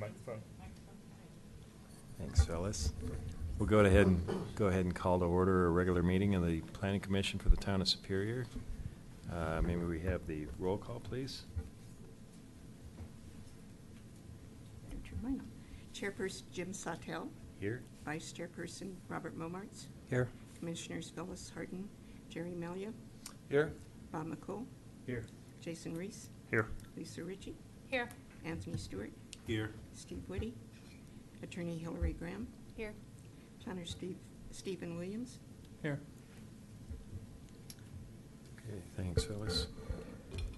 microphone. Thanks, Phyllis. We'll go ahead and call to order a regular meeting of the Planning Commission for the Town of Superior. Maybe we have the roll call, please. Chairperson Jim Sawtelle. Here. Vice Chairperson Robert Momarts. Here. Commissioners Phyllis Harden, Jerry Melia, Here. Bob McCool, Here. Jason Reese, Here. Lisa Ritchie, Here. Anthony Stewart, Here. Steve Whitty, Attorney Hillary Graham, Here. Planner Stephen Williams. Here. Okay, thanks, Phyllis.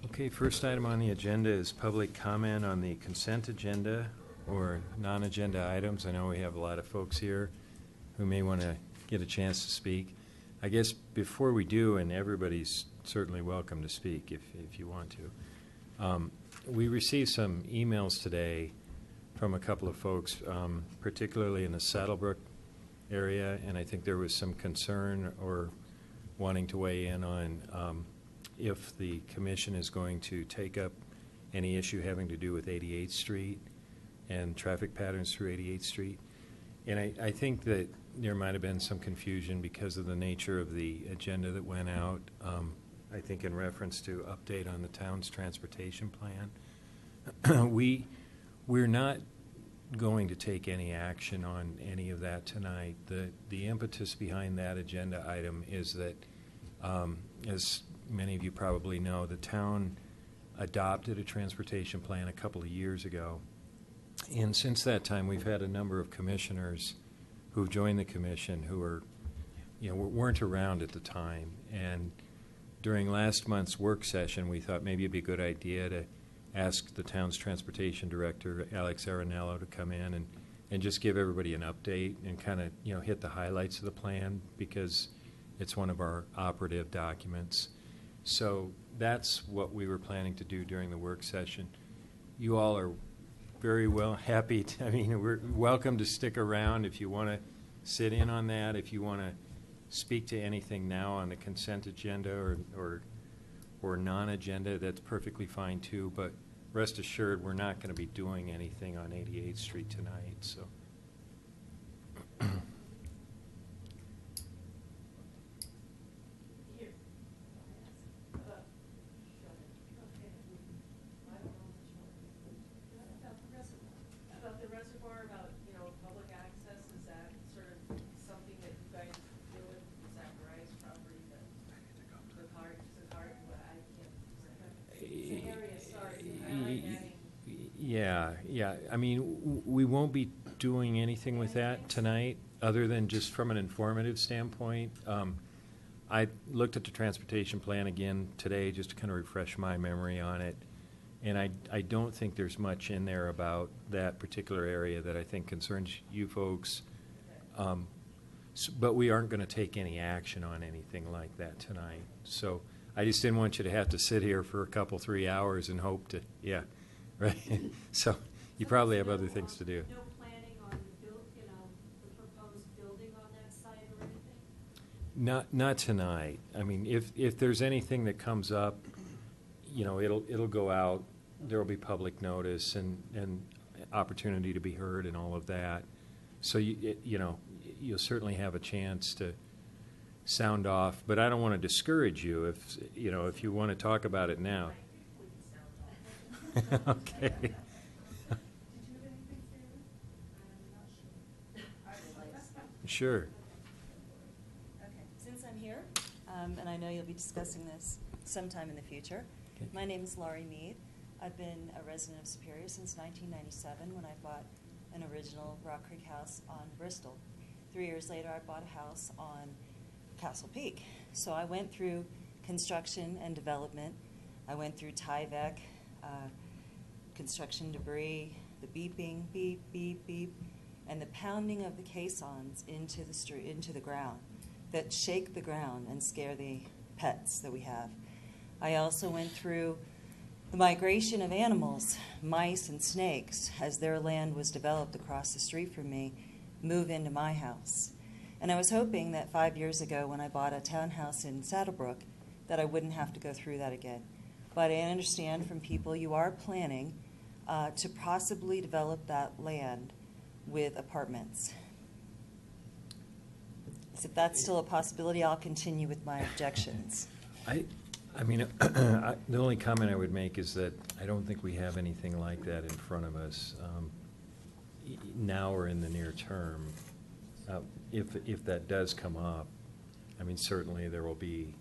Okay, first item on the agenda is public comment on the consent agenda or non-agenda items. I know we have a lot of folks here who may want to get a chance to speak. I guess before we do, and everybody's certainly welcome to speak if you want to, we received some emails today from a couple of folks, particularly in the Saddlebrook area, and I think there was some concern or wanting to weigh in on if the commission is going to take up any issue having to do with 88th Street and traffic patterns through 88th Street. And I think that there might have been some confusion because of the nature of the agenda that went out, I think in reference to update on the town's transportation plan. We're not going to take any action on any of that tonight. The impetus behind that agenda item is that, as many of you probably know, the town adopted a transportation plan a couple of years ago. And since that time, we've had a number of commissioners who've joined the commission who weren't around at the time. And during last month's work session, we thought maybe it'd be a good idea to ask the town's transportation director, Alex Arenello, to come in and just give everybody an update and kind of, hit the highlights of the plan because it's one of our operative documents. So that's what we were planning to do during the work session. You all are very well happy. We're welcome to stick around if you want to sit in on that. If you want to speak to anything now on the consent agenda or non-agenda, that's perfectly fine too. But rest assured, we're not going to be doing anything on 88th Street tonight. So. Yeah. We won't be doing anything with that tonight other than just from an informative standpoint. I looked at the transportation plan again today just to kind of refresh my memory on it. And I don't think there's much in there about that particular area that I think concerns you folks. But we aren't going to take any action on anything like that tonight. So I just didn't want you to have to sit here for a couple, 3 hours and hope to, right? So you probably have other things to do. No planning on the proposed building on that site or anything? Not tonight. If there's anything that comes up, it'll go out. There will be public notice and opportunity to be heard and all of that. So you'll certainly have a chance to sound off. But I don't want to discourage you if you want to talk about it now. Okay. Sure. Okay. Since I'm here, and I know you'll be discussing this sometime in the future, Okay. My name is Laurie Mead. I've been a resident of Superior since 1997 when I bought an original Rock Creek house on Bristol. 3 years later, I bought a house on Castle Peak. So I went through construction and development. I went through Tyvek, construction debris, the beeping, beep, beep, beep, and the pounding of the caissons into the street, into the ground that shake the ground and scare the pets that we have. I also went through the migration of animals, mice and snakes, as their land was developed across the street from me, move into my house. And I was hoping that 5 years ago when I bought a townhouse in Saddlebrook that I wouldn't have to go through that again. But I understand from people you are planning to possibly develop that land with apartments. So if that's still a possibility, I'll continue with my objections. I mean, the only comment I would make is that I don't think we have anything like that in front of us now or in the near term. If that does come up, I mean, certainly there will be,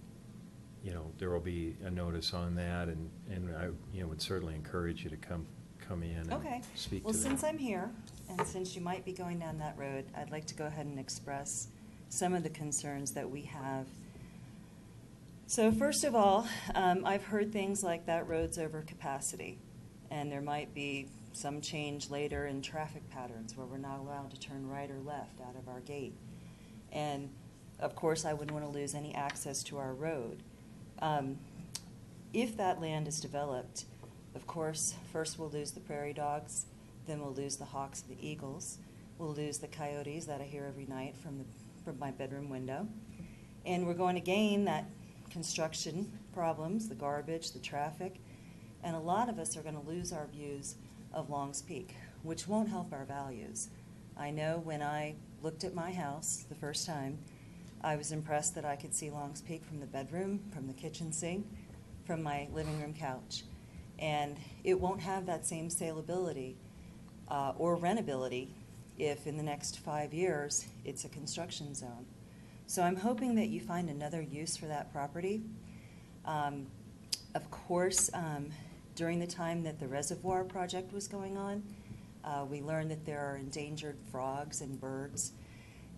there will be a notice on that, and I, would certainly encourage you to come in Okay. and speak to Well, them. since I'm here, and since you might be going down that road, I'd like to go ahead and express some of the concerns that we have. So first of all, I've heard things like that road's over capacity, and there might be some change later in traffic patterns where we're not allowed to turn right or left out of our gate. And of course, I wouldn't want to lose any access to our road. If that land is developed, of course, first we'll lose the prairie dogs, then we'll lose the hawks and the eagles, we'll lose the coyotes that I hear every night from my bedroom window, and we're going to gain that construction problems, the garbage, the traffic, and a lot of us are going to lose our views of Long's Peak, which won't help our values. I know when I looked at my house the first time, I was impressed that I could see Long's Peak from the bedroom, from the kitchen sink, from my living room couch. And it won't have that same saleability or rentability if in the next 5 years it's a construction zone. So I'm hoping that you find another use for that property. Of course, during the time that the reservoir project was going on, we learned that there are endangered frogs and birds,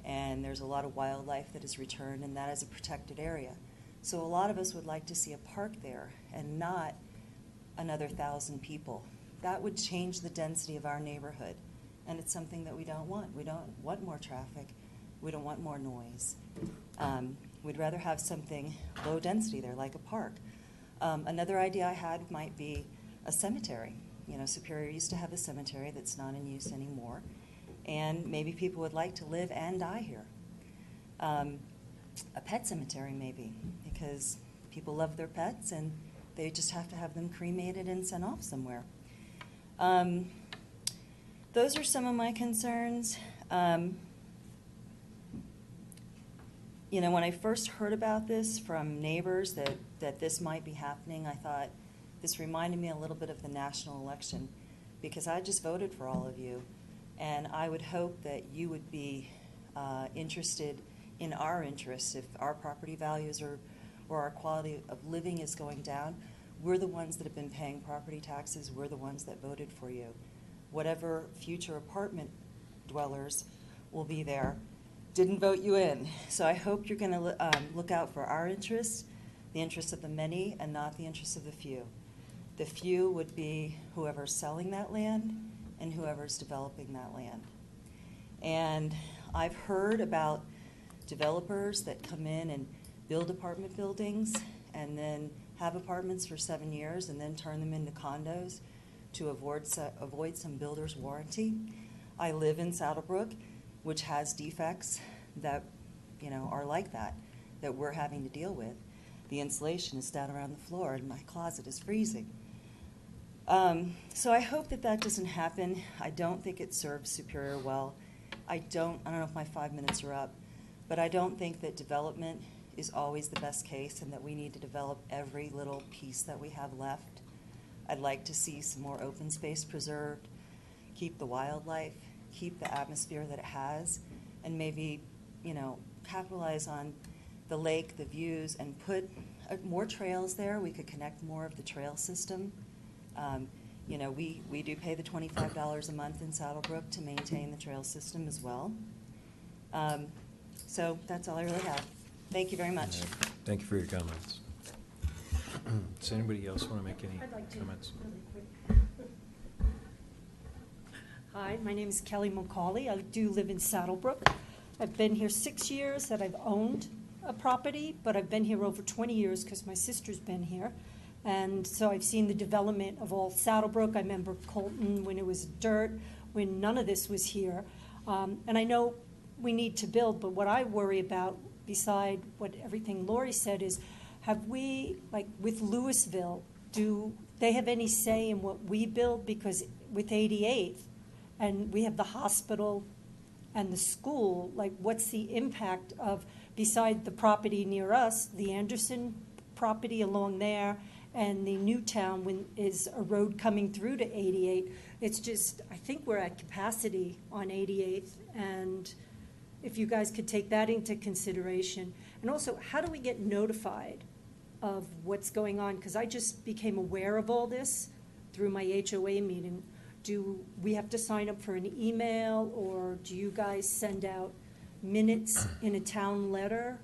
and there's a lot of wildlife that is returned, and that is a protected area. So a lot of us would like to see a park there and not another 1,000 people. That would change the density of our neighborhood, and it's something that we don't want. We don't want more traffic. We don't want more noise. We'd rather have something low density there, like a park. Another idea I had might be a cemetery. Superior used to have a cemetery that's not in use anymore, and maybe people would like to live and die here. A pet cemetery maybe, because people love their pets and they just have to have them cremated and sent off somewhere. Those are some of my concerns. When I first heard about this from neighbors that this might be happening, I thought this reminded me a little bit of the national election, because I just voted for all of you, and I would hope that you would be interested in our interests. If our property values or our quality of living is going down, we're the ones that have been paying property taxes. We're the ones that voted for you. Whatever future apartment dwellers will be there didn't vote you in. So I hope you're going to look out for our interests, the interests of the many, and not the interests of the few. The few would be whoever's selling that land and whoever's developing that land. And I've heard about developers that come in and build apartment buildings and then have apartments for 7 years and then turn them into condos to avoid some builder's warranty. I live in Saddlebrook, which has defects that are like that we're having to deal with. The insulation is down around the floor and my closet is freezing. So I hope that doesn't happen. I don't think it serves Superior well. I don't know if my 5 minutes are up, but I don't think that development is always the best case and that we need to develop every little piece that we have left. I'd like to see some more open space preserved, keep the wildlife, keep the atmosphere that it has, and maybe, capitalize on the lake, the views, and put more trails there. We could connect more of the trail system. We do pay the $25 a month in Saddlebrook to maintain the trail system as well. So that's all I really have. Thank you very much. All right. Thank you for your comments. Does anybody else want to make any I'd like to, comments? really quick. Hi, my name is Kelly McCauley. I do live in Saddlebrook. I've been here 6 years that I've owned a property, but I've been here over 20 years because my sister's been here. And so I've seen the development of all Saddlebrook. I remember Colton when it was dirt, when none of this was here. And I know we need to build, but what I worry about, beside what everything Lori said, is have we, like with Louisville, they have any say in what we build? Because with 88th, and we have the hospital and the school, like, what's the impact of, beside the property near us, the Anderson property along there, and the Newtown, when is a road coming through to 88? It's just, I think we're at capacity on 88th, and if you guys could take that into consideration. And also, how do we get notified of what's going on? Because I just became aware of all this through my HOA meeting. Do we have to sign up for an email, or do you guys send out minutes in a town letter?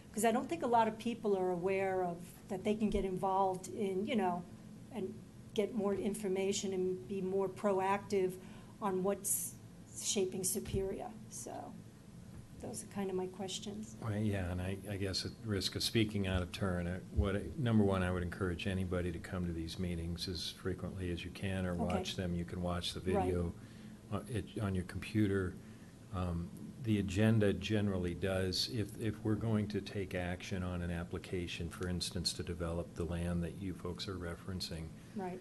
Because I don't think a lot of people are aware of that they can get involved in, and get more information and be more proactive on what's shaping Superior. So those are kind of my questions. Well, yeah, and I guess at risk of speaking out of turn, number one, I would encourage anybody to come to these meetings as frequently as you can, or Okay. watch them. You can watch the video on your computer. The agenda generally does, if we're going to take action on an application, for instance, to develop the land that you folks are referencing, Right,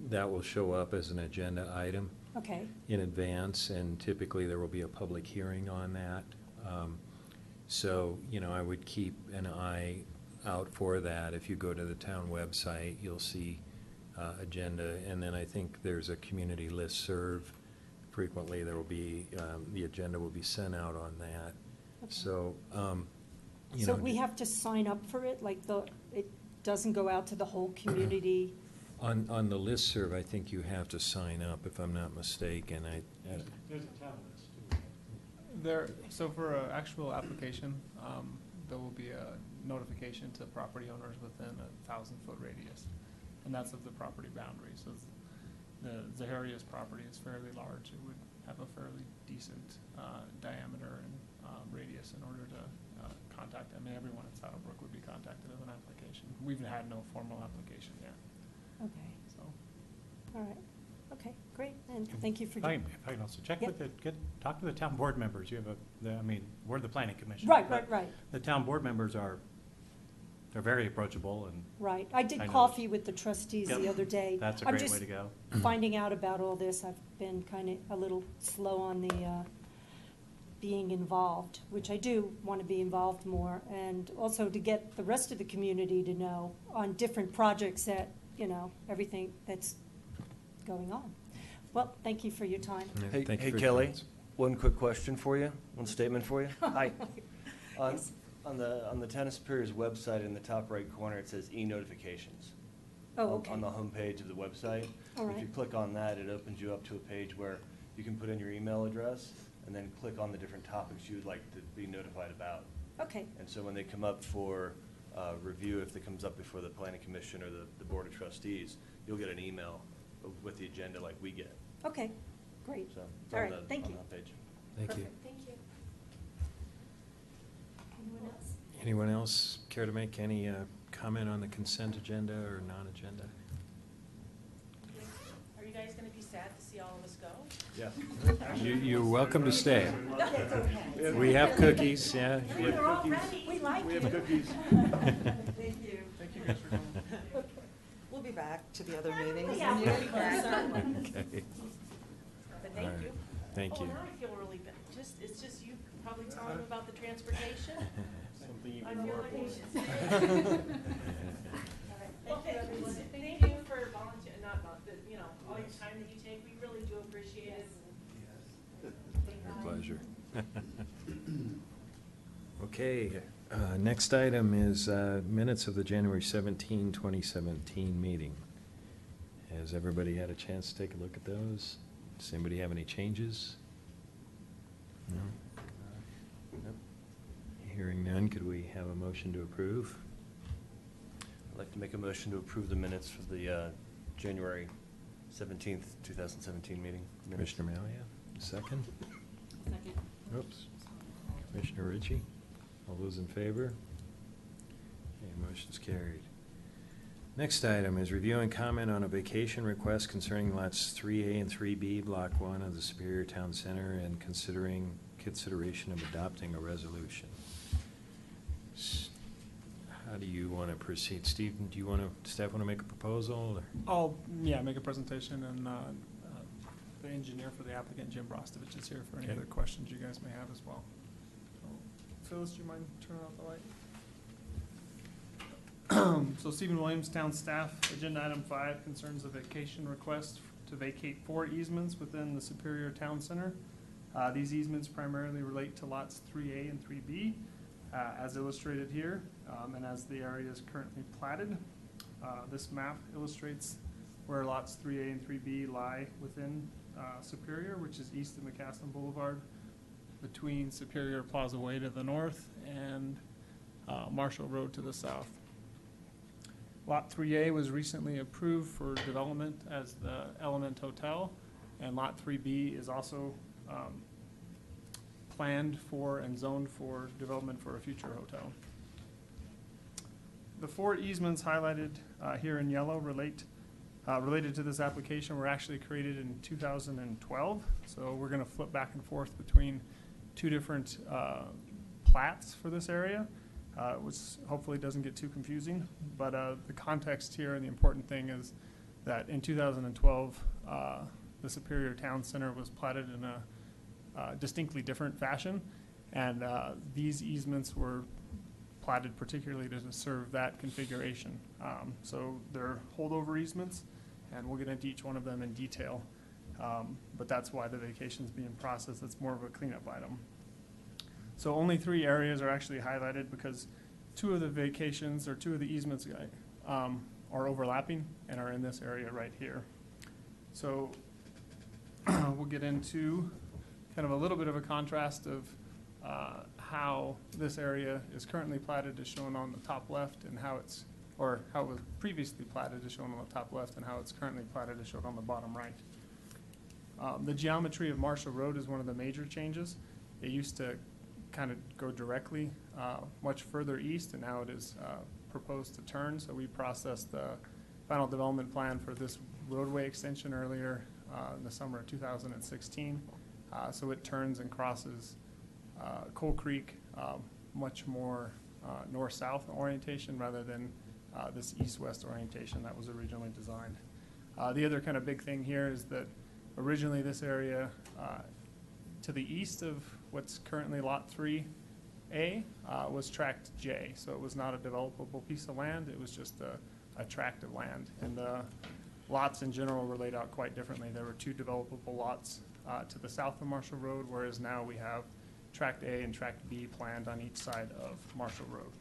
that will show up as an agenda item okay, in advance, and typically there will be a public hearing on that. So, I would keep an eye out for that. If you go to the town website, you'll see agenda, and then I think there's a community listserv. Frequently, there will be, the agenda will be sent out on that. Okay. So, so we have to sign up for it, like it doesn't go out to the whole community? on the listserv, I think you have to sign up, if I'm not mistaken. There's a town list too. So for an actual application, there will be a notification to property owners within 1,000-foot radius, and that's of the property boundary. So the Zaharia's property is fairly large. It would have a fairly decent diameter and radius in order to contact them. I mean, everyone in Saddlebrook would be contacted of an application. We've had no formal application yet, Okay, so. all right, okay, great, and thank you for. If I can also check Yep. with talk to the town board members. You have we're the planning commission. Right, but right. The town board members they're very approachable, and Right, I did I know. coffee with the trustees the Yep. other day. that's a great way to go. I'm just finding out about all this. I've been kind of a little slow on the being involved, which I do want to be involved more, and also to get the rest of the community to know on different projects that, everything that's going on. Well, thank you for your time. Thank you Hey, for your Kelly, comments. one quick question for you, one statement for you. Hi. Yes. On the Town of Superior's website, in the top right corner, it says e-notifications. Oh, okay. On the homepage of the website. All If you right. click on that, it opens you up to a page where you can put in your email address and then click on the different topics you would like to be notified about. Okay, And so when they come up for review, if it comes up before the planning commission or the board of trustees, you'll get an email with the agenda like we get. okay, great. So it's All on right, thank you. that page. Thank you. Perfect, thank you. Anyone else? Anyone else care to make any comment on the consent agenda or non-agenda? Are you guys gonna be sad to see all of us go? Yeah. You're welcome to stay. We have cookies, yeah. We're all ready. We like We you. have cookies. Thank you. Thank you guys for coming. We'll be back to the other meetings. Yeah, we'll be back, certainly. Okay. But All thank right. you. Thank you. Oh, now I feel really bad. It's just you probably telling them about the transportation. Something you I can feel work like. with. Well, thank you for volunteering, all your time that you take. We really do appreciate it. Our pleasure. Okay, next item is minutes of the January 17, 2017 meeting. Has everybody had a chance to take a look at those? Does anybody have any changes? No? Nope. Hearing none, could we have a motion to approve? I'd like to make a motion to approve the minutes for the January 17th, 2017 meeting. minutes. Commissioner Malia, second? Second. Oops. Commissioner Ritchie, all those in favor? Okay, motion's carried. Next item is review and comment on a vacation request concerning lots 3A and 3B, Block 1 of the Superior Town Center, and consideration of adopting a resolution. how do you want to proceed? Steve, do you want to, staff want to make a proposal? Or? I'll, make a presentation, and the engineer for the applicant, Jim Brostovich, is here for any Okay. other questions you guys may have as well. So, Phyllis, do you mind turning off the light? So Stephen Williams, town staff, agenda item 5 concerns a vacation request to vacate 4 easements within the Superior Town Center. These easements primarily relate to lots 3A and 3B, as illustrated here, and as the area is currently platted. This map illustrates where lots 3A and 3B lie within Superior, which is east of McCaslin Boulevard, between Superior Plaza Way to the north and Marshall Road to the south. Lot 3A was recently approved for development as the Element Hotel, and Lot 3B is also planned for and zoned for development for a future hotel. The 4 easements highlighted here in yellow related to this application were actually created in 2012. So we're going to flip back and forth between 2 different plats for this area, which hopefully doesn't get too confusing. But the context here and the important thing is that in 2012, the Superior Town Center was platted in a distinctly different fashion, and these easements were platted particularly to serve that configuration. So they're holdover easements, and we'll get into each one of them in detail, but that's why the vacation's being processed. It's more of a cleanup item. So only 3 areas are actually highlighted because 2 of the vacations, or 2 of the easements are overlapping and are in this area right here. So we'll get into kind of a little bit of a contrast of how this area is currently platted as shown on the top left, and how it's, or how it was previously platted as shown on the top left, and how it's currently platted as shown on the bottom right. The geometry of Marshall Road is one of the major changes. It used to kind of go directly much further east, and now it is proposed to turn. So we processed the final development plan for this roadway extension earlier in the summer of 2016. So it turns and crosses Coal Creek, much more north-south orientation rather than this east-west orientation that was originally designed. The other kind of big thing here is that originally this area to the east of what's currently Lot 3A was Tract J. So it was not a developable piece of land. It was just a tract of land. And the lots in general were laid out quite differently. There were 2 developable lots to the south of Marshall Road, whereas now we have Tract A and Tract B planned on each side of Marshall Road.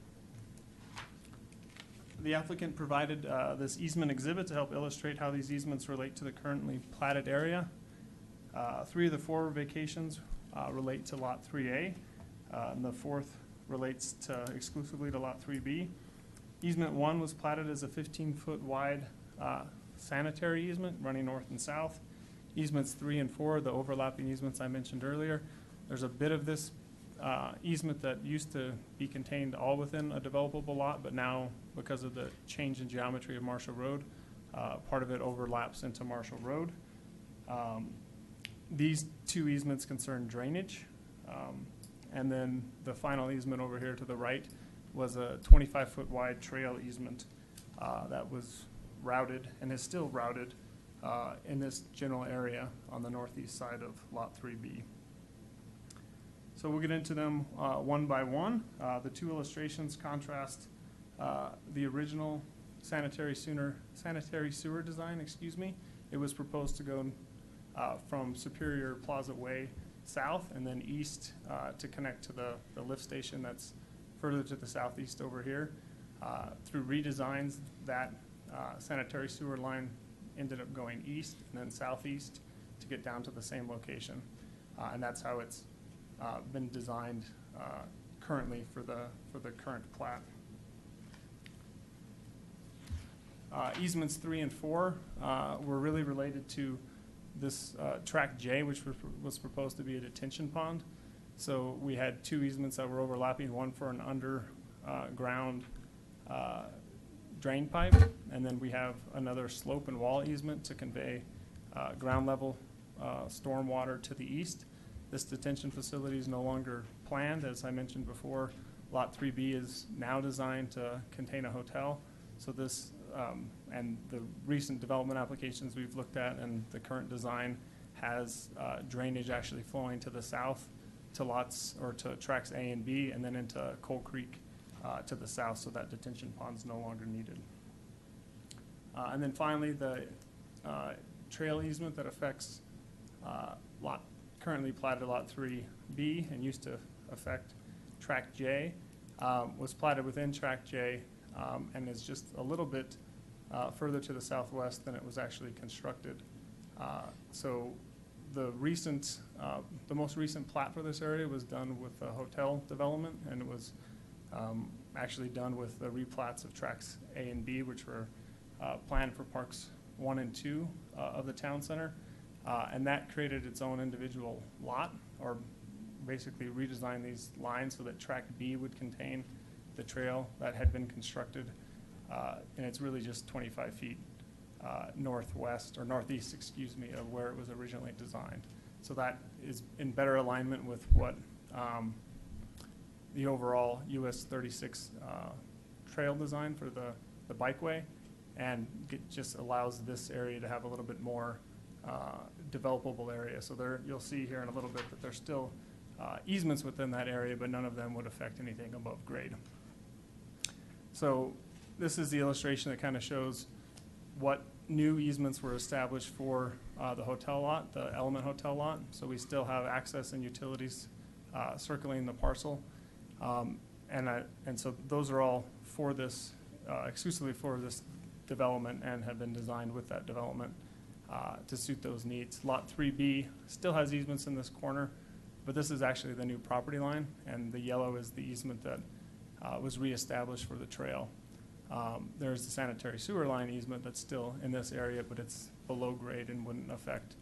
The applicant provided this easement exhibit to help illustrate how these easements relate to the currently platted area. 3 of the 4 vacations relate to Lot 3A, and the 4th relates exclusively to Lot 3B. Easement 1 was platted as a 15-foot wide sanitary easement running north and south. Easements 3 and 4, the overlapping easements I mentioned earlier, there's a bit of this easement that used to be contained all within a developable lot, but now because of the change in geometry of Marshall Road, part of it overlaps into Marshall Road. These 2 easements concern drainage, and then the final easement over here to the right was a 25-foot wide trail easement that was routed and is still routed in this general area on the northeast side of Lot 3B. So we'll get into them one by one. The 2 illustrations contrast the original sanitary sewer design, It was proposed to go from Superior Plaza Way south and then east to connect to the lift station that's further to the southeast over here. Through redesigns, that sanitary sewer line ended up going east and then southeast to get down to the same location. And that's how it's been designed currently for the current plat. Easements 3 and 4 were really related to this Tract J, which was proposed to be a detention pond. So we had 2 easements that were overlapping, one for an underground drain pipe, and then we have another slope and wall easement to convey ground level storm water to the east. This detention facility is no longer planned. As I mentioned before, Lot 3B is now designed to contain a hotel. So this, and the recent development applications we've looked at and the current design has drainage actually flowing to the south to lots, or to tracks A and B, and then into Coal Creek to the south, so that detention pond's no longer needed. And then finally, the trail easement that affects currently platted Lot 3B and used to affect Track J, was platted within Track J, and is just a little bit further to the southwest than it was actually constructed. So the most recent plat for this area was done with a hotel development, and it was actually done with the replats of tracks A and B, which were planned for parks 1 and 2 of the town center. And that created its own individual lot, or basically redesigned these lines so that track B would contain the trail that had been constructed. And it's really just 25 feet northwest, or northeast, excuse me, of where it was originally designed. So that is in better alignment with what the overall US 36 trail design for the bikeway, and it just allows this area to have a little bit more developable area. So there, you'll see here in a little bit that there's still easements within that area, but none of them would affect anything above grade. So this is the illustration that kind of shows what new easements were established for the hotel lot, the Element Hotel lot. So we still have access and utilities circling the parcel. And so those are all for this, exclusively for this development, and have been designed with that development to suit those needs. Lot 3B still has easements in this corner, but this is actually the new property line, and the yellow is the easement that was reestablished for the trail. There's the sanitary sewer line easement that's still in this area, but it's below grade and wouldn't affect,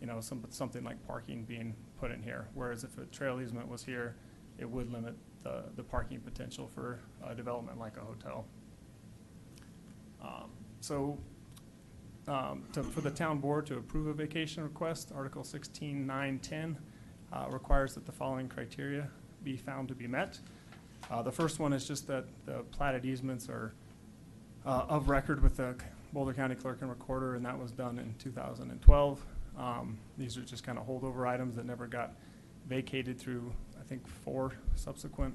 you know, something like parking being put in here. Whereas if a trail easement was here, it would limit the parking potential for a development like a hotel. For the town board to approve a vacation request, Article 16.9.10 requires that the following criteria be found to be met. The first one is just that the platted easements are of record with the Boulder County Clerk and Recorder, and that was done in 2012. These are just kind of holdover items that never got vacated through, I think, 4 subsequent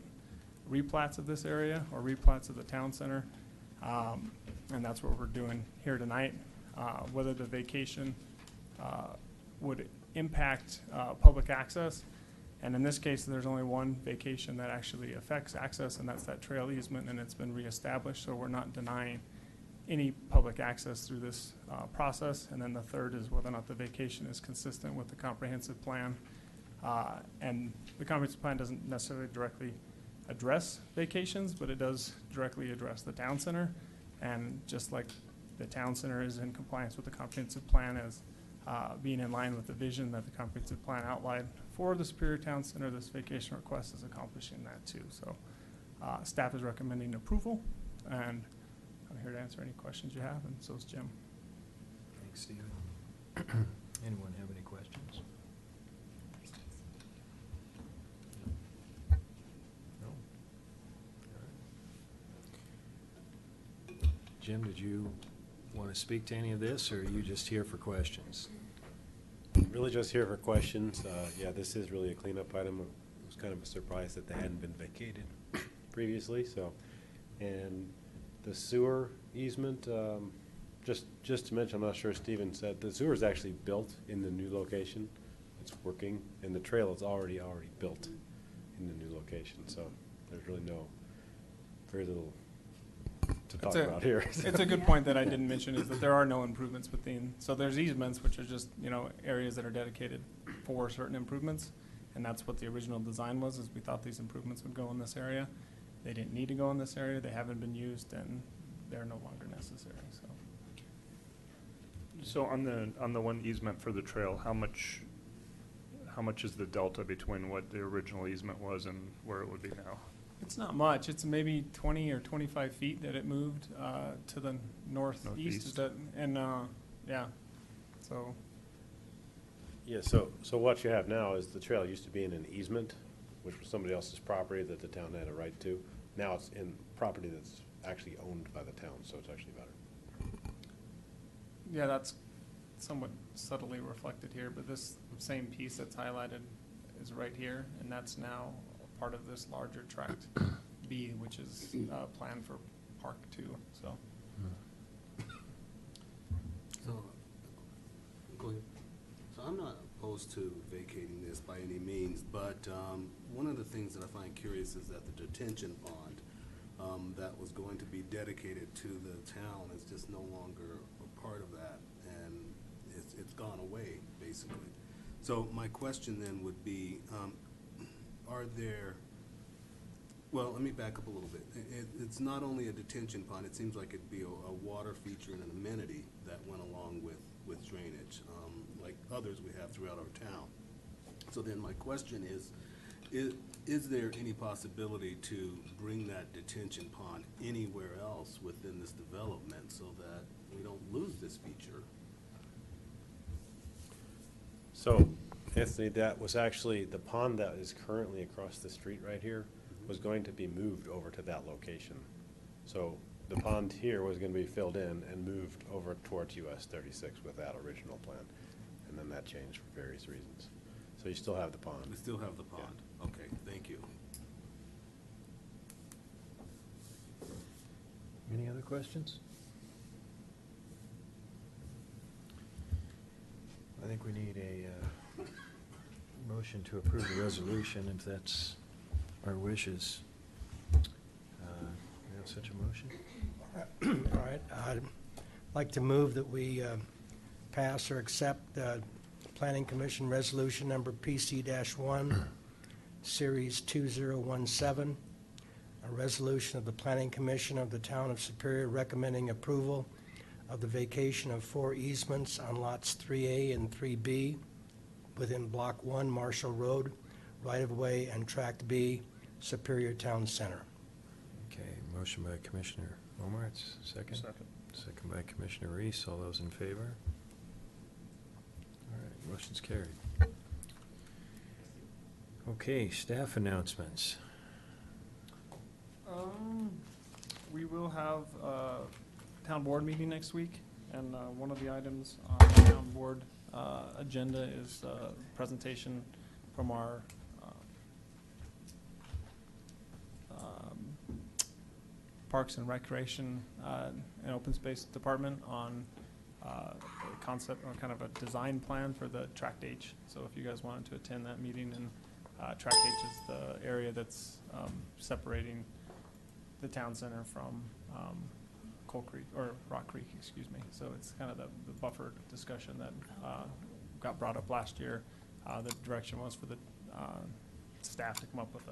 replats of this area, or replats of the town center. And that's what we're doing here tonight. Whether the vacation would impact public access. And in this case, there's only one vacation that actually affects access, and that's that trail easement, and it's been reestablished, so we're not denying any public access through this process. And then the third is whether or not the vacation is consistent with the comprehensive plan. And the comprehensive plan doesn't necessarily directly address vacations, but it does directly address the town center. And just like the town center is in compliance with the comprehensive plan as being in line with the vision that the comprehensive plan outlined for the Superior Town Center, this vacation request is accomplishing that too. So staff is recommending approval, and I'm here to answer any questions you have, and so is Jim. Thanks, Stephen. Anyone have any questions? No? All right. Jim, did you want to speak to any of this, or are you just here for questions? Really just here for questions. Yeah, this is really a cleanup item. It was kind of a surprise that they hadn't been vacated previously. So, and the sewer easement, just to mention, I'm not sure Stephen said, the sewer is actually built in the new location. It's working, and the trail is already built in the new location. So there's really very little to talk about here. It's a good point that I didn't mention, is that there are no improvements within. So there's easements, which are just, you know, areas that are dedicated for certain improvements. And that's what the original design was, is we thought these improvements would go in this area. They didn't need to go in this area. They haven't been used, and they're no longer necessary. So on the one easement for the trail, how much is the delta between what the original easement was and where it would be now? It's not much. It's maybe 20 or 25 feet that it moved to the northeast. Is that, and yeah, so. Yeah, so what you have now is the trail used to be in an easement, which was somebody else's property that the town had a right to. Now it's in property that's actually owned by the town, so it's actually better. Yeah, that's somewhat subtly reflected here, but this same piece that's highlighted is right here, and that's now part of this larger tract B, which is planned for Park 2, so. So, go ahead. So I'm not opposed to vacating this by any means, but one of the things that I find curious is that the detention pond that was going to be dedicated to the town is just no longer a part of that, and it's gone away, basically. So my question then would be, are there, well, let me back up a little bit. It's not only a detention pond, it seems like it'd be a water feature and an amenity that went along with drainage, like others we have throughout our town. So then my question is there any possibility to bring that detention pond anywhere else within this development so that we don't lose this feature? So, Anthony, that was actually, the pond that is currently across the street right here was going to be moved over to that location. So the pond here was gonna be filled in and moved over towards US 36 with that original plan. And then that changed for various reasons. So you still have the pond. We still have the pond. Yeah. Okay, thank you. Any other questions? I think we need a motion to approve the resolution, if that's our wishes. We have such a motion? All right, I'd like to move that we pass or accept Planning Commission Resolution Number PC-1, Series 2017, a resolution of the Planning Commission of the Town of Superior recommending approval of the vacation of 4 easements on lots 3A and 3B within Block 1 Marshall Road, right-of-way, and Tract B, Superior Town Center. Okay, motion by Commissioner Omartz, second? Second. Second by Commissioner Reese. All those in favor? All right, motion's carried. Okay, staff announcements. We will have a town board meeting next week, and one of the items on the town board agenda is a presentation from our Parks and Recreation and Open Space Department on a concept or kind of a design plan for the Tract H. So if you guys wanted to attend that meeting, and Tract H is the area that's separating the town center from Coal Creek, or Rock Creek, excuse me. So it's kind of the buffer discussion that got brought up last year. The direction was for the staff to come up with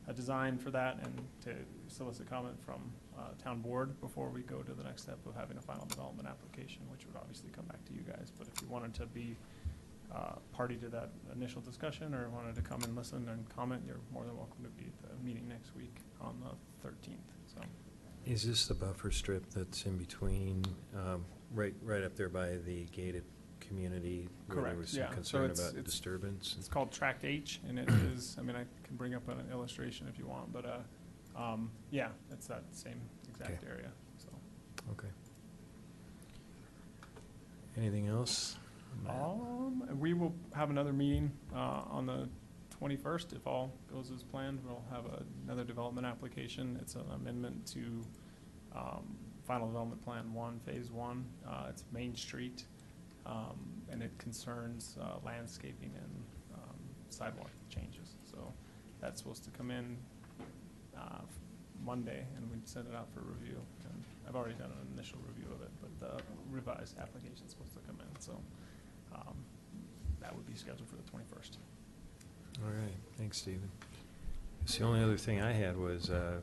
a design for that and to solicit comment from town board before we go to the next step of having a final development application, which would obviously come back to you guys. But if you wanted to be party to that initial discussion or wanted to come and listen and comment, you're more than welcome to be at the meeting next week on the 13th. So, Is this the buffer strip that's in between, right up there by the gated community? Where correct, there was yeah. some concern So about disturbance? It's called Tract H, and it is, I mean, I can bring up an illustration if you want, but yeah, it's that same exact Okay. area, so. Okay. Anything else? We will have another meeting on the 21st, if all goes as planned. We'll have another development application. It's an amendment to Final Development Plan 1, Phase 1. It's Main Street, and it concerns landscaping and sidewalk changes. So that's supposed to come in Monday, and we'd send it out for review. And I've already done an initial review of it, but the revised application is supposed to come in. So that would be scheduled for the 21st. All right, thanks, Stephen. The only other thing I had was to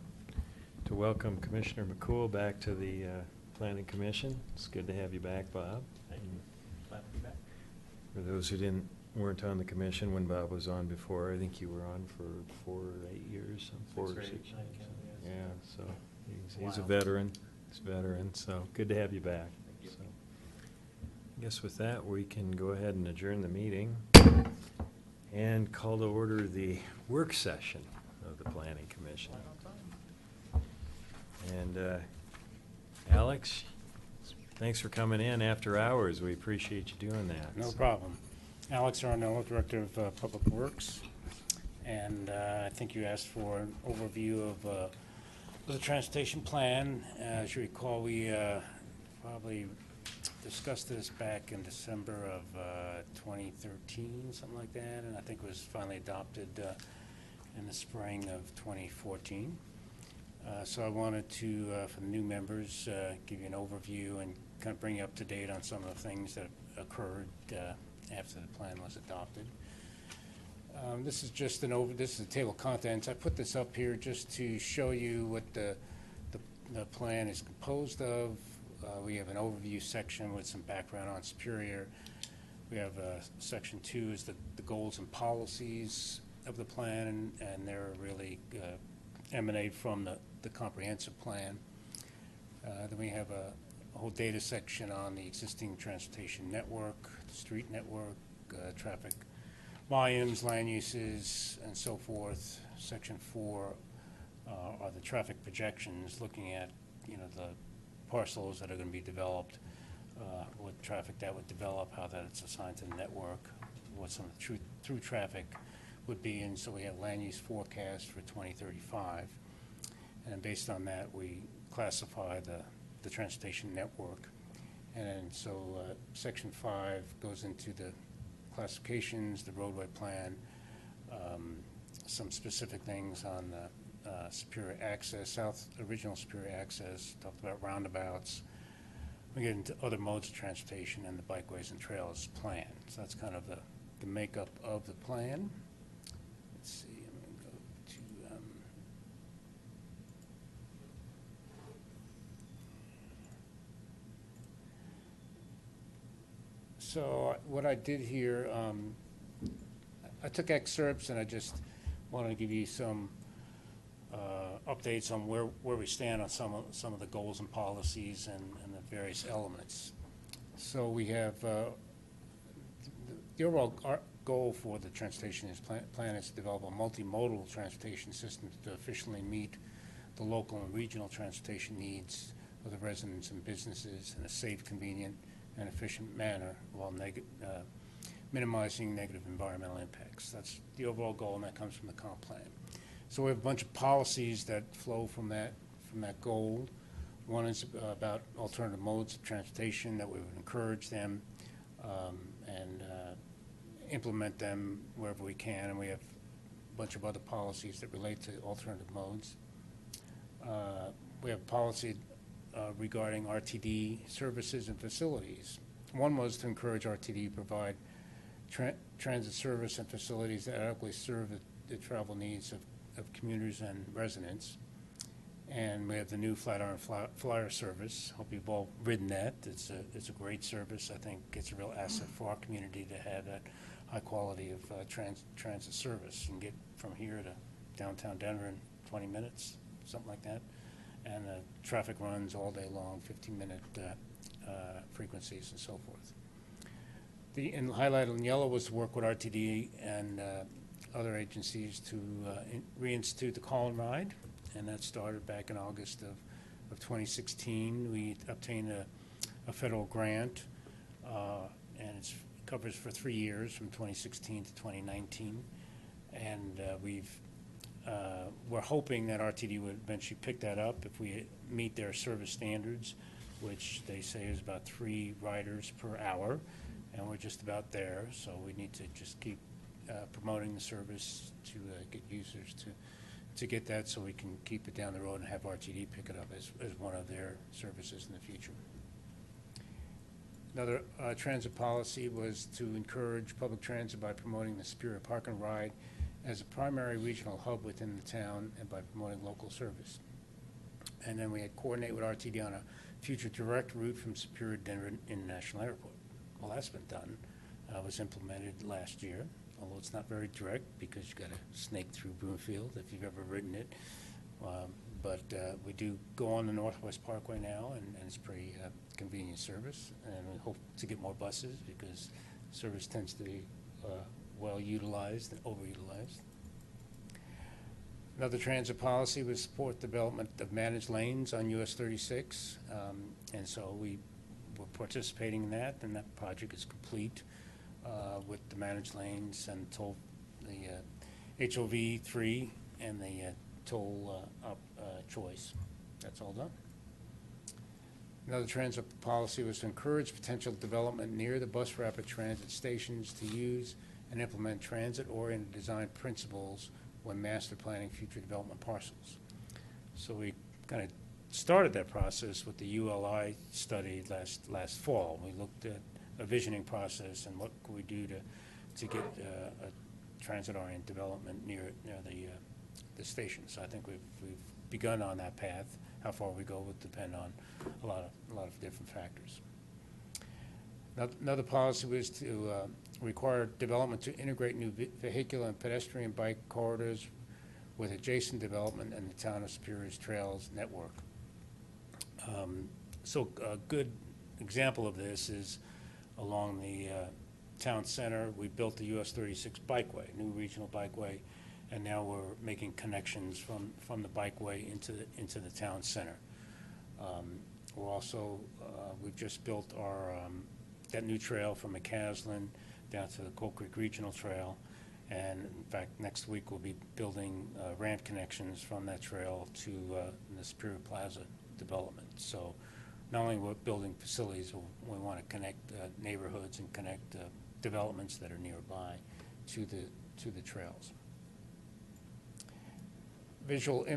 welcome Commissioner McCool back to the Planning Commission. It's good to have you back, Bob. Thank you. Glad to be back. For those who weren't on the commission when Bob was on before, I think you were on for 4 or 8 years, 4 or 6 years. Yeah, so he's a Wow. veteran. He's a veteran, so good to have you back. Thank you. So, I guess with that, we can go ahead and adjourn the meeting. and call to order the work session of the Planning Commission. And Alex, thanks for coming in after hours. We appreciate you doing that. No problem. Alex Arnone, Director of Public Works. And I think you asked for an overview of the transportation plan. As you recall, we probably discussed this back in December of 2013, something like that, and I think it was finally adopted in the spring of 2014. So I wanted to, for the new members, give you an overview and kind of bring you up to date on some of the things that occurred after the plan was adopted. This is just this is a table of contents. I put this up here just to show you what the plan is composed of. We have an overview section with some background on Superior. We have section 2 is the goals and policies of the plan, and they're really emanate from the comprehensive plan. Then we have a whole data section on the existing transportation network, the street network, traffic volumes, land uses, and so forth. Section 4 are the traffic projections, looking at the parcels that are going to be developed, what traffic that would develop, how that it's assigned to the network, what some of the through traffic would be. And so we have land use forecast for 2035. And based on that, we classify the transportation network. And so Section 5 goes into the classifications, the roadway plan, some specific things on the Superior Access, original Superior Access, talked about roundabouts. We get into other modes of transportation and the bikeways and trails plan. So that's kind of the makeup of the plan. Let's see, I'm going to go to so what I did here, I took excerpts and I just wanted to give you some updates on where we stand on some of the goals and policies and the various elements. So we have the overall goal for the transportation plan is to develop a multimodal transportation system to efficiently meet the local and regional transportation needs of the residents and businesses in a safe, convenient, and efficient manner while minimizing negative environmental impacts. That's the overall goal, and that comes from the comp plan. So we have a bunch of policies that flow from that goal. One is about alternative modes of transportation, that we would encourage them and implement them wherever we can. And we have a bunch of other policies that relate to alternative modes. We have a policy regarding RTD services and facilities. One was to encourage RTD to provide transit service and facilities that adequately serve the travel needs of commuters and residents. And we have the new Flatiron Flyer service. Hope you've all ridden that. It's a great service. I think it's a real asset for our community to have that high quality of transit service. You can get from here to downtown Denver in 20 minutes, something like that. And traffic runs all day long, 15-minute frequencies and so forth. And highlighted in yellow was to work with RTD and other agencies to reinstitute the call and ride, and that started back in August of 2016. We obtained a federal grant, and it covers for 3 years from 2016 to 2019, and we're hoping that RTD would eventually pick that up if we meet their service standards, which they say is about 3 riders per hour, and we're just about there. So we need to just keep promoting the service to get users to get that, so we can keep it down the road and have RTD pick it up as one of their services in the future. Another transit policy was to encourage public transit by promoting the Superior Park and Ride as a primary regional hub within the town and by promoting local service. And then we had coordinate with RTD on a future direct route from Superior to Denver International Airport. Well, that's been done. Was implemented last year, although it's not very direct because you got to snake through Broomfield if you've ever ridden it. But we do go on the Northwest Parkway now, and it's pretty convenient service. And we hope to get more buses because service tends to be well utilized and overutilized. Another transit policy was support development of managed lanes on US 36, and so we're participating in that, and that project is complete with the managed lanes and the HOV 3 and the toll choice. That's all done. Another transit policy was to encourage potential development near the bus rapid transit stations to use and implement transit-oriented design principles when master planning future development parcels. So we kind of started that process with the ULI study last fall. We looked at a visioning process and what could we do to get a transit-oriented development near the stations. So I think we've begun on that path. How far we go would depend on a lot of different factors. Another policy was to require development to integrate new vehicular and pedestrian bike corridors with adjacent development in the town of Superior's trails network. So a good example of this is along the town center. We built the US 36 bikeway, new regional bikeway, and now we're making connections from the bikeway into the town center. We're also, we've just built our, that new trail from McCaslin down to the Coal Creek Regional Trail. And in fact, next week we'll be building ramp connections from that trail to the Superior Plaza development. So not only we're building facilities, we want to connect neighborhoods and connect developments that are nearby to the trails. Visual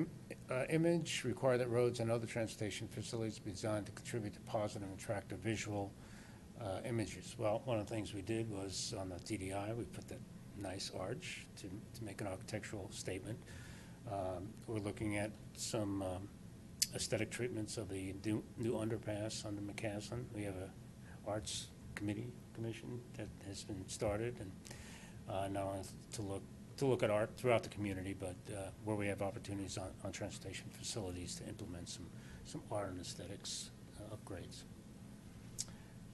image require that roads and other transportation facilities be designed to contribute to positive and attractive visual images. Well, one of the things we did was on the TDI, we put that nice arch to make an architectural statement. We're looking at some aesthetic treatments of the new underpass under McCaslin. We have a arts commission that has been started, and not only to look at art throughout the community, but where we have opportunities on transportation facilities to implement some art and aesthetics upgrades.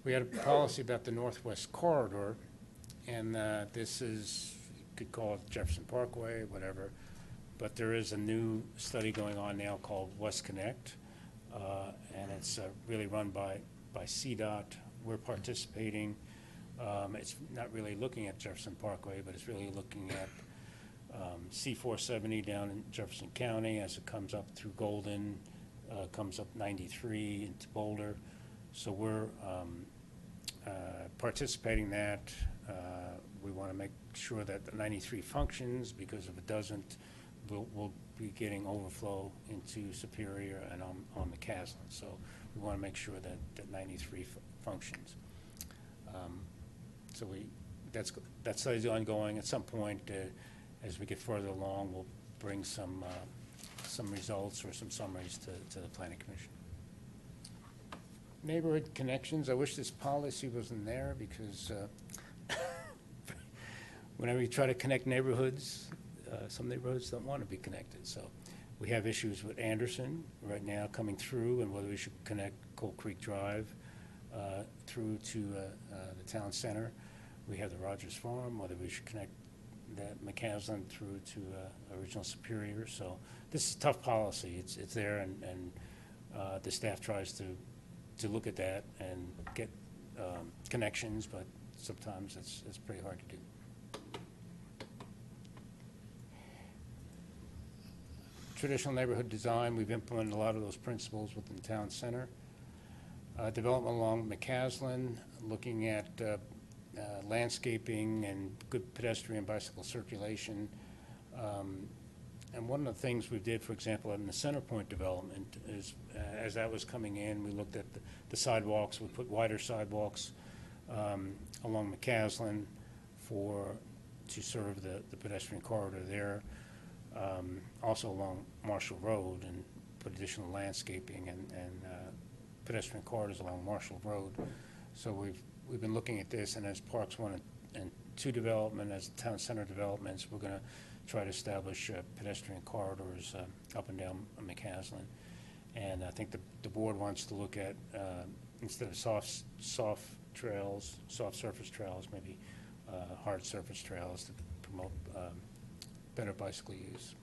We had a policy about the Northwest Corridor, and this is, you could call it Jefferson Parkway, whatever, but there is a new study going on now called West Connect, and it's really run by CDOT. We're participating. It's not really looking at Jefferson Parkway, but it's really looking at C-470 down in Jefferson County as it comes up through Golden, comes up 93 into Boulder. So we're participating in that. We want to make sure that the 93 functions, because if it doesn't, we'll be getting overflow into Superior and on McCaslin. So we want to make sure that 93 functions. So that study's ongoing. At some point, as we get further along, we'll bring some results or some summaries to the Planning Commission. Neighborhood connections. I wish this policy wasn't there because whenever you try to connect neighborhoods, some neighborhoods don't want to be connected. So we have issues with Anderson right now coming through, and whether we should connect Coal Creek Drive through to the town center. We have the Rogers Farm, whether we should connect that McCaslin through to Original Superior. So this is a tough policy. It's there, and the staff tries to look at that and get connections, but sometimes it's pretty hard to do. Traditional neighborhood design, we've implemented a lot of those principles within the town center. Development along McCaslin, looking at landscaping and good pedestrian bicycle circulation. And one of the things we did, for example, in the Centerpoint development is, as that was coming in, we looked at the sidewalks. We put wider sidewalks along McCaslin to serve the pedestrian corridor there. Also along Marshall Road, and put additional landscaping and pedestrian corridors along Marshall Road. So we've been looking at this, and as Parks 1 and 2 development, as town center developments, we're going to try to establish pedestrian corridors up and down McCaslin. And I think the board wants to look at, instead of soft surface trails, maybe hard surface trails to promote better bicycle use.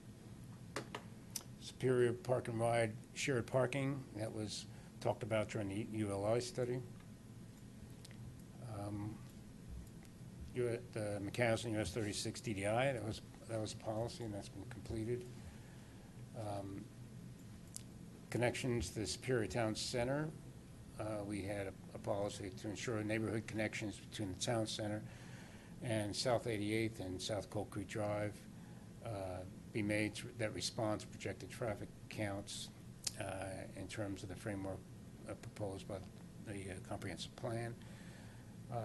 Superior Park and Ride shared parking, that was talked about during the ULI study. The McCaslin US 36 DDI, that was a policy, and that's been completed. Connections to the Superior Town Center, we had a policy to ensure neighborhood connections between the town center and South 88th and South Cold Creek Drive be made that respond to projected traffic counts in terms of the framework proposed by the comprehensive plan.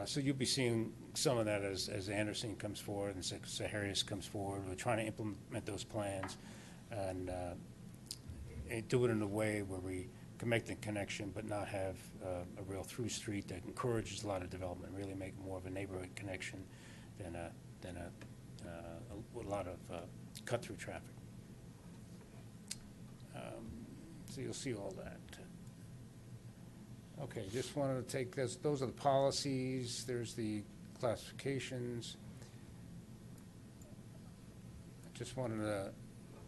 So you'll be seeing some of that as Anderson comes forward and Saharias comes forward. We're trying to implement those plans and do it in a way where we can make the connection but not have a real through street that encourages a lot of development, really make more of a neighborhood connection than a lot of cut-through traffic. So you'll see all that. Okay, just wanted to take this. Those are the policies. There's the classifications. I just wanted to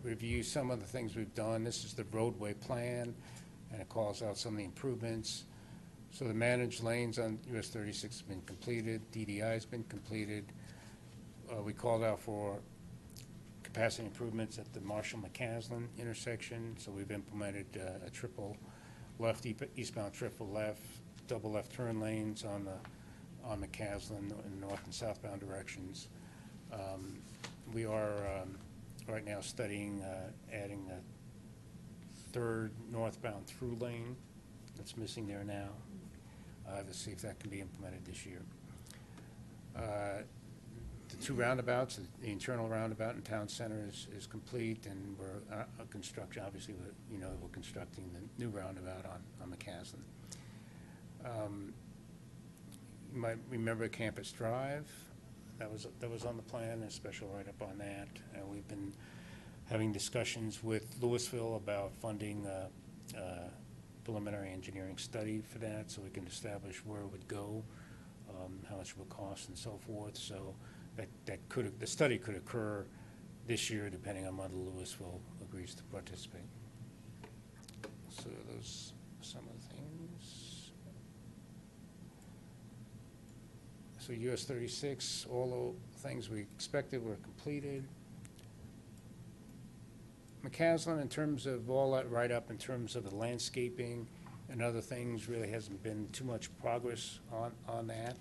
review some of the things we've done. This is the roadway plan, and it calls out some of the improvements. So the managed lanes on US 36 has been completed. DDI has been completed. We called out for capacity improvements at the Marshall-McCaslin intersection. So we've implemented a triple left, eastbound triple left, double left turn lanes on McCaslin in north and southbound directions. We are right now studying adding a third northbound through lane that's missing there now to see if that can be implemented this year. The two roundabouts, the internal roundabout in town center is complete, and we're constructing, obviously, we're constructing the new roundabout on McCaslin. You might remember Campus Drive. That was on the plan, a special write-up on that. We've been having discussions with Louisville about funding a preliminary engineering study for that, so we can establish where it would go, how much it would cost, and so forth. So the study could occur this year, depending on whether Louisville agrees to participate. So those are some of the things. So US 36, all the things we expected were completed. McCaslin, in terms of all that write-up, in terms of the landscaping and other things, really hasn't been too much progress on that.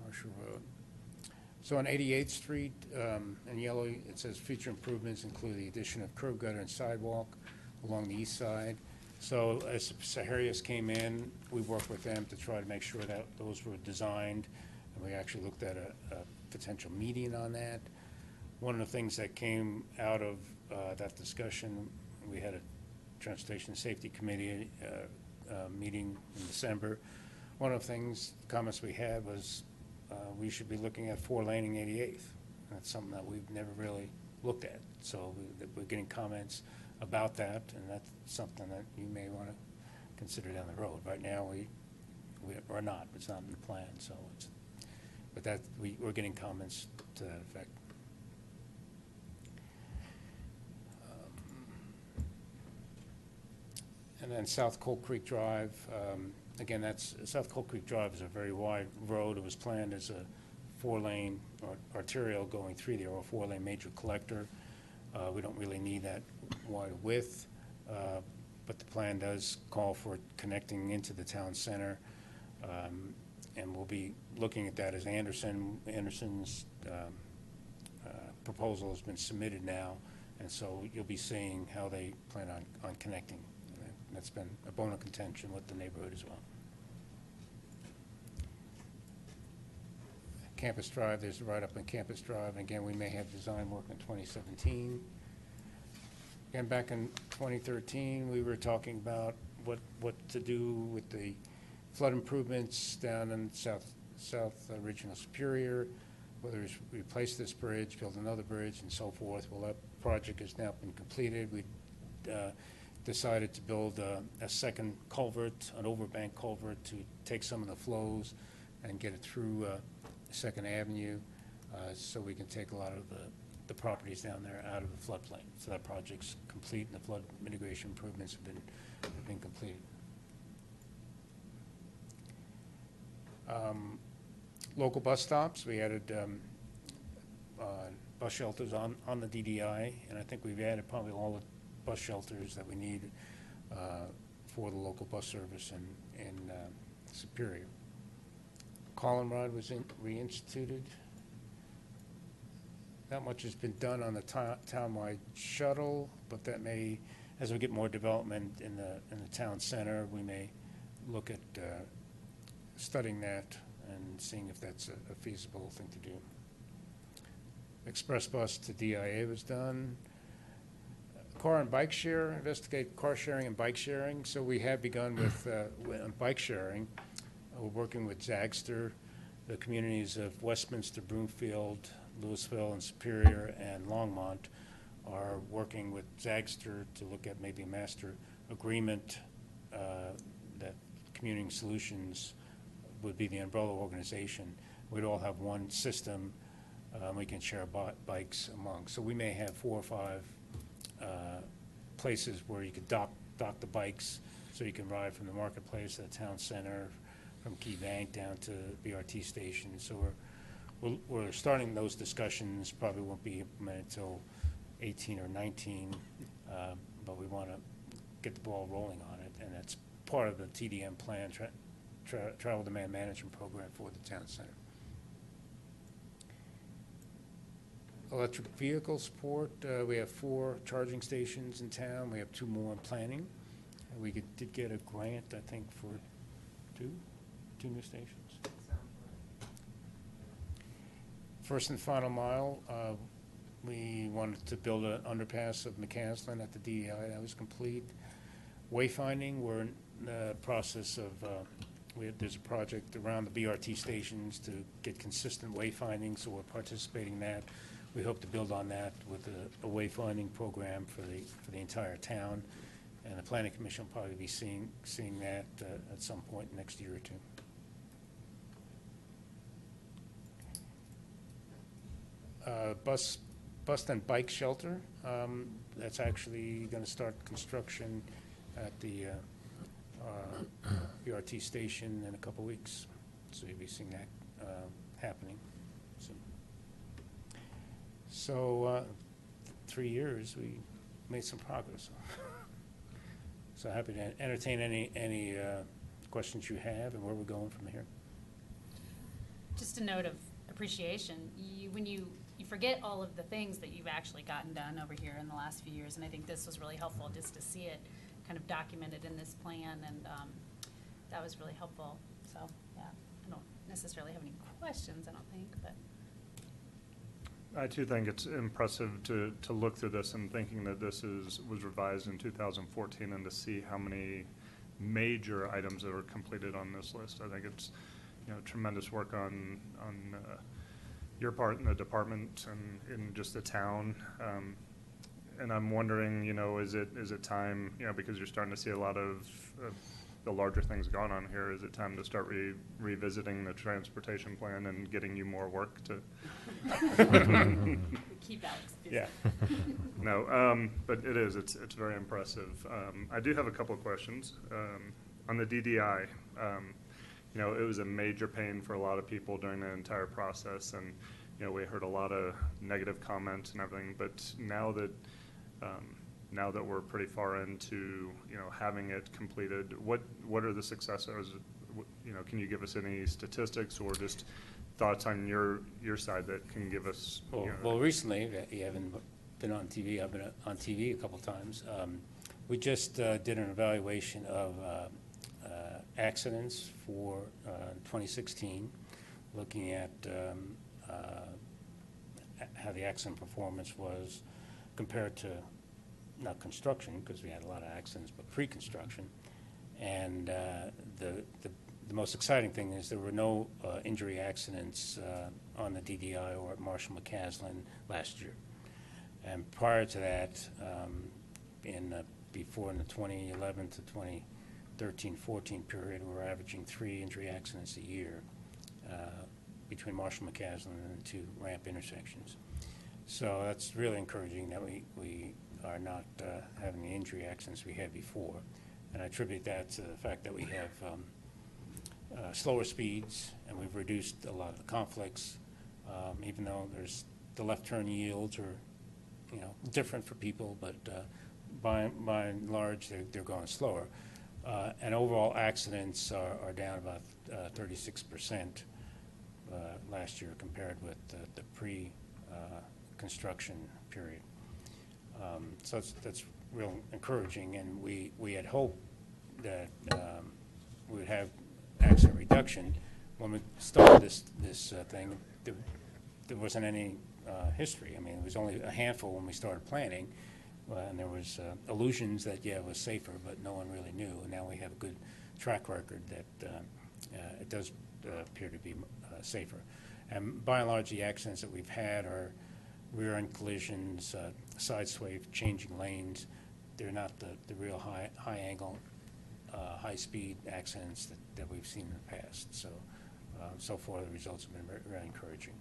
Marshall Road. So on 88th Street, in yellow, it says future improvements include the addition of curb gutter and sidewalk along the east side. So as Saharias came in, we worked with them to try to make sure that those were designed, and we actually looked at a potential median on that. One of the things that came out of that discussion, we had a Transportation Safety Committee meeting in December. One of the comments we had was we should be looking at 4-laning 88th. That's something that we've never really looked at. So we're getting comments about that, and that's something that you may want to consider down the road. Right now, we're not. It's not in the plan. So, but that we're getting comments to that effect. And then South Cold Creek Drive. Again, South Cold Creek Drive is a very wide road. It was planned as a 4-lane arterial going through there, or a 4-lane major collector. We don't really need that wide width, but the plan does call for connecting into the town center, and we'll be looking at that as Anderson's proposal has been submitted now, and so you'll be seeing how they plan on connecting. And that's been a bone of contention with the neighborhood as well. Campus Drive, there's a write-up on Campus Drive. And again, we may have design work in 2017. Again, back in 2013, we were talking about what to do with the flood improvements down in South Regional Superior, whether it's replace this bridge, build another bridge, and so forth. Well, that project has now been completed. We decided to build a second culvert, an overbank culvert, to take some of the flows and get it through Second Avenue, so we can take a lot of the properties down there out of the floodplain. So that project's complete, and the flood mitigation improvements have been completed. Local bus stops, we added bus shelters on the DDI, and I think we've added probably all the bus shelters that we need for the local bus service in Superior. Call and Ride was reinstituted. Not much has been done on the townwide shuttle, but that may, as we get more development in the town center, we may look at studying that and seeing if that's a feasible thing to do. Express bus to DIA was done. Car and bike share, investigate car sharing and bike sharing. So we have begun with bike sharing. We're working with Zagster, the communities of Westminster, Broomfield, Louisville, and Superior, and Longmont are working with Zagster to look at maybe a master agreement that Commuting Solutions would be the umbrella organization. We'd all have one system we can share bikes among. So we may have 4 or 5 places where you could dock the bikes, so you can ride from the marketplace to the town center, from Key Bank down to BRT station. So we're starting those discussions. Probably won't be implemented until 18 or 19, but we want to get the ball rolling on it, and that's part of the TDM plan, Travel Demand Management Program for the town center. Electric vehicle support, we have 4 charging stations in town. We have 2 more in planning. We did get a grant, I think, for 2 new stations. First and final mile, we wanted to build an underpass of McCaslin at the DEI. That was complete. Wayfinding, we're in the process of, there's a project around the BRT stations to get consistent wayfinding, so we're participating in that. We hope to build on that with a wayfinding program for the entire town, and the Planning Commission will probably be seeing that at some point next year or 2. Bus and bike shelter, that's actually going to start construction at the BRT station in a couple weeks, so you'll be seeing that happening soon. So 3 years, we made some progress. So happy to entertain any questions you have and where we're going from here. Just a note of appreciation. When you forget all of the things that you've actually gotten done over here in the last few years, and I think this was really helpful just to see it kind of documented in this plan, and that was really helpful. So yeah, I don't necessarily have any questions, I don't think, but. I too think it's impressive to look through this and thinking that this was revised in 2014, and to see how many major items that were completed on this list. I think it's tremendous work on your part in the department and in just the town. And I'm wondering, is it time, because you're starting to see a lot of the larger things going on here, is it time to start revisiting the transportation plan and getting you more work to keep Alex busy? Yeah. No, but it's very impressive. I do have a couple of questions. On the DDI, it was a major pain for a lot of people during the entire process, and we heard a lot of negative comments and everything, but now that we're pretty far into having it completed, what are the successes? Can you give us any statistics or just thoughts on your side that can give us? Well, recently, you haven't been on TV. I've been on TV a couple times. We just did an evaluation of accidents for 2016, looking at how the accident performance was compared to not construction, because we had a lot of accidents, but pre-construction. And the most exciting thing is there were no injury accidents on the DDI or at Marshall McCaslin last year. And prior to that, before in the 2011 to 2013-14 period, we were averaging 3 injury accidents a year between Marshall McCaslin and the 2 ramp intersections. So that's really encouraging that we are not having the injury accidents we had before. And I attribute that to the fact that we have slower speeds, and we've reduced a lot of the conflicts, even though there's the left turn yields are, different for people, but by and large, they're going slower. And overall accidents are down about 36% last year compared with the pre-construction period. So that's real encouraging, and we had hoped that we would have accident reduction. When we started this thing, there wasn't any history. I mean, it was only a handful when we started planning, and there was illusions that, it was safer, but no one really knew. And now we have a good track record that it does appear to be safer. And by and large, the accidents that we've had are rear-end collisions, side sway, changing lanes. They're not the real high angle, high-speed accidents that we've seen in the past. So far, the results have been very encouraging.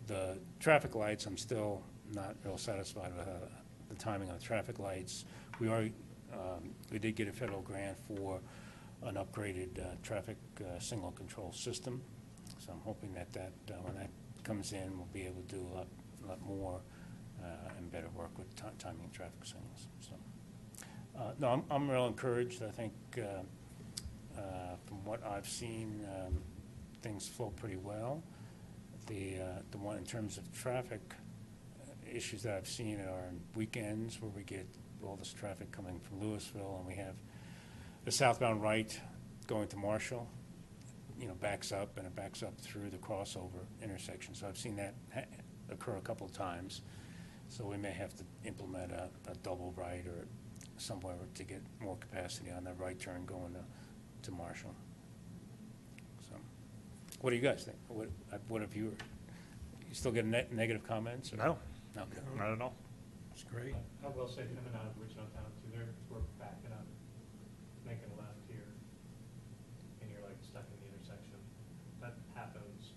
The traffic lights, I'm still not real satisfied with the timing of the traffic lights. We did get a federal grant for an upgraded traffic signal control system. So I'm hoping that when that comes in, we'll be able to do a lot more and better work with timing traffic signals. So, no, I'm real encouraged. I think from what I've seen, things flow pretty well. The one in terms of traffic issues that I've seen are on weekends where we get all this traffic coming from Louisville, and we have the southbound right going to Marshall, backs up, and it backs up through the crossover intersection. So I've seen that occur a couple of times. So we may have to implement a double right or somewhere to get more capacity on that right turn going to Marshall. So, what do you guys think? What have you still get negative comments? Or? No. Okay. Not at all. It's great. I will say, coming out of Original Town too, we're backing up, making a left here, and you're like stuck in the intersection. That happens.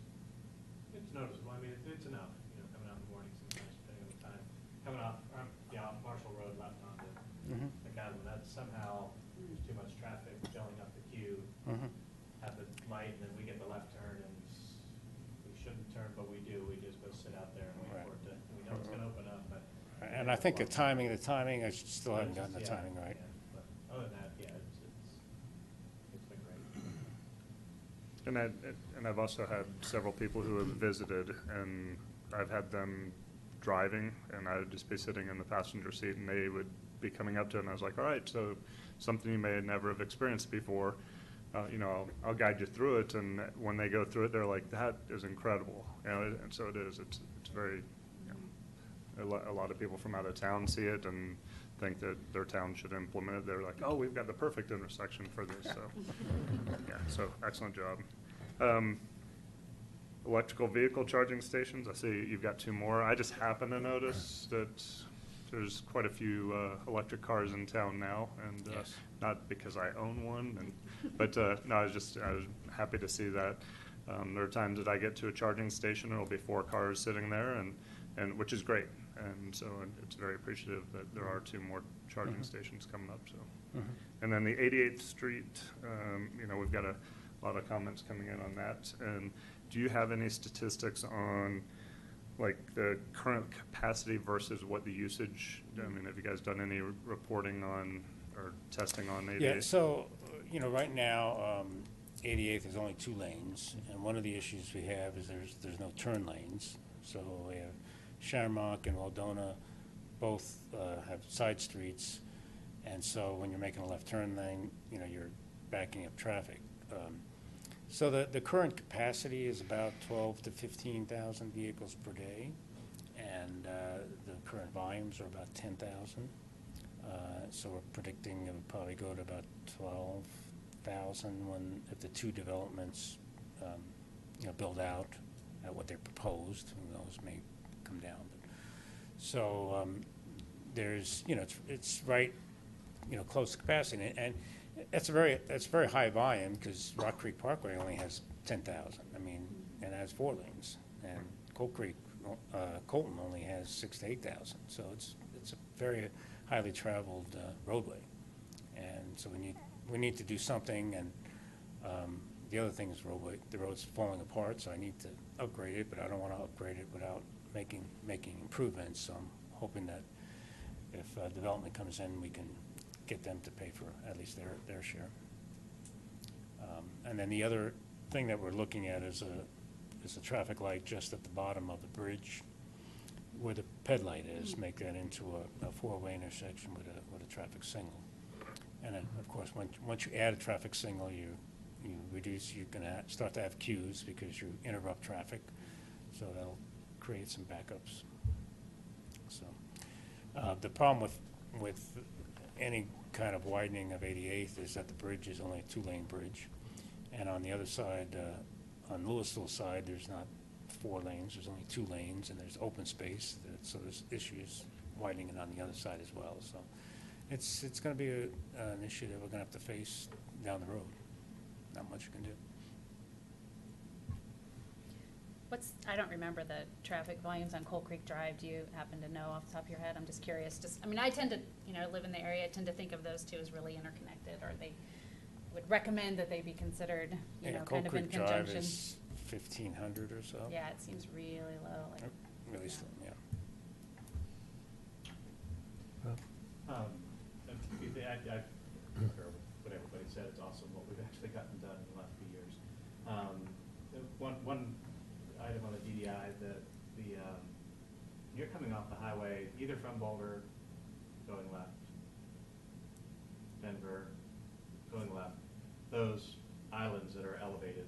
It's noticeable. I mean, it's enough, coming out in the morning sometimes, depending on the time. Coming off, off Marshall Road left onto McAdam, that's somehow there's too much traffic filling up the queue. Have the light, and then we get the left turn, and we shouldn't turn, but we do. We just go sit out there and wait for it to. We know it's going to open up, but. And I think the timing, I still haven't gotten the timing right. Yeah, but other than that, it's been great. And I've also had several people who have visited, and I've had them driving, and I would just be sitting in the passenger seat, and they would be coming up to it, and I was like, all right, so something you may never have experienced before, I'll guide you through it. And when they go through it, they're like, that is incredible. And so it is. It's very, a lot of people from out of town see it and think that their town should implement it. They're like, oh, we've got the perfect intersection for this. So, so excellent job. Electrical vehicle charging stations, I see you've got 2 more. I just happen to notice that there's quite a few electric cars in town now, and yes. Not because I own one, but no, I was happy to see that. There are times that I get to a charging station, there'll be 4 cars sitting there, and which is great, and so it's very appreciative that there are 2 more charging stations coming up. So, and then the 88th Street, we've got a lot of comments coming in on that. And do you have any statistics on like the current capacity versus what the usage? I mean, have you guys done any reporting on or testing on 88th? Yeah. So, right now, 88th is only 2 lanes, and one of the issues we have is there's no turn lanes. So we have Shamrock and Waldona both have side streets, and so when you're making a left turn lane, you're backing up traffic. So the current capacity is about 12 to 15,000 vehicles per day, and the current volumes are about 10,000. So we're predicting it would probably go to about 12,000 if the 2 developments build out at what they proposed. Who knows, may come down. But, so there's, you know, it's right, you know, close to capacity. And that's a very high volume, because Rock Creek Parkway only has 10,000. I mean, and has 4 lanes. And Coal Creek, Colton only has 6,000 to 8,000. So it's a very highly traveled roadway. And so we need to do something. And the other thing is the road's falling apart, so I need to upgrade it, but I don't want to upgrade it without making improvements. So I'm hoping that if development comes in, we can get them to pay for at least their share. And then the other thing that we're looking at is a traffic light just at the bottom of the bridge where the ped light is, make that into a 4-way intersection with a traffic signal. And then, of course, once you add a traffic signal, you can start to have queues because you interrupt traffic, so that'll create some backups. So the problem with any kind of widening of 88th is that the bridge is only a 2-lane bridge, and on the other side, on Louisville side, there's not 4 lanes, there's only 2 lanes, and there's open space, so there's issues widening it on the other side as well. So it's going to be an issue that we're going to have to face down the road. Not much you can do. I don't remember the traffic volumes on Coal Creek Drive. Do you happen to know off the top of your head? I'm just curious. I mean, I tend to, live in the area. I tend to think of those two as really interconnected, or they would recommend that they be considered, kind of in conjunction. Coal Creek Drive is 1,500 or so. Yeah, it seems really low. Really slow, yeah. I concur with what everybody said. It's awesome what we've actually gotten done in the last few years. One item on the DDI, you're coming off the highway either from Boulder going left, Denver going left, those islands that are elevated,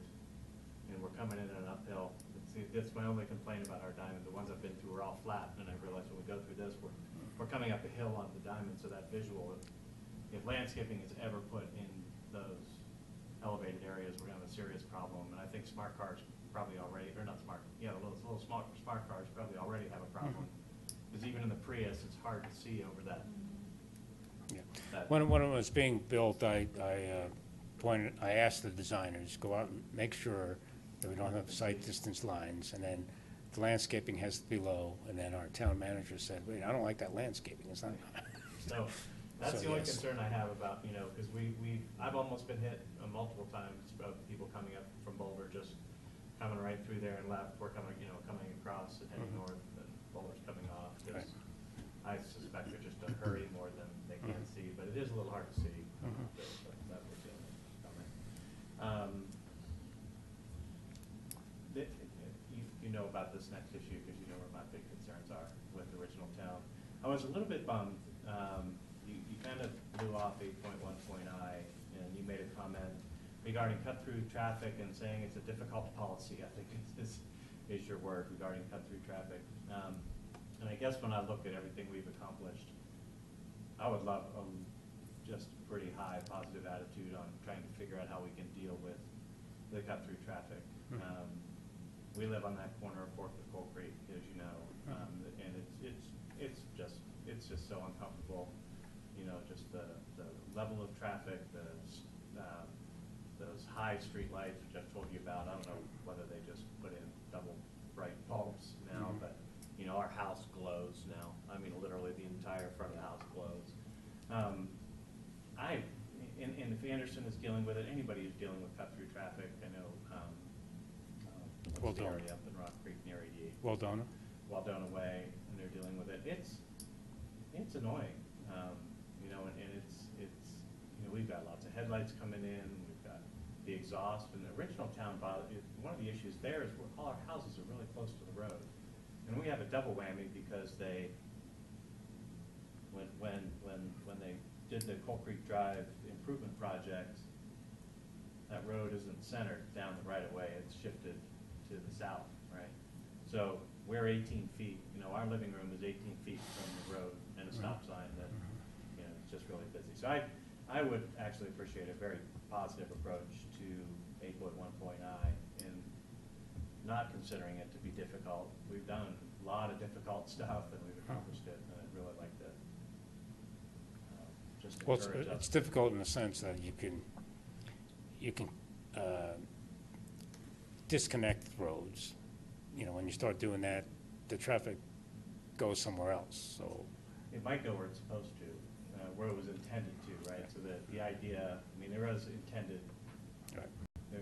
and we're coming in an uphill. That's my only complaint about our diamond. The ones I've been through are all flat, and I realize when we go through this, we're coming up a hill on the diamond, so that visual, if landscaping is ever put in those elevated areas, we're gonna have a serious problem. And I think smart cars probably already, or not smart, the little smart cars probably already have a problem. Because even in the Prius, it's hard to see over that. Yeah. When it was being built, I asked the designers, go out and make sure that we don't have sight distance lines, and then the landscaping has to be low, and then our town manager said, wait, I don't like that landscaping, it's not. So that's So, the only yes. concern I have about, because I've almost been hit multiple times of people coming up from Boulder, just coming right through there and left. We're coming across and heading north, and Boulder's coming off. Right. I suspect they're just in a hurry more than they can see, but it is a little hard to see. That was the only comment. You know about this next issue because you know where my big concerns are with original town. I was a little bit bummed. You kind of blew off 8.1.I, and you made a comment regarding cut-through traffic and saying it's a difficult policy. I think is your word regarding cut-through traffic. And I guess when I look at everything we've accomplished, I would love just a pretty high positive attitude on trying to figure out how we can deal with the cut-through traffic. We live on that corner of 4th and Coal Creek, as you know, and it's just so uncomfortable. Just the level of traffic, those high street lights, which I've told you about. I don't know whether they just put in double bright bulbs now, but our house glows now. I mean, literally the entire front of the house glows. And if Anderson is dealing with it, anybody who's dealing with cut-through traffic, I know. What's the area up in Rock Creek near 88? Waldona Way, and they're dealing with it. It's annoying, and it's we've got lots of headlights coming in. We've got the exhaust, and the original town. One of the issues there is all our houses are really close to the road, and we have a double whammy because when they did the Coal Creek Drive improvement project, that road isn't centered down the right of way. It's shifted to the south, right? So we're 18 feet. Our living room is 18 feet from the road and a stop sign that it's just really busy. So I would actually appreciate a very positive approach to 8.1.I and not considering it to be difficult. We've done a lot of difficult stuff and we've accomplished it, and I'd really like to just Well, encourage us. it's difficult in the sense that you can disconnect roads. You know, when you start doing that, the traffic goes somewhere else, so. It might go where it's supposed to, where it was intended to, right? So that the idea, I mean, there was intended, Right. there-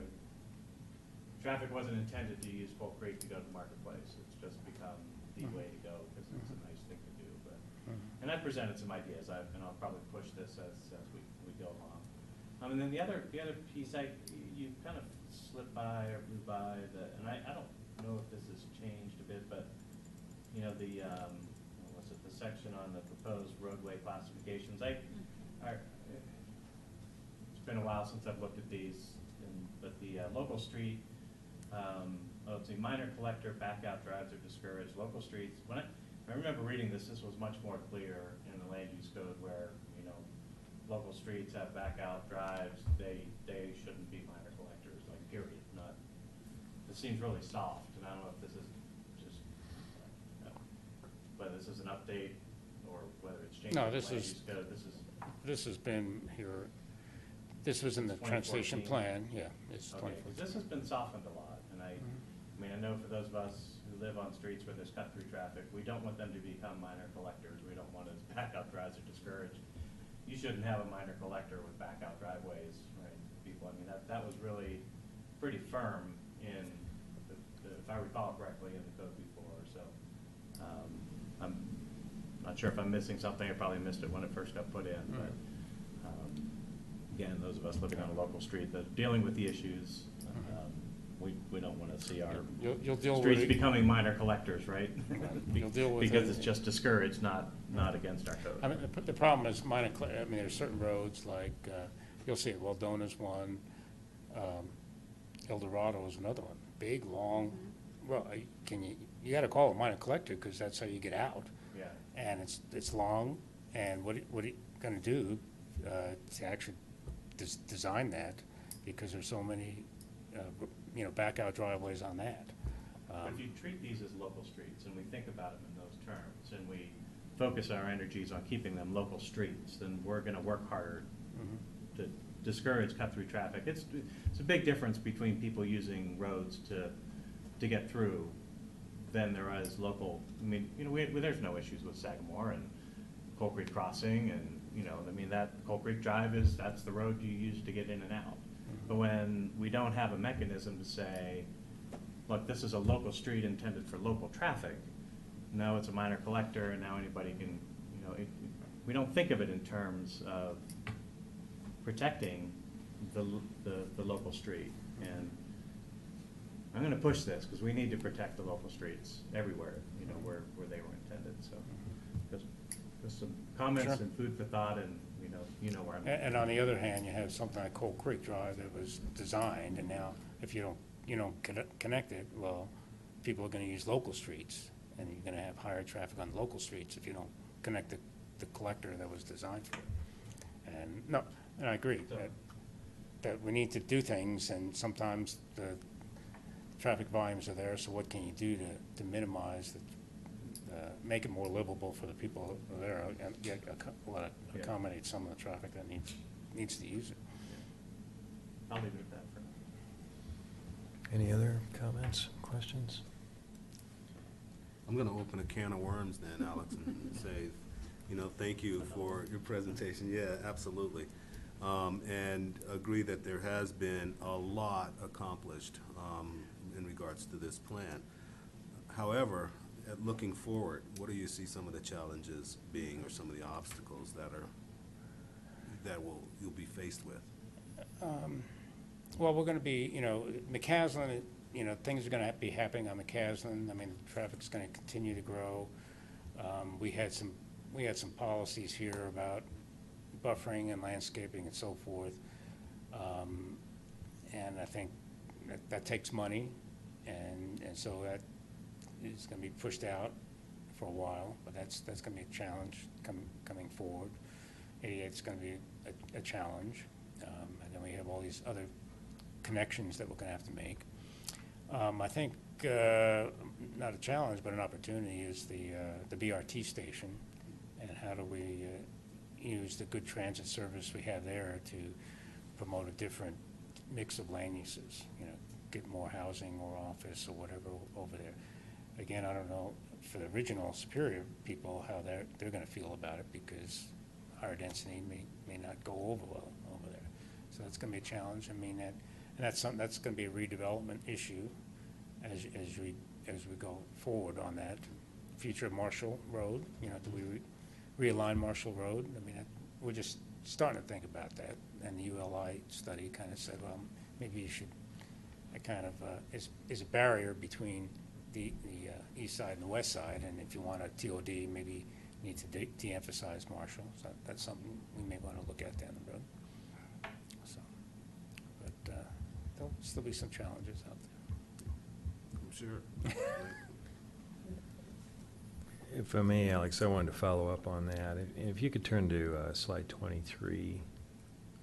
traffic wasn't intended to use Bull Creek to go to the marketplace. It's just become the way to go because it's a nice thing to do, but. And I presented some ideas, and I'll probably push this as we go along. And then the other piece, you kind of slipped by or blew by, and I don't know if this has changed a bit, but, you know, the section on the proposed roadway classifications. It's been a while since I've looked at these, but the local street, let's see, minor collector back out drives are discouraged. Local streets, when I remember reading this was much more clear in the land use code where, you know, local streets have back out drives, they shouldn't be minor collectors, like, period, not, it seems really soft, and I don't know if this is just, whether this is an update or whether it's changed. No, the this land is- use code. This has been here, this was in the 2014. transportation plan, yeah, it's Okay, 'cause 2014. this has been softened a lot, and I mean, I know for those of us who live on streets where there's cut-through traffic, we don't want them to become minor collectors, we don't want to back-out drives are discouraged. You shouldn't have a minor collector with back-out driveways, right, people, I mean, that was really pretty firm in, if I recall correctly, in the code before, so, I'm not sure if I'm missing something, I probably missed it when it first got put in, but, again, those of us living on a local street that are dealing with the issues, we don't want to see our You'll deal with streets it. becoming minor collectors, right? You'll deal with Because it. it's just discouraged, not against our code. I mean, the problem is I mean, there's certain roads like, you'll see it, Waldona's one, El Dorado is another one, big, long, well, you gotta call it minor collector, because that's how you get out. Yeah. And it's long, and what are you gonna do, to actually design that, because there's so many, you know, back out driveways on that. But if you treat these as local streets, and we think about them in those terms, and we focus our energies on keeping them local streets, then we're gonna work harder to discourage cut-through traffic. It's a big difference between people using roads to get through than there is local, I mean, you know, there's no issues with Sagamore and Coal Creek Crossing, and, you know, I mean, that Coal Creek Drive that's the road you use to get in and out. But when we don't have a mechanism to say, look, this is a local street intended for local traffic, now it's a minor collector, and now anybody can, you know, we don't think of it in terms of protecting the local street. And I'm gonna push this, because we need to protect the local streets everywhere, you know, where they were intended, so. Just some comments Sure. and food for thought, and, you know where I'm at. And on the other hand, you have something like Coal Creek Drive that was designed, and now if you don't connect it, well, people are gonna use local streets, and you're gonna have higher traffic on local streets if you don't connect the collector that was designed for it. And I agree that we need to do things, and sometimes the traffic volumes are there, so what can you do to minimize make it more livable for the people who are there, and accommodate some of the traffic that needs to use it. I'll leave it at that for now. Any other comments, questions? I'm going to open a can of worms then, Alex, and say, you know, thank you for your presentation. Yeah, absolutely. And agree that there has been a lot accomplished in regards to this plan. However, looking forward, what do you see some of the challenges being, or some of the obstacles you'll be faced with? Well, we're gonna be, you know, McCaslin, you know, things are gonna be happening on McCaslin. I mean, traffic's gonna continue to grow. We had some policies here about buffering and landscaping and so forth. And I think that takes money, and so that is gonna be pushed out for a while, but that's gonna be a challenge coming forward. 88's gonna be a challenge, and then we have all these other connections that we're gonna have to make. I think, not a challenge, but an opportunity is the BRT station, and how do we use the good transit service we have there to promote a different mix of land uses, you know, get more housing or office or whatever over there. Again, I don't know for the original Superior people how they're gonna feel about it, because higher density may not go over well over there. So that's gonna be a challenge. I mean, and that's something, that's gonna be a redevelopment issue as we go forward on that. Future of Marshall Road, you know, do we realign Marshall Road? I mean, we're just starting to think about that. And the ULI study kind of said, well, maybe you should, that kind of is a barrier between the east side and the west side. And if you want a TOD, maybe you need to de-emphasize Marshall. So that's something we may want to look at down the road. So, but there'll still be some challenges out there. I'm sure. If I may, Alex, I wanted to follow up on that. If you could turn to slide 23,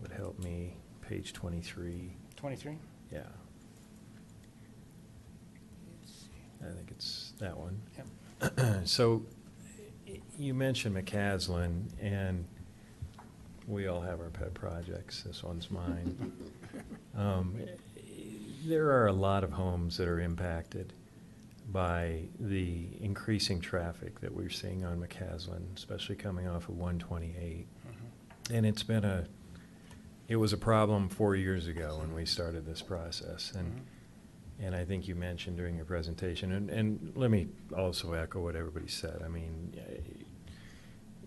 would help me. Page 23. 23? Yeah. I think it's that one. Yep. So you mentioned McCaslin, and we all have our pet projects. This one's mine. There are a lot of homes that are impacted by the increasing traffic that we're seeing on McCaslin, especially coming off of 128. And it was a problem 4 years ago when we started this process. And I think you mentioned during your presentation, and let me also echo what everybody said. I mean,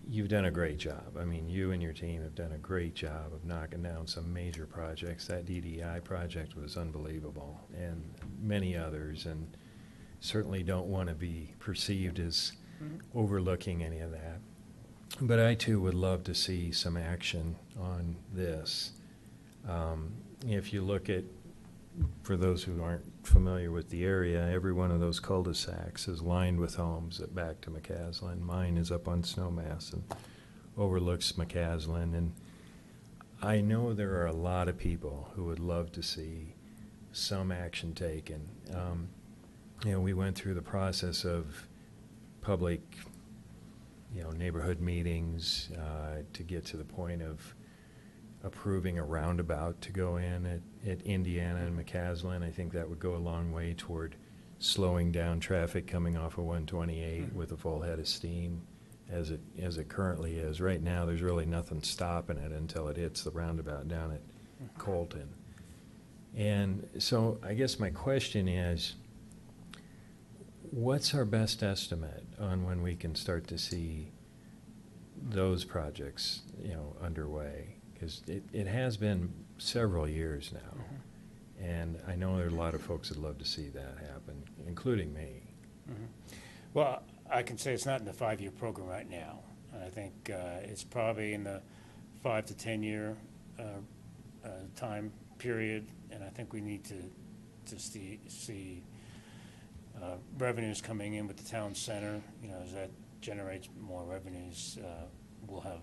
you've done a great job. I mean, you and your team have done a great job of knocking down some major projects. That DDI project was unbelievable, and many others, and certainly don't want to be perceived as overlooking any of that. But I too would love to see some action on this. If you look at, for those who aren't familiar with the area, every one of those cul-de-sacs is lined with homes that back to McCaslin. Mine is up on Snowmass and overlooks McCaslin. And I know there are a lot of people who would love to see some action taken. You know, we went through the process of public, you know, neighborhood meetings to get to the point of approving a roundabout to go in at Indiana and McCaslin. I think that would go a long way toward slowing down traffic coming off of 128 with a full head of steam as it currently is. Right now, there's really nothing stopping it until it hits the roundabout down at Colton. And so I guess my question is, what's our best estimate on when we can start to see those projects, you know, underway? Because it has been several years now, and I know there are a lot of folks that love to see that happen, including me. Well, I can say it's not in the 5-year program right now. I think it's probably in the 5 to 10 year time period, and I think we need to see revenues coming in with the town center. You know, as that generates more revenues, we'll have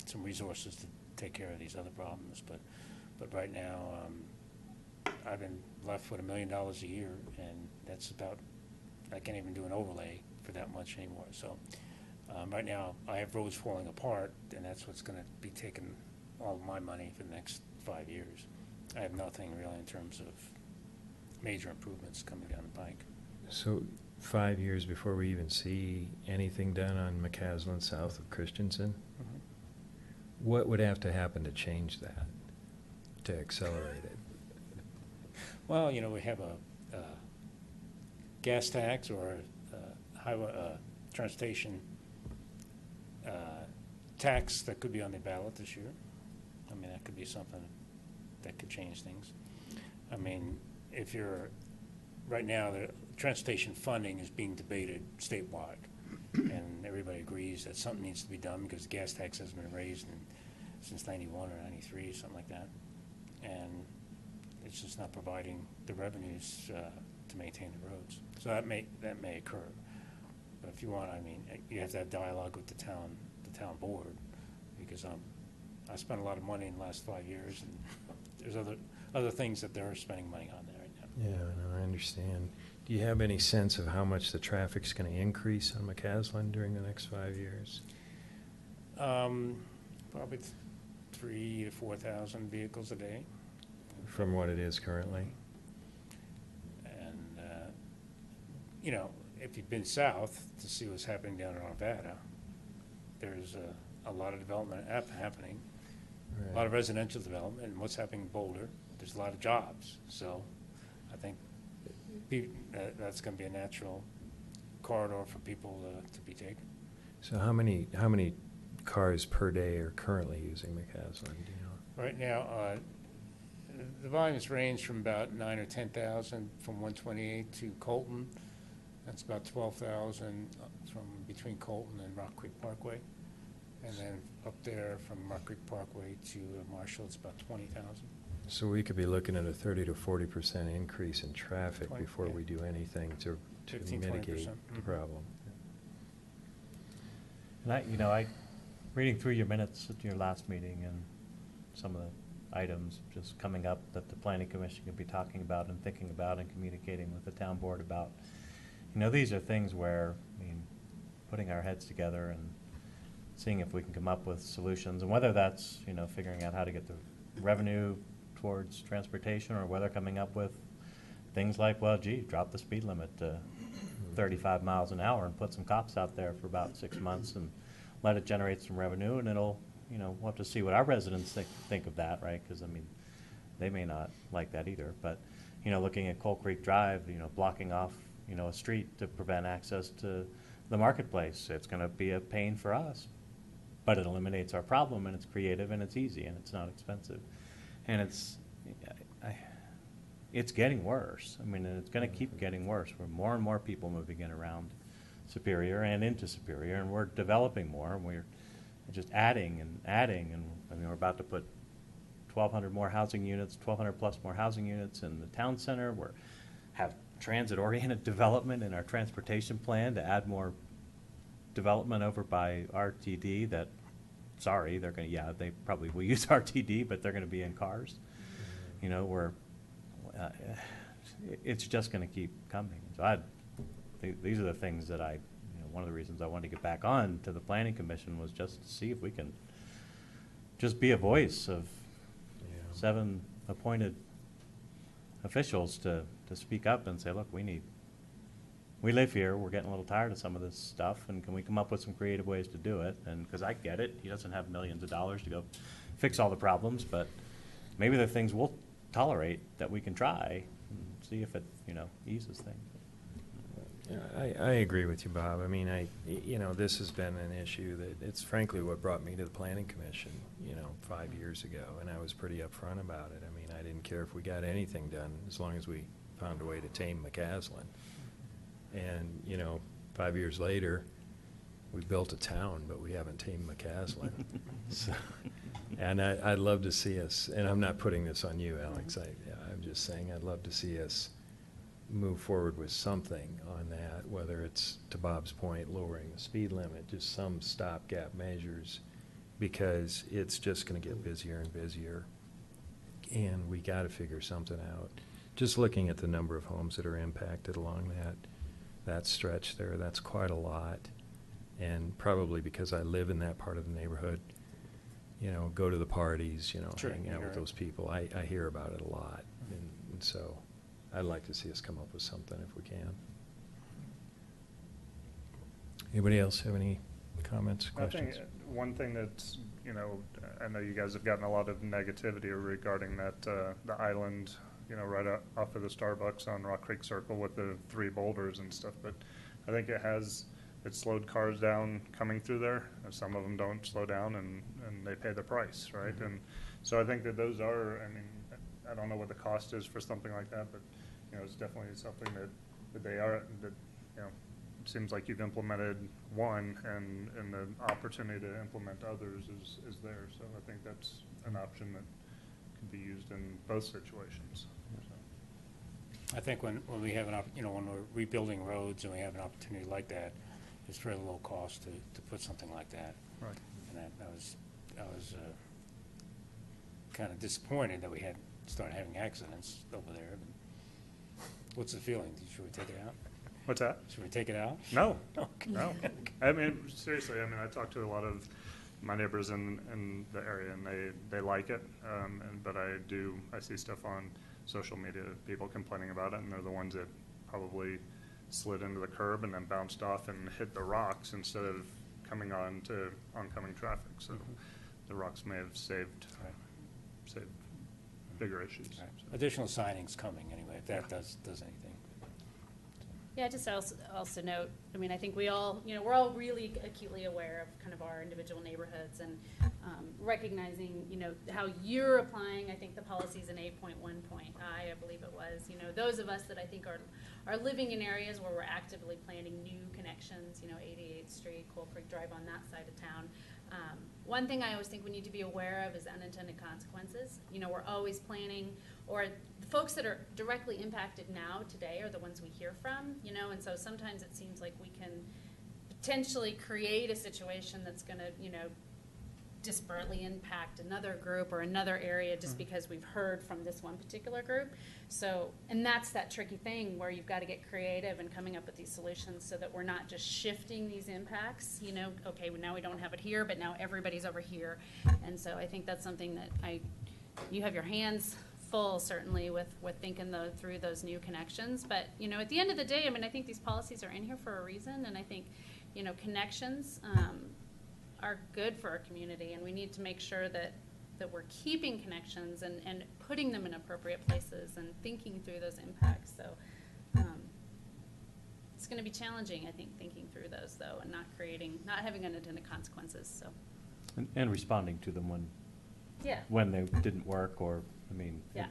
some resources to take care of these other problems. But right now, I've been left with $1 million a year, and that's about, I can't even do an overlay for that much anymore. So right now, I have roads falling apart, and that's what's going to be taking all of my money for the next 5 years. I have nothing really in terms of major improvements coming down the pike. So 5 years before we even see anything done on McCaslin south of Christensen? What would have to happen to change that, to accelerate it? Well, you know, we have a gas tax or a highway transportation tax that could be on the ballot this year. I mean, that could be something that could change things. I mean, if you're, right now, the transportation funding is being debated statewide, and everybody agrees that something needs to be done because the gas tax hasn't been raised since 91 or 93, something like that. And it's just not providing the revenues to maintain the roads. So that may occur. But if you want, I mean, you have to have dialogue with the town board, because I spent a lot of money in the last 5 years, and there's other things that they're spending money on there right now. Yeah, no, I understand. Do you have any sense of how much the traffic's going to increase on McCaslin during the next 5 years? Probably 3,000 to 4,000 vehicles a day. From what it is currently? And, you know, if you've been south to see what's happening down in Nevada, there's a lot of development happening, a lot of residential development, and what's happening in Boulder, there's a lot of jobs. So I think that's going to be a natural corridor for people to be taken. So how many cars per day are currently using McCaslin, do you know? Right now, the volumes range from about 9,000 or 10,000 from 128 to Colton. That's about 12,000 from between Colton and Rock Creek Parkway. And then up there from Rock Creek Parkway to Marshall, it's about 20,000. So we could be looking at a 30 to 40% increase in traffic 20, before yeah. we do anything to 15, mitigate 20%. the Mhm. problem. And reading through your minutes at your last meeting and some of the items just coming up that the planning commission could be talking about and thinking about and communicating with the town board about, these are things where, putting our heads together and seeing if we can come up with solutions, and whether that's, figuring out how to get the revenue towards transportation, or whether coming up with things like, well, gee, drop the speed limit to 35 miles an hour and put some cops out there for about 6 months and let it generate some revenue, and it'll, we'll have to see what our residents think of that, right? Because, they may not like that either. But, looking at Coal Creek Drive, blocking off, a street to prevent access to the marketplace, it's going to be a pain for us. But it eliminates our problem, and it's creative, and it's easy, and it's not expensive. And it's getting worse. And it's going to keep getting worse. Where more and more people moving in around Superior and into Superior, and we're developing more, and we're just adding and adding, and we're about to put 1,200 more housing units, 1,200 plus more housing units in the town center. We have transit-oriented development in our transportation plan to add more development over by RTD that, sorry, they're going to, they probably will use RTD, but they're going to be in cars. It's just going to keep coming. So these are the things that one of the reasons I wanted to get back on to the planning commission was just to see if we can just be a voice of 7 appointed officials to speak up and say, look, we live here, we're getting a little tired of some of this stuff, and can we come up with some creative ways to do it? And because I get it, he doesn't have millions of dollars to go fix all the problems, but maybe there are things we'll tolerate that we can try and see if it, eases things. Yeah, I agree with you, Bob. This has been an issue that it's frankly what brought me to the planning commission, 5 years ago, and I was pretty upfront about it. I didn't care if we got anything done as long as we found a way to tame McCaslin. And, 5 years later, we built a town, but we haven't tamed McCaslin. So, and I'd love to see us, and I'm not putting this on you, Alex, I'm just saying I'd love to see us move forward with something on that, whether it's, to Bob's point, lowering the speed limit, just some stopgap measures, because it's just going to get busier and busier, and we got to figure something out. Just looking at the number of homes that are impacted along that stretch there, that's quite a lot, and probably because I live in that part of the neighborhood, go to the parties, Sure, hang out with those people. I hear about it a lot, and so I'd like to see us come up with something if we can. Anybody else have any comments, questions? I think one thing that's, I know you guys have gotten a lot of negativity regarding that, the island, right off of the Starbucks on Rock Creek Circle with the 3 boulders and stuff, but I think it slowed cars down coming through there. Some of them don't slow down, and they pay the price, right? Mm-hmm. And so I think that those are, I don't know what the cost is for something like that, but, it's definitely something that they are, that, it seems like you've implemented one, and the opportunity to implement others is there. So I think that's an option that could be used in both situations. So. I think when we have when we're rebuilding roads and we have an opportunity like that, it's very low cost to put something like that. Right. And I was kind of disappointed that we had started having accidents over there. What's the feeling? Should we take it out? What's that? Should we take it out? No, Okay. no. Seriously, I talked to a lot of my neighbors in the area, and they like it. But I see stuff on social media, people complaining about it, and they're the ones that probably slid into the curb and then bounced off and hit the rocks instead of coming on to oncoming traffic. So the rocks may have saved bigger issues. Right. Additional signings coming anyway, if that does anything. Yeah, just also note, I mean, I think we all, we're all really acutely aware of kind of our individual neighborhoods and recognizing, how you're applying, I think, the policies in 8.1.I, I believe it was. Those of us that I think are living in areas where we're actively planning new connections, 88th Street, Coal Creek Drive on that side of town. One thing I always think we need to be aware of is unintended consequences. We're always planning, or the folks that are directly impacted now today are the ones we hear from, and so sometimes it seems like we can potentially create a situation that's going to, disparately impact another group or another area just because we've heard from this one particular group. So, and that's that tricky thing where you've got to get creative and coming up with these solutions so that we're not just shifting these impacts, okay, well, now we don't have it here, but now everybody's over here. And so I think that's something that you have your hands full, certainly, with thinking through those new connections. But, at the end of the day, I mean, I think these policies are in here for a reason, and I think, connections are good for our community, and we need to make sure that we're keeping connections and putting them in appropriate places and thinking through those impacts. So it's going to be challenging, I think, thinking through those, though, and not having unintended consequences. So and responding to them when they didn't work, or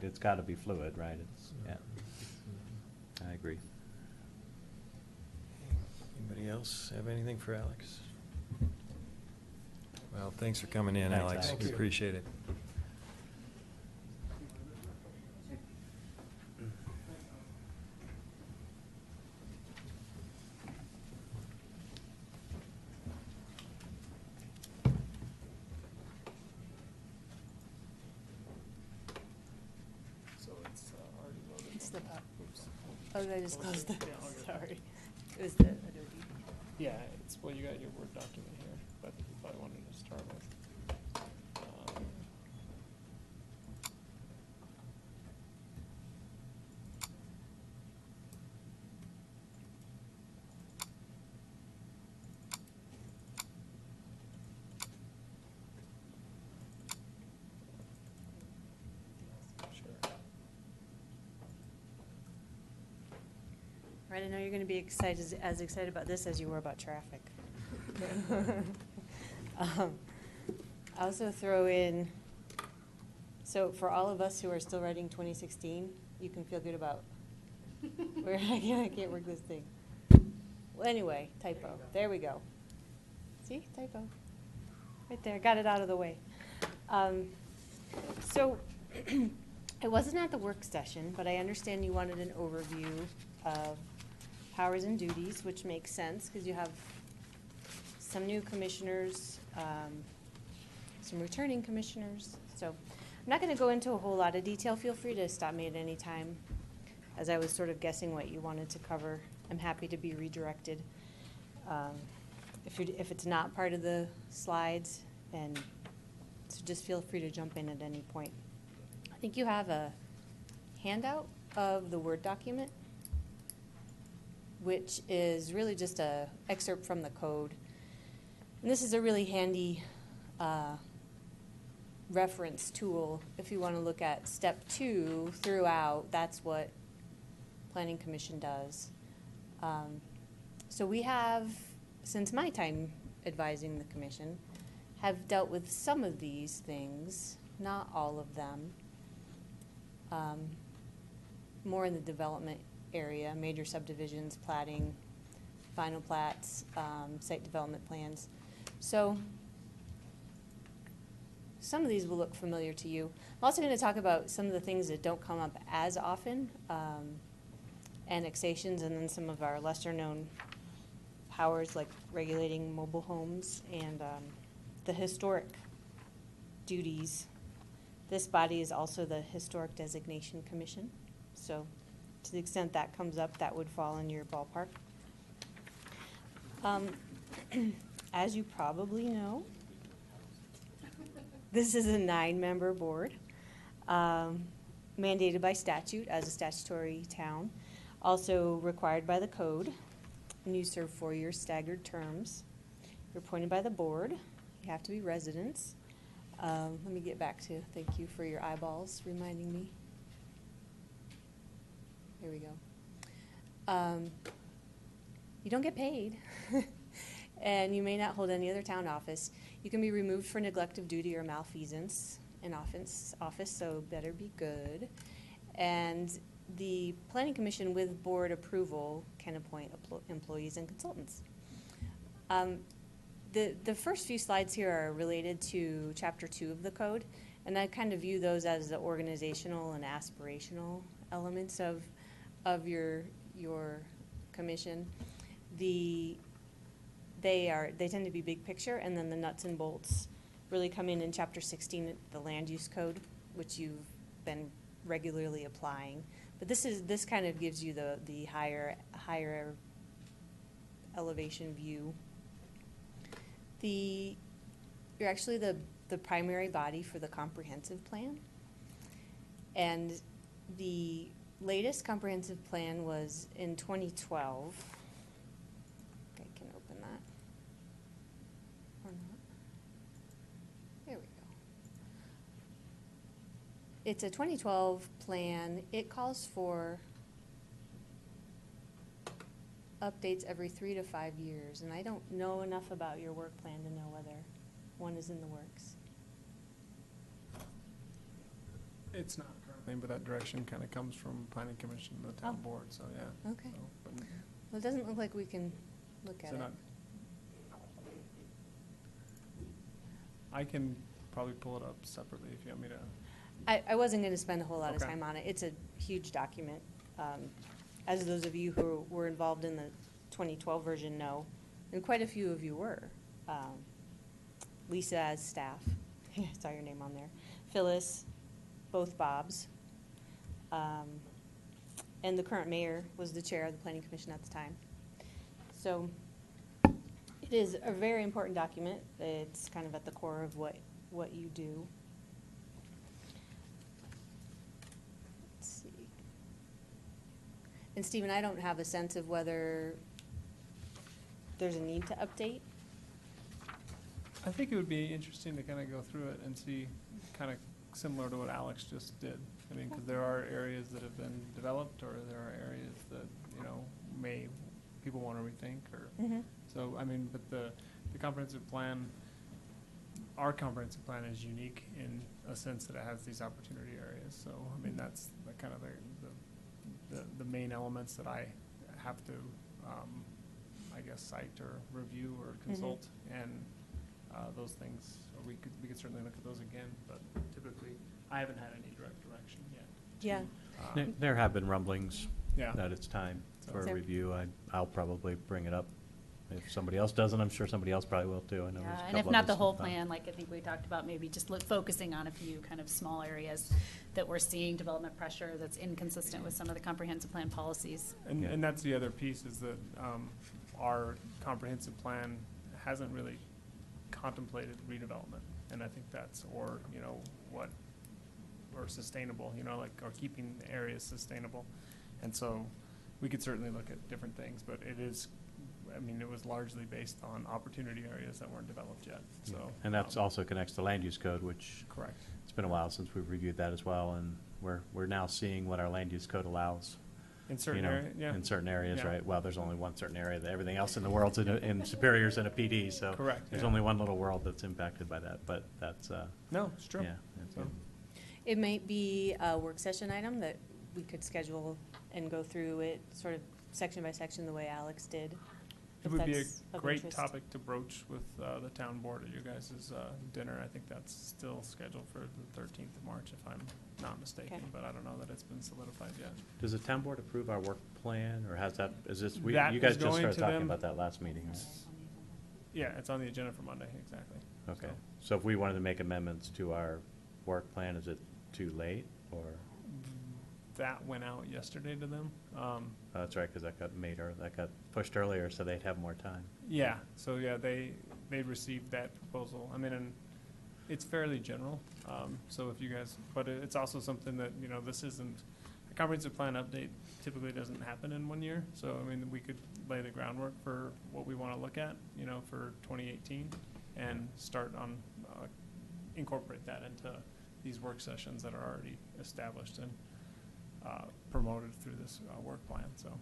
it's got to be fluid, right? I agree. Anybody else have anything for Alex? Well, thanks for coming in, Thanks, Alex. Alex. We appreciate it. So it's already loaded. It's the, oh, I just closed it. Yeah, all good. Sorry. It was the Adobe. Yeah, well, you got your Word document here, but you probably wanted to start with. Sure. Right, I know you're going to be as excited about this as you were about traffic. I also throw in, so for all of us who are still writing 2016, you can feel good about where I can't work this thing. Well, anyway, typo. There we go. See, typo. Right there, got it out of the way. So I wasn't at the work session, but I understand you wanted an overview of powers and duties, which makes sense because you have some new commissioners, some returning commissioners. So I'm not going to go into a whole lot of detail. Feel free to stop me at any time. As I was sort of guessing what you wanted to cover, I'm happy to be redirected. If it's not part of the slides, and so just feel free to jump in at any point. I think you have a handout of the Word document, which is really just an excerpt from the code. And this is a really handy reference tool if you want to look at step 2 throughout. That's what Planning Commission does. So we have, since my time advising the commission, have dealt with some of these things, not all of them. More in the development area, major subdivisions, platting, final plats, site development plans. So some of these will look familiar to you. I'm also going to talk about some of the things that don't come up as often, annexations, and then some of our lesser-known powers like regulating mobile homes and the historic duties. This body is also the Historic Designation Commission. So to the extent that comes up, that would fall in your ballpark. As you probably know, This is a 9-member board, mandated by statute as a statutory town, also required by the code, and you serve 4-year staggered terms. You're appointed by the board. You have to be residents. Let me get back to, thank you for your eyeballs reminding me. Here we go. You don't get paid, and you may not hold any other town office. You can be removed for neglect of duty or malfeasance in office, so better be good. And the Planning Commission, with board approval, can appoint employees and consultants. The first few slides here are related to Chapter 2 of the code, and I kind of view those as the organizational and aspirational elements of your commission. They tend to be big picture, and then the nuts and bolts really come in Chapter 16, the land use code, which you've been regularly applying. But this kind of gives you the higher elevation view. You're actually the primary body for the comprehensive plan, and the latest comprehensive plan was in 2012. I can open that or not. There we go. It's a 2012 plan. It calls for updates every 3 to 5 years, and I don't know enough about your work plan to know whether one is in the works. It's not currently, but that direction kind of comes from Planning Commission and the town Oh. board, so yeah. Okay. So, but Well, it doesn't look like we can look at so it. not- I can probably pull it up separately if you want me to. I wasn't going to spend a whole lot of Okay. time on it. It's a huge document. As those of you who were involved in the 2012 version know, and quite a few of you were. Lisa as staff, I saw your name on there. Phyllis, both Bobs. And the current mayor was the chair of the Planning Commission at the time. So it is a very important document. It's kind of at the core of what you do. Let's see. And Stephen, I don't have a sense of whether there's a need to update. I think it would be interesting to kind of go through it and see, kind of similar to what Alex just did. I mean, because there are areas that have been developed, or there are areas that, people want to rethink, or, so, I mean, but the comprehensive plan, our comprehensive plan is unique in a sense that it has these opportunity areas. So, I mean, that's the kind of the main elements that I have to, I guess, cite or review or consult, and those things, or we could certainly look at those again, but typically, I haven't had any direct direction yet. Yeah. There have been rumblings Yeah. that it's time for So- a review. I'll probably bring it up. If somebody else doesn't, I'm sure somebody else probably will too. I know there's a Yeah, and couple if of not us the whole that thought- plan, like I think we talked about, maybe just focusing on a few kind of small areas that we're seeing development pressure that's inconsistent with some of the comprehensive plan policies. And that's the other piece, is that our comprehensive plan hasn't really contemplated redevelopment. And I think that's, or sustainable, or keeping the areas sustainable. And so we could certainly look at different things, but it was largely based on opportunity areas that weren't developed yet, so. And that's also connects to land use code, which. Correct. It's been a while since we've reviewed that as well, and we're now seeing what our land use code allows. In certain areas, yeah. In certain areas, Yeah. right? Well, there's only one certain area. Everything else in the world's in Superior's in a PD, so. Correct, There's yeah. only one little world that's impacted by that, but that's, No, it's true. yeah. that's So- it. It might be a work session item that we could schedule and go through it sort of section by section the way Alex did. It if would be a that's of great interest. topic to broach with the town board at your guys' dinner. I think that's still scheduled for the 13th of March, if I'm not mistaken, Okay. but I don't know that it's been solidified yet. Does the town board approve our work plan, or has that, is this, That you guys is just going started to talking them. about that last meeting, right? Yeah, it's on the agenda for Monday, exactly. Okay, so if we wanted to make amendments to our work plan, is it too late, or? That went out yesterday to them. Oh, that's right, because that got pushed earlier, so they'd have more time. Yeah, so yeah, they received that proposal. I mean, and it's fairly general, so if you guys, but it's also something that, you know, this isn't, a comprehensive plan update typically doesn't happen in 1 year, so, I mean, we could lay the groundwork for what we want to look at, you know, for 2018, and start on, incorporate that into these work sessions that are already established and promoted through this work plan, so.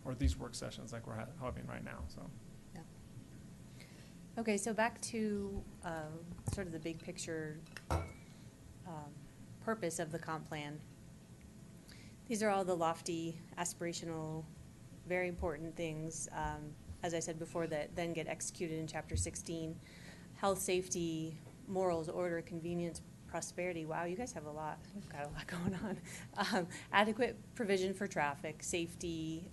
Or these work sessions like we're having right now, so. Okay, so back to sort of the big picture purpose of the comp plan. These are all the lofty, aspirational, very important things, as I said before, that then get executed in Chapter 16. Health, safety, morals, order, convenience, prosperity. Wow, you guys have a lot. You've got a lot going on. Adequate provision for traffic, safety,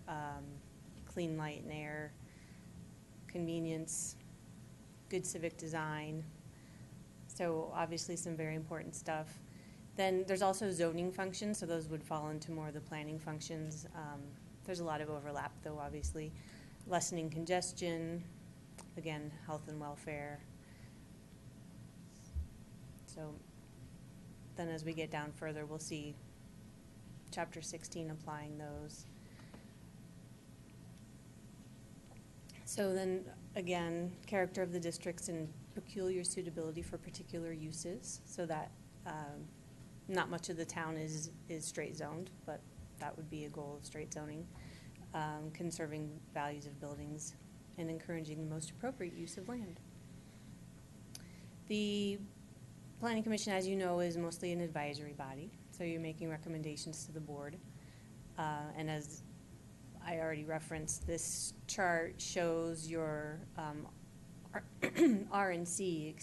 clean light and air, convenience, good civic design. So obviously some very important stuff. Then there's also zoning functions, so those would fall into more of the planning functions. There's a lot of overlap though, obviously. Lessening congestion, again, health and welfare. So then as we get down further, we'll see Chapter 16 applying those. So then, again, character of the districts and peculiar suitability for particular uses, so that not much of the town is straight zoned, but that would be a goal of straight zoning. Conserving values of buildings and encouraging the most appropriate use of land. The Planning Commission, as you know, is mostly an advisory body, so you're making recommendations to the board. And as I already referenced, this chart shows your R&C,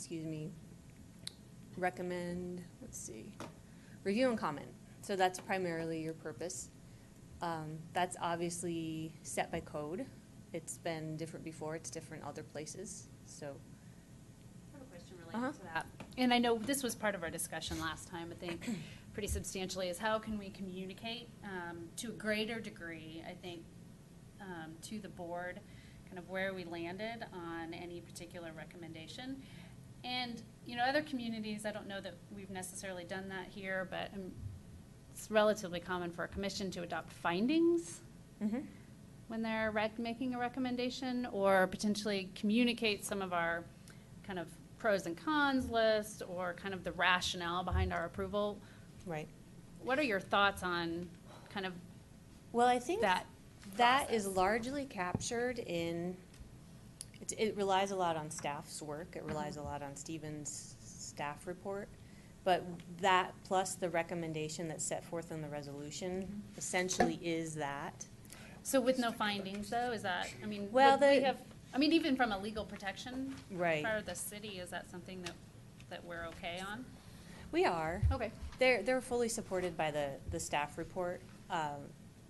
recommend, review and comment. So that's primarily your purpose. That's obviously set by code. It's been different before, it's different other places, so. I have a question related to that. And I know this was part of our discussion last time, I think, pretty substantially, is how can we communicate to a greater degree, I think, to the board, kind of where we landed on any particular recommendation. And, you know, other communities, I don't know that we've necessarily done that here, but it's relatively common for a commission to adopt findings when they're making a recommendation, or potentially communicate some of our kind of pros and cons list, or kind of the rationale behind our approval. Right. What are your thoughts on kind of well, I think that is largely captured in, it relies a lot on staff's work. It relies a lot on Stephen's staff report. But that plus the recommendation that's set forth in the resolution essentially is that. So with no findings, though, is that, I mean, well, we have, I mean, even from a legal protection right. part of the city, is that something that we're okay on? We are. Okay. They're fully supported by the staff report.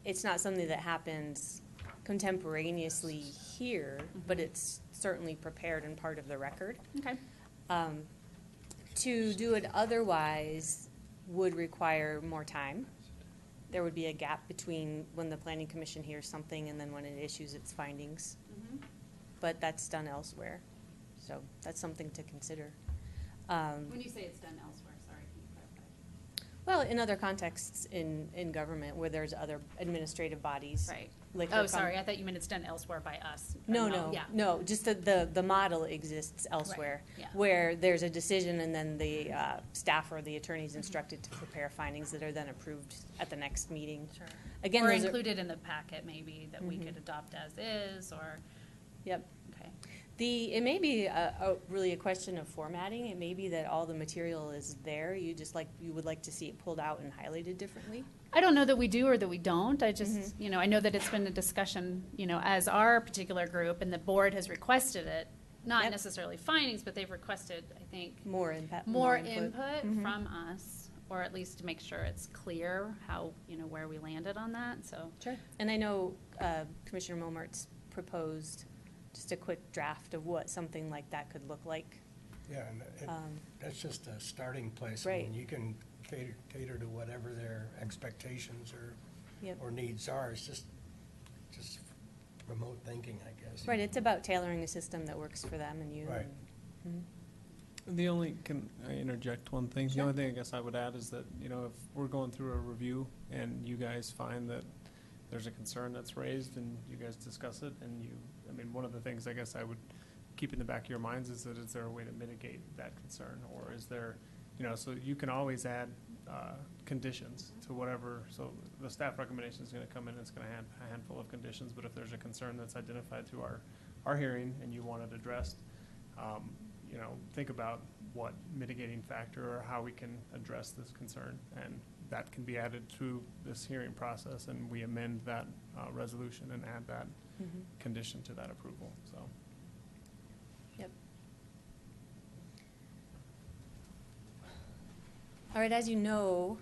It's not something that happens contemporaneously here, but it's certainly prepared and part of the record. Okay. To do it otherwise would require more time. There would be a gap between when the Planning Commission hears something and then when it issues its findings. But that's done elsewhere, so that's something to consider. When you say it's done elsewhere, sorry, can you clarify? Well, in other contexts in government where there's other administrative bodies. Right. Like oh, sorry, I thought you meant it's done elsewhere by us. No, just the model exists elsewhere, right. Yeah. where there's a decision and then the staff or the attorney is instructed to prepare findings that are then approved at the next meeting. Sure. Again, or those included in the packet maybe that we could adopt as is, or. Yep. Okay. It may be really a question of formatting. It may be that all the material is there. You would like to see it pulled out and highlighted differently. I don't know that we do or that we don't. I just, you know, I know that it's been a discussion, you know, as our particular group, and the board has requested it. Not necessarily findings, but they've requested, I think, more input from us, or at least to make sure it's clear how, you know, where we landed on that. So sure. And I know Commissioner Mulmart's proposed just a quick draft of what something like that could look like. Yeah, and that's just a starting place. Right. I mean, you can cater to whatever their expectations or needs are. It's just remote thinking, I guess. Right, it's about tailoring a system that works for them and you. Right. The only, can I interject one thing? The Sure. only thing I guess I would add is that, you know, if we're going through a review and you guys find that there's a concern that's raised and you guys discuss it and I mean, one of the things I guess I would keep in the back of your minds is that is there a way to mitigate that concern? Or is there, you know, so you can always add conditions to whatever, so the staff recommendation is gonna come in, it's gonna have a handful of conditions, but if there's a concern that's identified through our hearing and you want it addressed, you know, think about what mitigating factor or how we can address this concern. And that can be added through this hearing process, and we amend that resolution and add that condition to that approval, so. Yep. All right, as you know,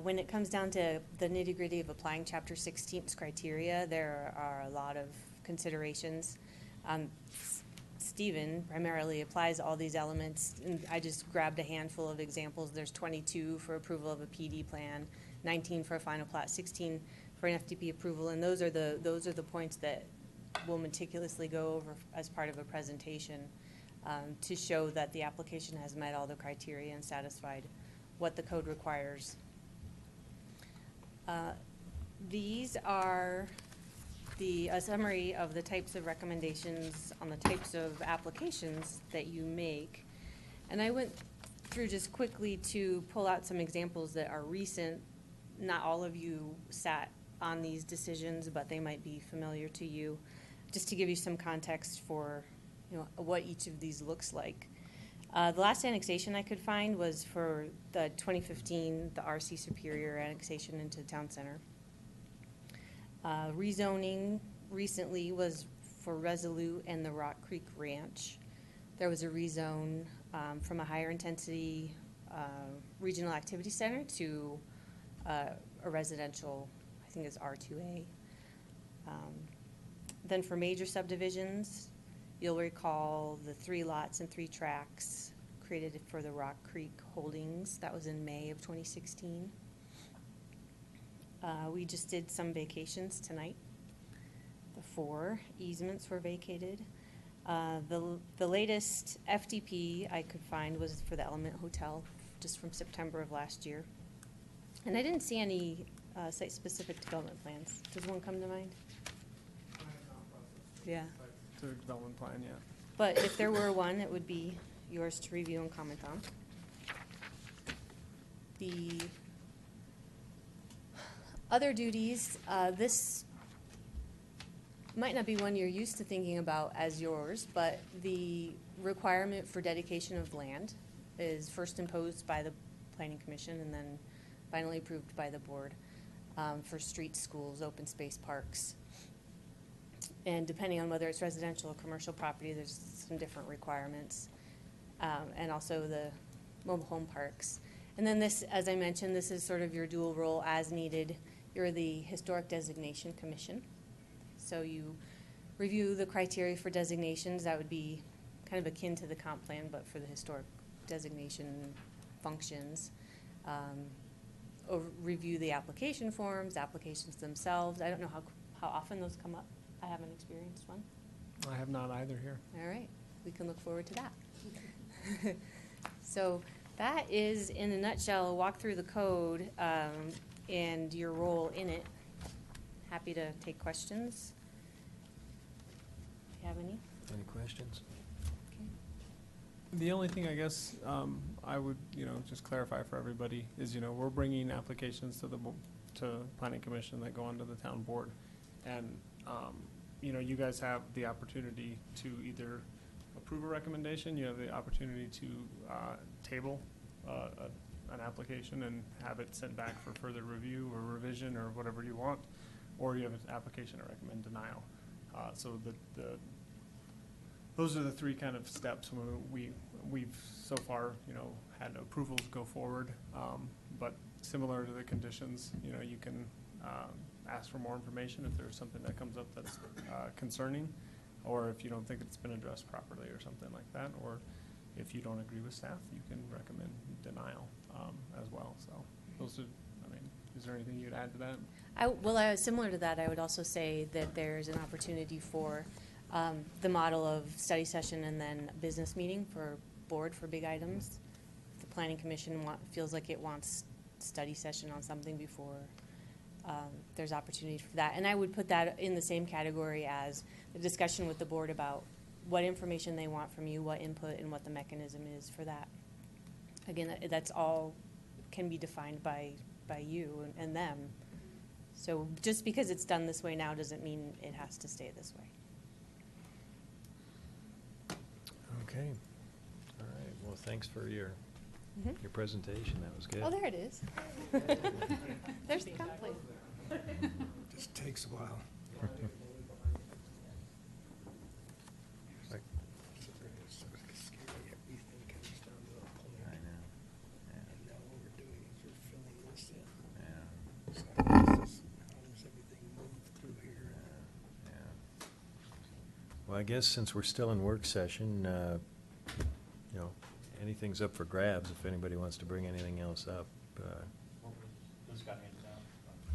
when it comes down to the nitty-gritty of applying Chapter 16's criteria, there are a lot of considerations. Stephen primarily applies all these elements, and I just grabbed a handful of examples. There's 22 for approval of a PD plan, 19 for a final plat, 16 for an FDP approval, and those are the points that we'll meticulously go over as part of a presentation to show that the application has met all the criteria and satisfied what the code requires. These are a summary of the types of recommendations on the types of applications that you make. And I went through just quickly to pull out some examples that are recent. Not all of you sat on these decisions, but they might be familiar to you, just to give you some context for, you know, what each of these looks like. The last annexation I could find was for the 2015, the RC Superior annexation into the town center. Rezoning recently was for Resolute and the Rock Creek Ranch. There was a rezone from a higher intensity regional activity center to a residential, I think it's R2A. Then for major subdivisions, you'll recall the 3 lots and 3 tracks created for the Rock Creek Holdings. That was in May of 2016. We just did some vacations tonight. The 4 easements were vacated. The latest FDP I could find was for the Element Hotel, just from September of last year. And I didn't see any site-specific development plans. Does one come to mind? Yeah. To the development plan, yeah. But if there were one, it would be yours to review and comment on. The other duties, this might not be one you're used to thinking about as yours, but the requirement for dedication of land is first imposed by the Planning Commission and then finally approved by the board for streets, schools, open space parks. And depending on whether it's residential or commercial property, there's some different requirements. And also the mobile home parks. And then this, as I mentioned, this is sort of your dual role as needed. You're the Historic Designation Commission. So you review the criteria for designations. That would be kind of akin to the comp plan, but for the historic designation functions. Review the application forms, applications themselves. I don't know how often those come up. I haven't experienced one. I have not either here. All right, we can look forward to that. So that is, in a nutshell, a walk through the code and your role in it. Happy to take questions. Do you have any? Any questions? Okay. The only thing I guess I would, you know, just clarify for everybody is, you know, we're bringing applications to the Planning Commission that go onto the town board. And, you know, you guys have the opportunity to either approve a recommendation, you have the opportunity to table an application and have it sent back for further review or revision or whatever you want, or you have an application to recommend denial. So those are the 3 kind of steps. We've so far, you know, had approvals go forward, but similar to the conditions, you know, you can ask for more information if there's something that comes up that's concerning, or if you don't think it's been addressed properly or something like that, or if you don't agree with staff, you can recommend denial as well. So those are, I mean, is there anything you'd add to that? Similar to that, I would also say that there's an opportunity for the model of study session and then business meeting for board for big items. If the planning commission feels like it wants study session on something before, there's opportunity for that. And I would put that in the same category as the discussion with the board about what information they want from you, what input, and what the mechanism is for that. Again, that's all can be defined by you and them. So just because it's done this way now doesn't mean it has to stay this way. Okay. All right. Well, thanks for your Mhm. your presentation. That was good. Oh, there it is. There's the conflict. Just takes a while. I know. Yeah. And now what we're doing is we're filling this in. Yeah. So this is, how does everything move through here? Yeah. Well, I guess since we're still in work session, you know, anything's up for grabs if anybody wants to bring anything else up. This got handed out.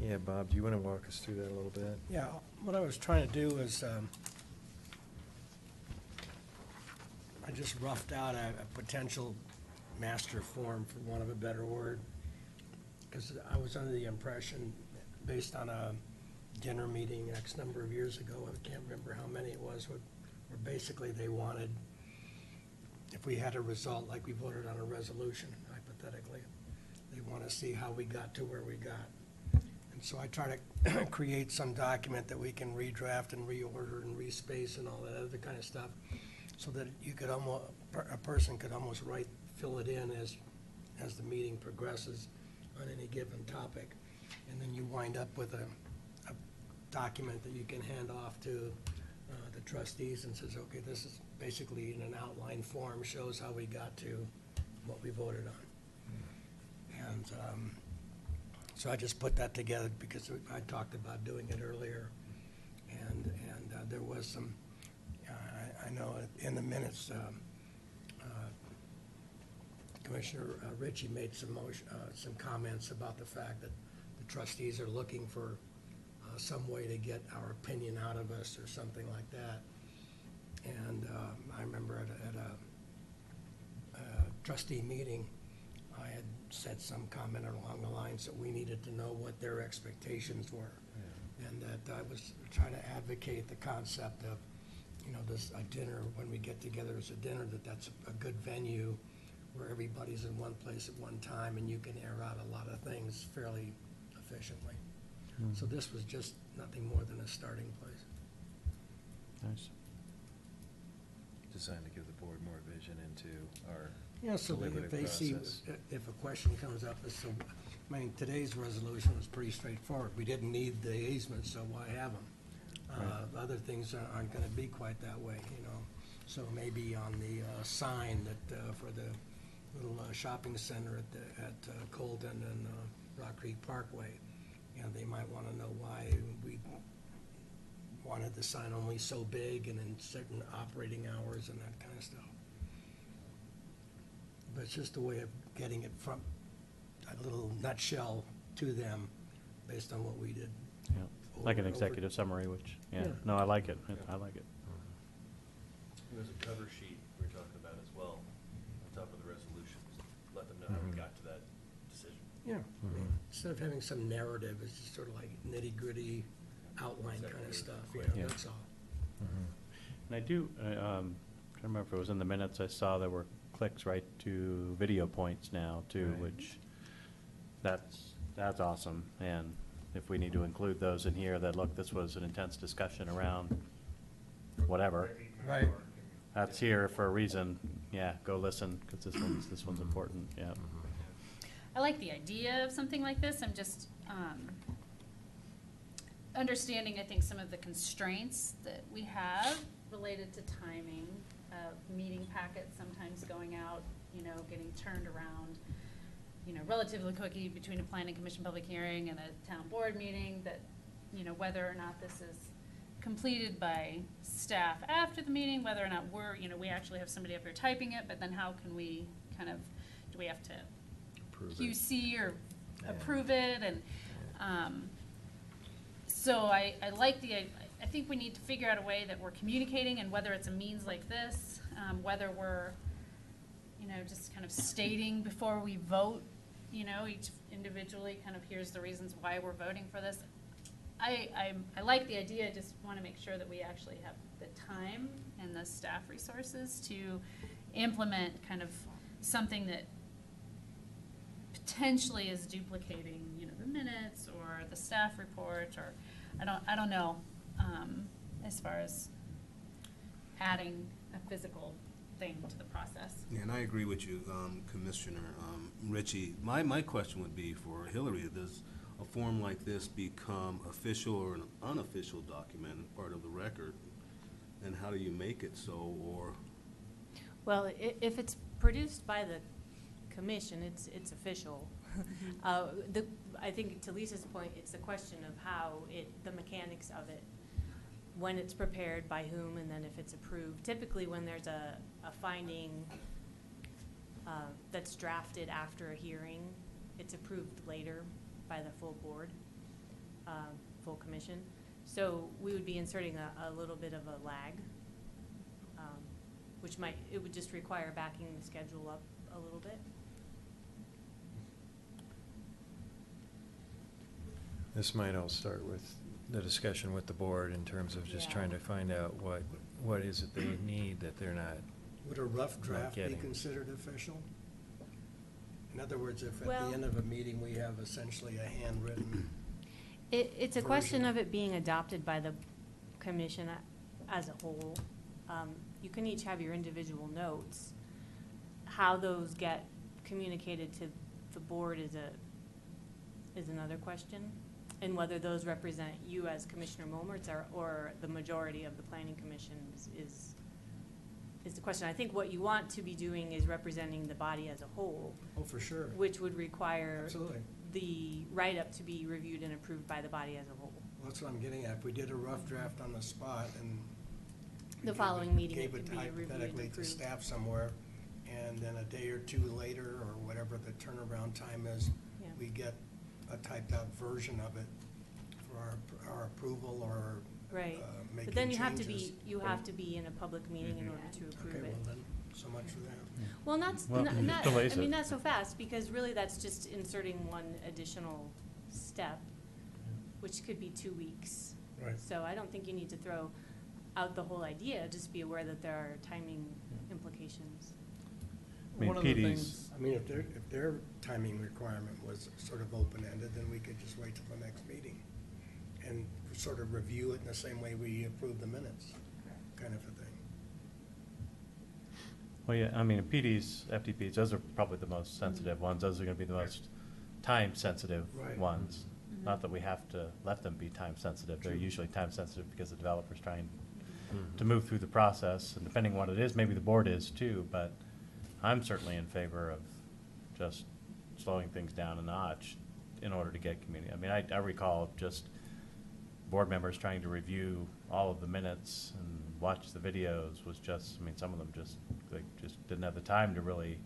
Yeah, Bob, do you want to walk us through that a little bit? Yeah, what I was trying to do is, I just roughed out a potential master form, for want of a better word. Because I was under the impression, based on a dinner meeting X number of years ago, I can't remember how many it was, where basically they wanted, if we had a result like we voted on a resolution, hypothetically, they want to see how we got to where we got. And so I try to create some document that we can redraft and reorder and respace and all that other kind of stuff, so that you could almost, a person could almost fill it in as the meeting progresses on any given topic. And then you wind up with a document that you can hand off to the trustees and says, okay, this is basically in an outline form, shows how we got to what we voted on. And so I just put that together because I talked about doing it earlier. And there was some, I know in the minutes, Commissioner Ritchie made some comments about the fact that the trustees are looking for some way to get our opinion out of us or something like that. And I remember at a trustee meeting, I had said some comment along the lines that we needed to know what their expectations were. Yeah. And that I was trying to advocate the concept of, you know, a dinner, when we get together as a dinner, that's a good venue where everybody's in one place at one time and you can air out a lot of things fairly efficiently. Mhm. So this was just nothing more than a starting place. Nice. Designed to give the board more vision into our Yeah, so that if deliberative they see, process. if a question comes up, so, I mean, today's resolution was pretty straightforward. We didn't need the easement, so why have them? Right. Other things aren't gonna be quite that way, you know? So maybe on the sign that, for the little shopping center at Colden and Rock Creek Parkway, you know, they might wanna know why we wanted the sign only so big and in certain operating hours and that kind of stuff. But it's just a way of getting it from a little nutshell to them based on what we did. Yeah, like an over- executive summary, which, yeah, Yeah. no, I like it. I like it. There's a cover sheet we were talking about as well, on top of the resolutions, let them know how we Mhm. got to that decision. Yeah, Mhm. instead of having some narrative, it's just sort of like nitty-gritty outline kind of stuff, you know, Yeah. that's all. And I do, trying to remember if it was in the minutes, I saw there were clicks right to video points now too, Right. which, that's awesome. And if we need to include those in here, that, look, this was an intense discussion around whatever. Right. That's here for a reason. Yeah, go listen, because this one's important, yeah. I like the idea of something like this. I'm just understanding, I think, some of the constraints that we have related to timing of meeting packets sometimes going out, you know, getting turned around, you know, relatively quickly between a planning commission public hearing and a town board meeting, that, you know, whether or not this is completed by staff after the meeting, whether or not we actually have somebody up here typing it, but then how can we kind of, do we have to Approve it. QC or Yeah. approve it? And so I like I think we need to figure out a way that we're communicating, and whether it's a means like this, whether we're just kind of stating before we vote, each individually kind of here's the reasons why we're voting for this. I like the idea, just want to make sure that we actually have the time and the staff resources to implement kind of something that potentially is duplicating, the minutes or the staff report, or I don't know, as far as adding a physical thing to the process. Yeah, and I agree with you, Commissioner Ritchie. My question would be for Hillary: does a form like this become official or an unofficial document, part of the record? And how do you make it so? Or Well, if it's produced by the commission, it's official. I think to Lisa's point, it's a question of how the mechanics of it, when it's prepared, by whom, and then if it's approved. Typically, when there's a finding that's drafted after a hearing, it's approved later by the full board, full commission. So we would be inserting a little bit of a lag, it would just require backing the schedule up a little bit. This might all start with the discussion with the board in terms of just Yeah. trying to find out what is it they need that they're not. Would a rough draft be getting. considered official? In other words, if at Well- the end of a meeting, we have essentially a handwritten, It's a question version. of it being adopted by the commission as a whole. You can each have your individual notes. How those get communicated to the board is another question. And whether those represent you as Commissioner Momers or the majority of the planning commission is the question. I think what you want to be doing is representing the body as a whole. oh, for sure. Which would require Absolutely. the write-up to be reviewed and approved by the body as a whole. Well, that's what I'm getting at. If we did a rough draft on the spot and The following meeting, it gave could it be reviewed and hypothetically to approved. staff somewhere, and then a day or two later, or whatever the turnaround time is, Yeah. we get a typed out version of it for our approval or Right. making But then you have changes. to be in a public meeting in order to approve Okay, it. well then, so much for that. Well, Well, not delays it. not so fast, because really that's just inserting one additional step, which could be 2 weeks. Right. So I don't think you need to throw out the whole idea, just be aware that there are timing implications. I mean, One of the PD's things, I mean, if their timing requirement was sort of open-ended, then we could just wait till the next meeting and sort of review it in the same way we approve the minutes, kind of a thing. Well, yeah, I mean, PDs, FTPs, those are probably the most sensitive ones. Those are gonna be the most time-sensitive Right. ones. Not that we have to let them be time-sensitive. They're True. usually time-sensitive because the developer's trying to move through the process. And depending on what it is, maybe the board is too, but I'm certainly in favor of just slowing things down a notch in order to get community. I mean, I recall just board members trying to review all of the minutes and watch the videos was just, I mean, some of them just, they just didn't have the time to really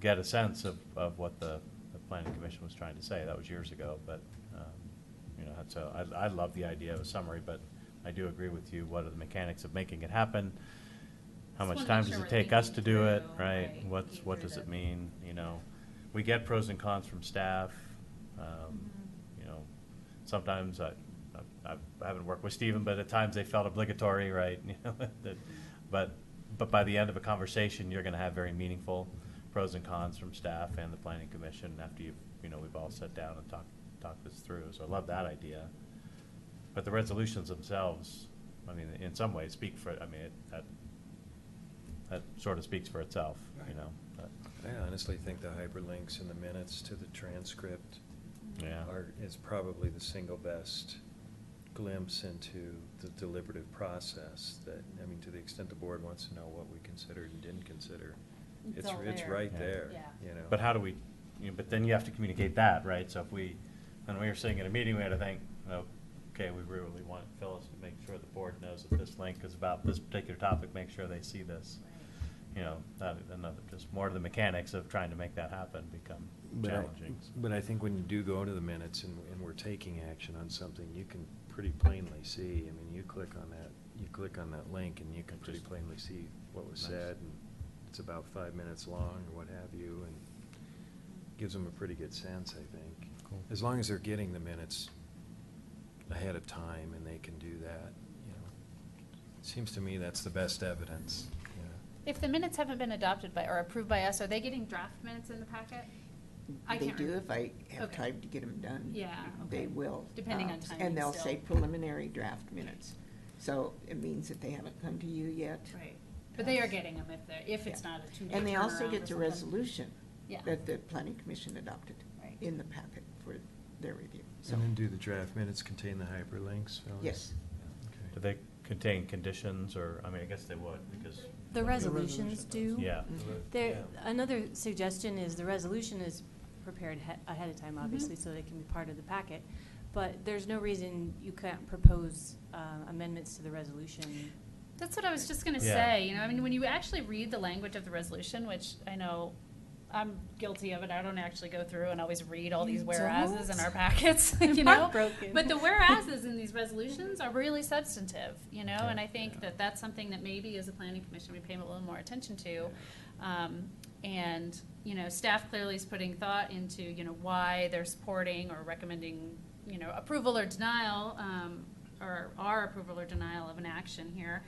get a sense of what the planning commission was trying to say. That was years ago, but, so I love the idea of a summary, but I do agree with you. What are the mechanics of making it happen? How Just much wanna time make does sure it we're take us to thinking do it, through, right? right, What thinking does through it the- mean, We get pros and cons from staff. Sometimes I haven't worked with Stephen, but at times they felt obligatory, right? But by the end of a conversation, you're gonna have very meaningful pros and cons from staff and the planning commission after we've all sat down and talked this through. So I love that idea. But the resolutions themselves, I mean, in some ways speak for, that sort of speaks for itself, but. I honestly think the hyperlinks in the minutes to the transcript Yeah. is probably the single best glimpse into the deliberative process that, I mean, to the extent the board wants to know what we considered and didn't consider, It's it's all there. right Yeah. there, Yeah. But how do we, but then you have to communicate that, right? So when we were sitting at a meeting, we had to think, okay, we really want Phyllis to make sure the board knows that this link is about this particular topic, make sure they see this. Just more of the mechanics of trying to make that happen become challenging. But I think when you do go to the minutes and we're taking action on something, you can pretty plainly see, I mean, you click on that link and you can pretty plainly see what was Nice. said and It's about 5 minutes long or what have you, and gives them a pretty good sense, I think. Cool. As long as they're getting the minutes ahead of time and they can do that, you know. It seems to me that's the best evidence, you know. If the minutes haven't been adopted by, or approved by us, are they getting draft minutes in the packet? I They can't do remember. if I have Okay. time to get them done. Yeah, They okay. will. Depending on timing And they'll still. say preliminary draft minutes. So it means that they haven't come to you yet. Right. But they are getting them if it's Yeah. not a 2-day And they also turnaround get or the something. resolution Yeah. that the planning commission adopted Right. in the packet for their review. So, And then do the draft minutes contain the hyperlinks, Phyllis? yes. Okay. Do they contain conditions, or, I mean, I guess they would, because. The resolutions do. Yeah. There, another suggestion is the resolution is prepared ahead of time, obviously, so they can be part of the packet. But there's no reason you can't propose amendments to the resolution. That's what I was just gonna Yeah. say, you know, I mean, when you actually read the language of the resolution, which I know I'm guilty of it, I don't actually go through and always read all these You whereases in don't? our packets, I'm you know? heartbroken. But the whereases in these resolutions are really substantive, you know, Yeah. and I think that that's something that maybe as a planning commission, we pay a little more attention to. And, you know, staff clearly is putting thought into, you know, why they're supporting or recommending, you know, approval or denial, or our approval or denial of an action here.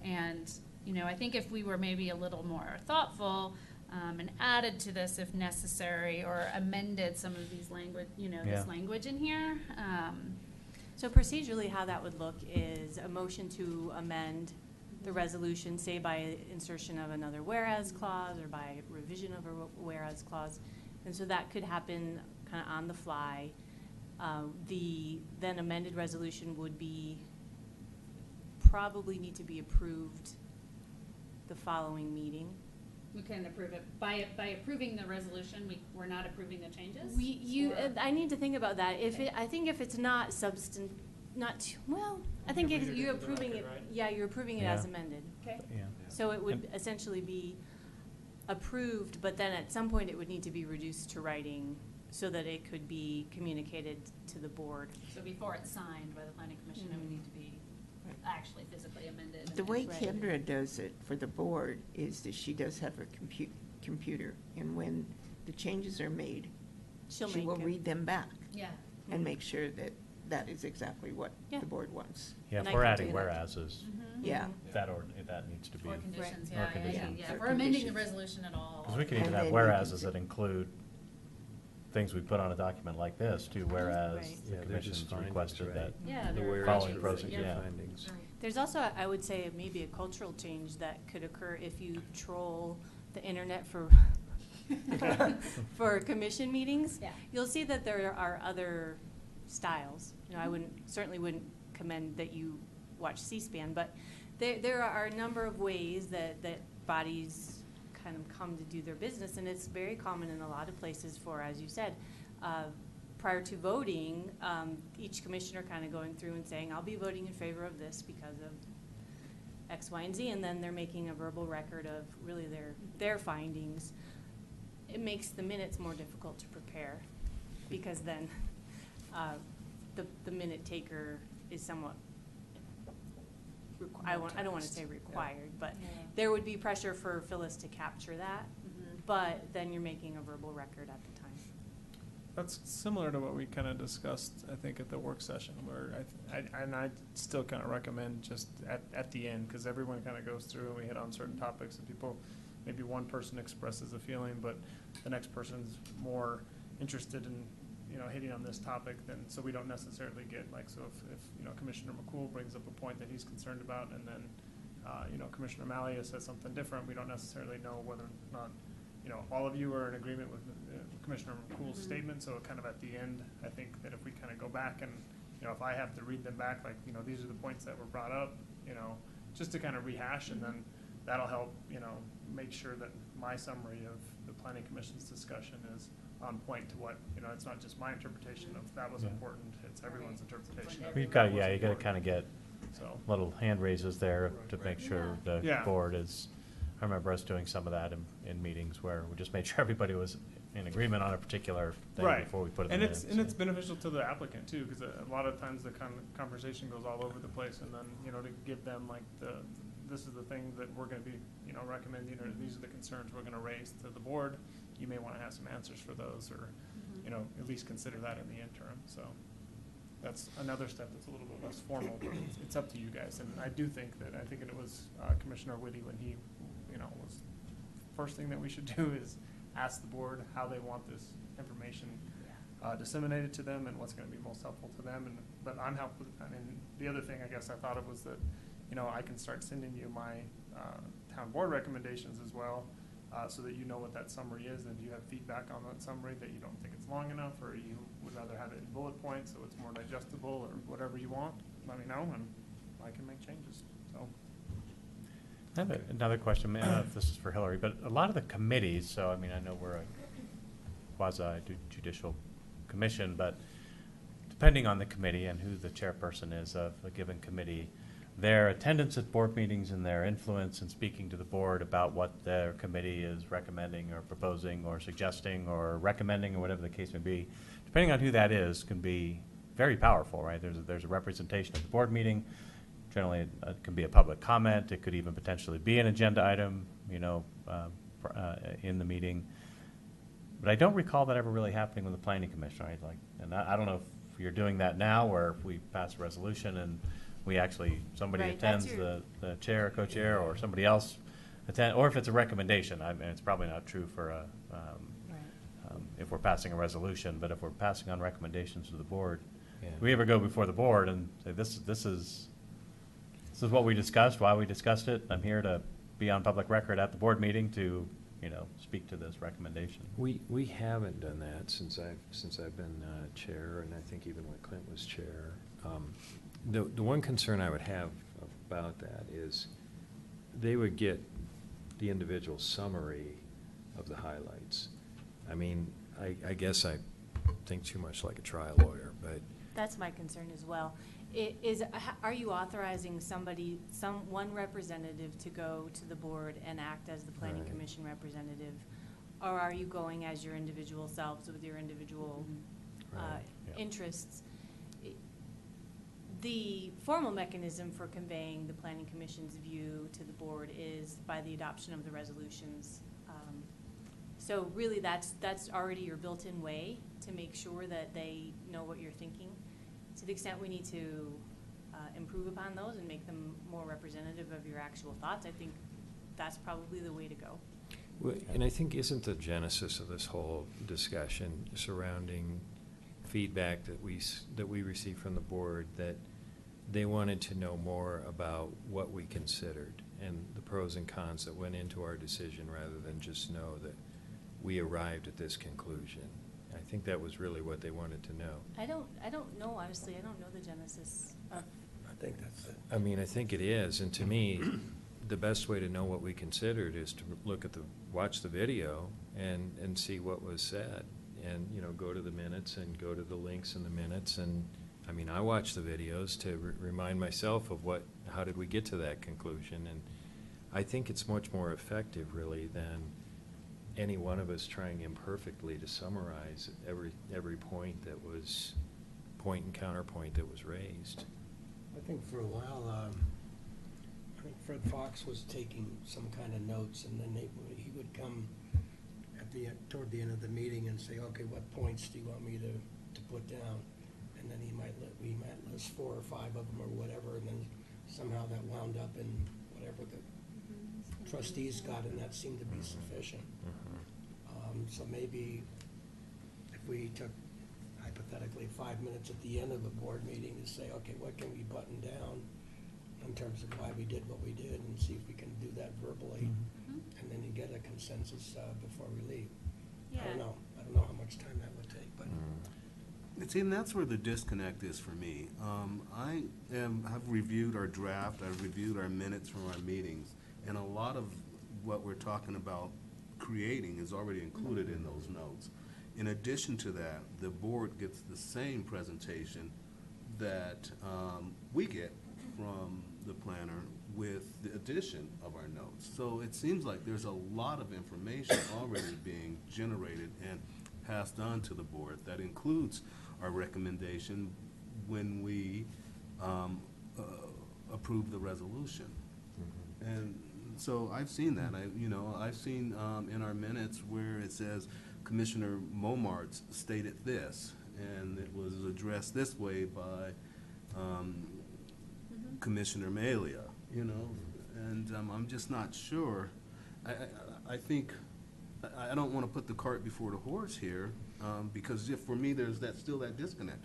And, you know, I think if we were maybe a little more thoughtful, and added to this if necessary, or amended some of these language, you know, this Yeah. language in here, So procedurally, how that would look is a motion to amend the resolution, say by insertion of another whereas clause or by revision of a whereas clause. And so that could happen kind of on the fly. The then amended resolution would probably need to be approved the following meeting. we can approve it. By approving the resolution, we're not approving the changes? Or- I need to think about that. I think if it's not I think You if can read it you're into the approving record, it, right? yeah, you're approving it as Yeah. amended. Okay. Yeah. So it would And- essentially be approved, but then at some point it would need to be reduced to writing so that it could be communicated to the board. So before it's signed by the planning commission, it would need to be actually physically amended. The way Right. Kendra does it for the board is that she does have her computer, and when the changes are made, She'll she make will it. read them back Yeah. and make sure that that is exactly what Yeah. the board wants. Yeah, And if I we're can adding do that. whereases, Yeah. that needs to be. Or conditions, Or yeah, conditions. yeah. Or If we're amending the conditions. resolution at all. Because we can And even have then you whereases can that include things we put on a document like this, too, whereas Right. the Yeah, they're commission's just findings, requested right? that. Yeah, The they're whereas following are process, the yeah. findings. There's also, I would say, maybe a cultural change that could occur if you troll the internet for for commission meetings. Yeah. You'll see that there are other styles. You know, I certainly wouldn't commend that you watch C-SPAN, but there are a number of ways that bodies kind of come to do their business, and it's very common in a lot of places for, as you said, prior to voting, each commissioner kind of going through and saying, I'll be voting in favor of this because of X, Y, and Z, and then they're making a verbal record of really their findings. It makes the minutes more difficult to prepare, because then the minute taker is somewhat, I don't want to say required, but Yeah. there would be pressure for Phyllis to capture that, Mhm. but then you're making a verbal record at the time. That's similar to what we kind of discussed, I think, at the work session, where I still kind of recommend just at the end, because everyone kind of goes through and we hit on certain topics, and people, maybe one person expresses a feeling, but the next person's more interested in, you know, hitting on this topic, so we don't necessarily get, like, so if you know, Commissioner McCool brings up a point that he's concerned about, and then, you know, Commissioner Malia says something different, we don't necessarily know whether or not, you know, all of you are in agreement with Commissioner McCool's statement, so kind of at the end, I think that if we kind of go back and, you know, if I have to read them back, like, you know, these are the points that were brought up, you know, just to kind of rehash, and then that'll help, you know, make sure that my summary of the planning commission's discussion is on point to what, you know, it's not just my interpretation of that was Yeah. important, it's everyone's interpretation of We've that got, was yeah, you gotta important. kind of get So, little hand raises there to make sure the Yeah. board is, I remember us doing some of that in meetings where we just made sure everybody was in agreement on a particular thing right. before we put it in And the it's, minutes. and it's beneficial to the applicant too, because a lot of times the conversation goes all over the place, and then, you know, to give them like the this is the thing that we're gonna be, recommending, or these are the concerns we're gonna raise to the board. You may wanna have some answers for those, or, at least consider that in the interim, so. That's another step that's a little bit less formal, but it's up to you guys. And I do think that, I think it was Commissioner Whitty when he, was, first thing that we should do is ask the board how they want this information disseminated to them and what's gonna be most helpful to them. But I'm helpful, and the other thing I guess I thought of was that, I can start sending you my town board recommendations as well, so that you know what that summary is, and you have feedback on that summary that you don't think it's long enough, or you would rather have it in bullet points so it's more digestible, or whatever you want, let me know, and I can make changes, so. I have another question, if this is for Hillary, but a lot of the committees, so I know we're a quasi-judicial commission, but depending on the committee and who the chairperson is of a given committee, their attendance at board meetings and their influence in speaking to the board about what their committee is recommending or proposing or suggesting or recommending or whatever the case may be, depending on who that is, can be very powerful, right? There's a representation at the board meeting. Generally, it can be a public comment. It could even potentially be an agenda item, in the meeting. But I don't recall that ever really happening with the planning commission, right? And I don't know if you're doing that now, or if we pass a resolution and we actually, somebody Right, attends, that's the chair, co-chair, or somebody else attend, or if it's a recommendation. It's probably not true for if we're passing a resolution, but if we're passing on recommendations to the board, we ever go before the board and say, this is what we discussed, why we discussed it. I'm here to be on public record at the board meeting to, speak to this recommendation. We haven't done that since I've been chair, and I think even when Clint was chair. The one concern I would have about that is they would get the individual summary of the highlights. I guess I think too much like a trial lawyer, but. That's my concern as well. Are you authorizing one representative to go to the board and act as the planning Right. commission representative? Or are you going as your individual selves with your individual Right. interests? The formal mechanism for conveying the planning commission's view to the board is by the adoption of the resolutions. So really, that's already your built-in way to make sure that they know what you're thinking. To the extent we need to improve upon those and make them more representative of your actual thoughts, I think that's probably the way to go. Well, and I think isn't the genesis of this whole discussion surrounding feedback that we received from the board, that they wanted to know more about what we considered and the pros and cons that went into our decision, rather than just know that we arrived at this conclusion. I think that was really what they wanted to know. I don't know, honestly. I don't know the genesis of. I think that's it. I think it is, and to me, the best way to know what we considered is to watch the video and see what was said, and go to the minutes and go to the links in the minutes. And I watch the videos to remind myself of how did we get to that conclusion, and I think it's much more effective really than any one of us trying imperfectly to summarize every point and counterpoint that was raised. I think for a while, I think Fred Fox was taking some kind of notes, and then he would come toward the end of the meeting and say, okay, what points do you want me to put down? And then we might list 4 or 5 of them or whatever, and then somehow that wound up in whatever the trustees got, and that seemed to be sufficient. So maybe if we took hypothetically 5 minutes at the end of a board meeting to say, okay, what can we button down in terms of why we did what we did, and see if we can do that verbally, and then you get a consensus before we leave. I don't know how much time that would take, but. See, and that's where the disconnect is for me. Have reviewed our draft, I've reviewed our minutes from our meetings, and a lot of what we're talking about creating is already included in those notes. In addition to that, the board gets the same presentation that we get from the planner with the addition of our notes. So it seems like there's a lot of information already being generated and passed on to the board that includes our recommendation when we approve the resolution. And so I've seen that. I've seen in our minutes where it says Commissioner Momartz stated this, and it was addressed this way by Commissioner Malia, and I'm just not sure. I think, I don't want to put the cart before the horse here, because for me, there's still that disconnect.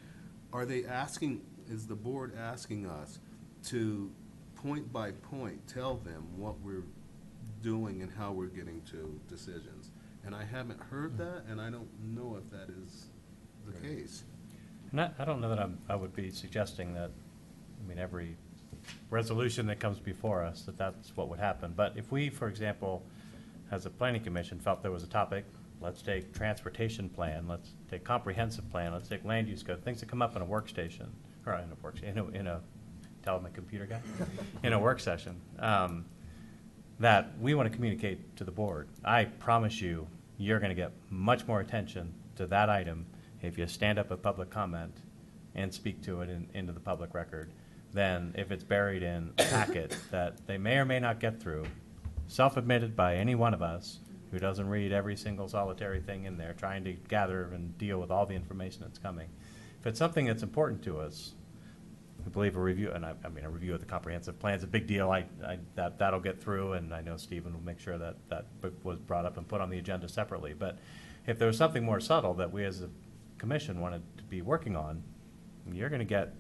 Is the board asking us to point by point tell them what we're doing and how we're getting to decisions? And I haven't heard that, and I don't know if that is the case. And I don't know that I would be suggesting that, every resolution that comes before us, that's what would happen. But if we, for example, as a planning commission, felt there was a topic, let's take transportation plan, let's take comprehensive plan, let's take land use code, things that come up in a workstation, or tell my computer guy, in a work session, that we want to communicate to the board. I promise you, you're going to get much more attention to that item if you stand up at public comment and speak to it into the public record than if it's buried in a packet that they may or may not get through, self-admitted by any one of us who doesn't read every single solitary thing in there, trying to gather and deal with all the information that's coming. If it's something that's important to us, we believe a review, and a review of the comprehensive plan is a big deal. That'll get through, and I know Stephen will make sure that was brought up and put on the agenda separately. But if there was something more subtle that we as a commission wanted to be working on, you're going to get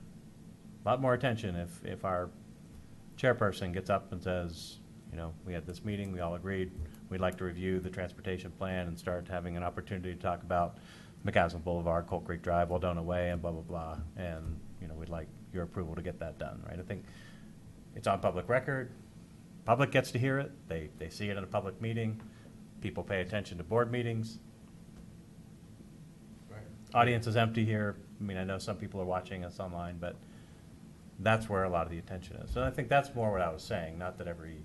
a lot more attention if our chairperson gets up and says, we had this meeting, we all agreed, we'd like to review the transportation plan and start having an opportunity to talk about McCaslin Boulevard, Colt Creek Drive, Waldona Way, and blah, blah, blah. And, we'd like your approval to get that done, right? I think it's on public record. Public gets to hear it. They see it in a public meeting. People pay attention to board meetings. Right. Audience is empty here. I know some people are watching us online, but that's where a lot of the attention is. So I think that's more what I was saying, not that every,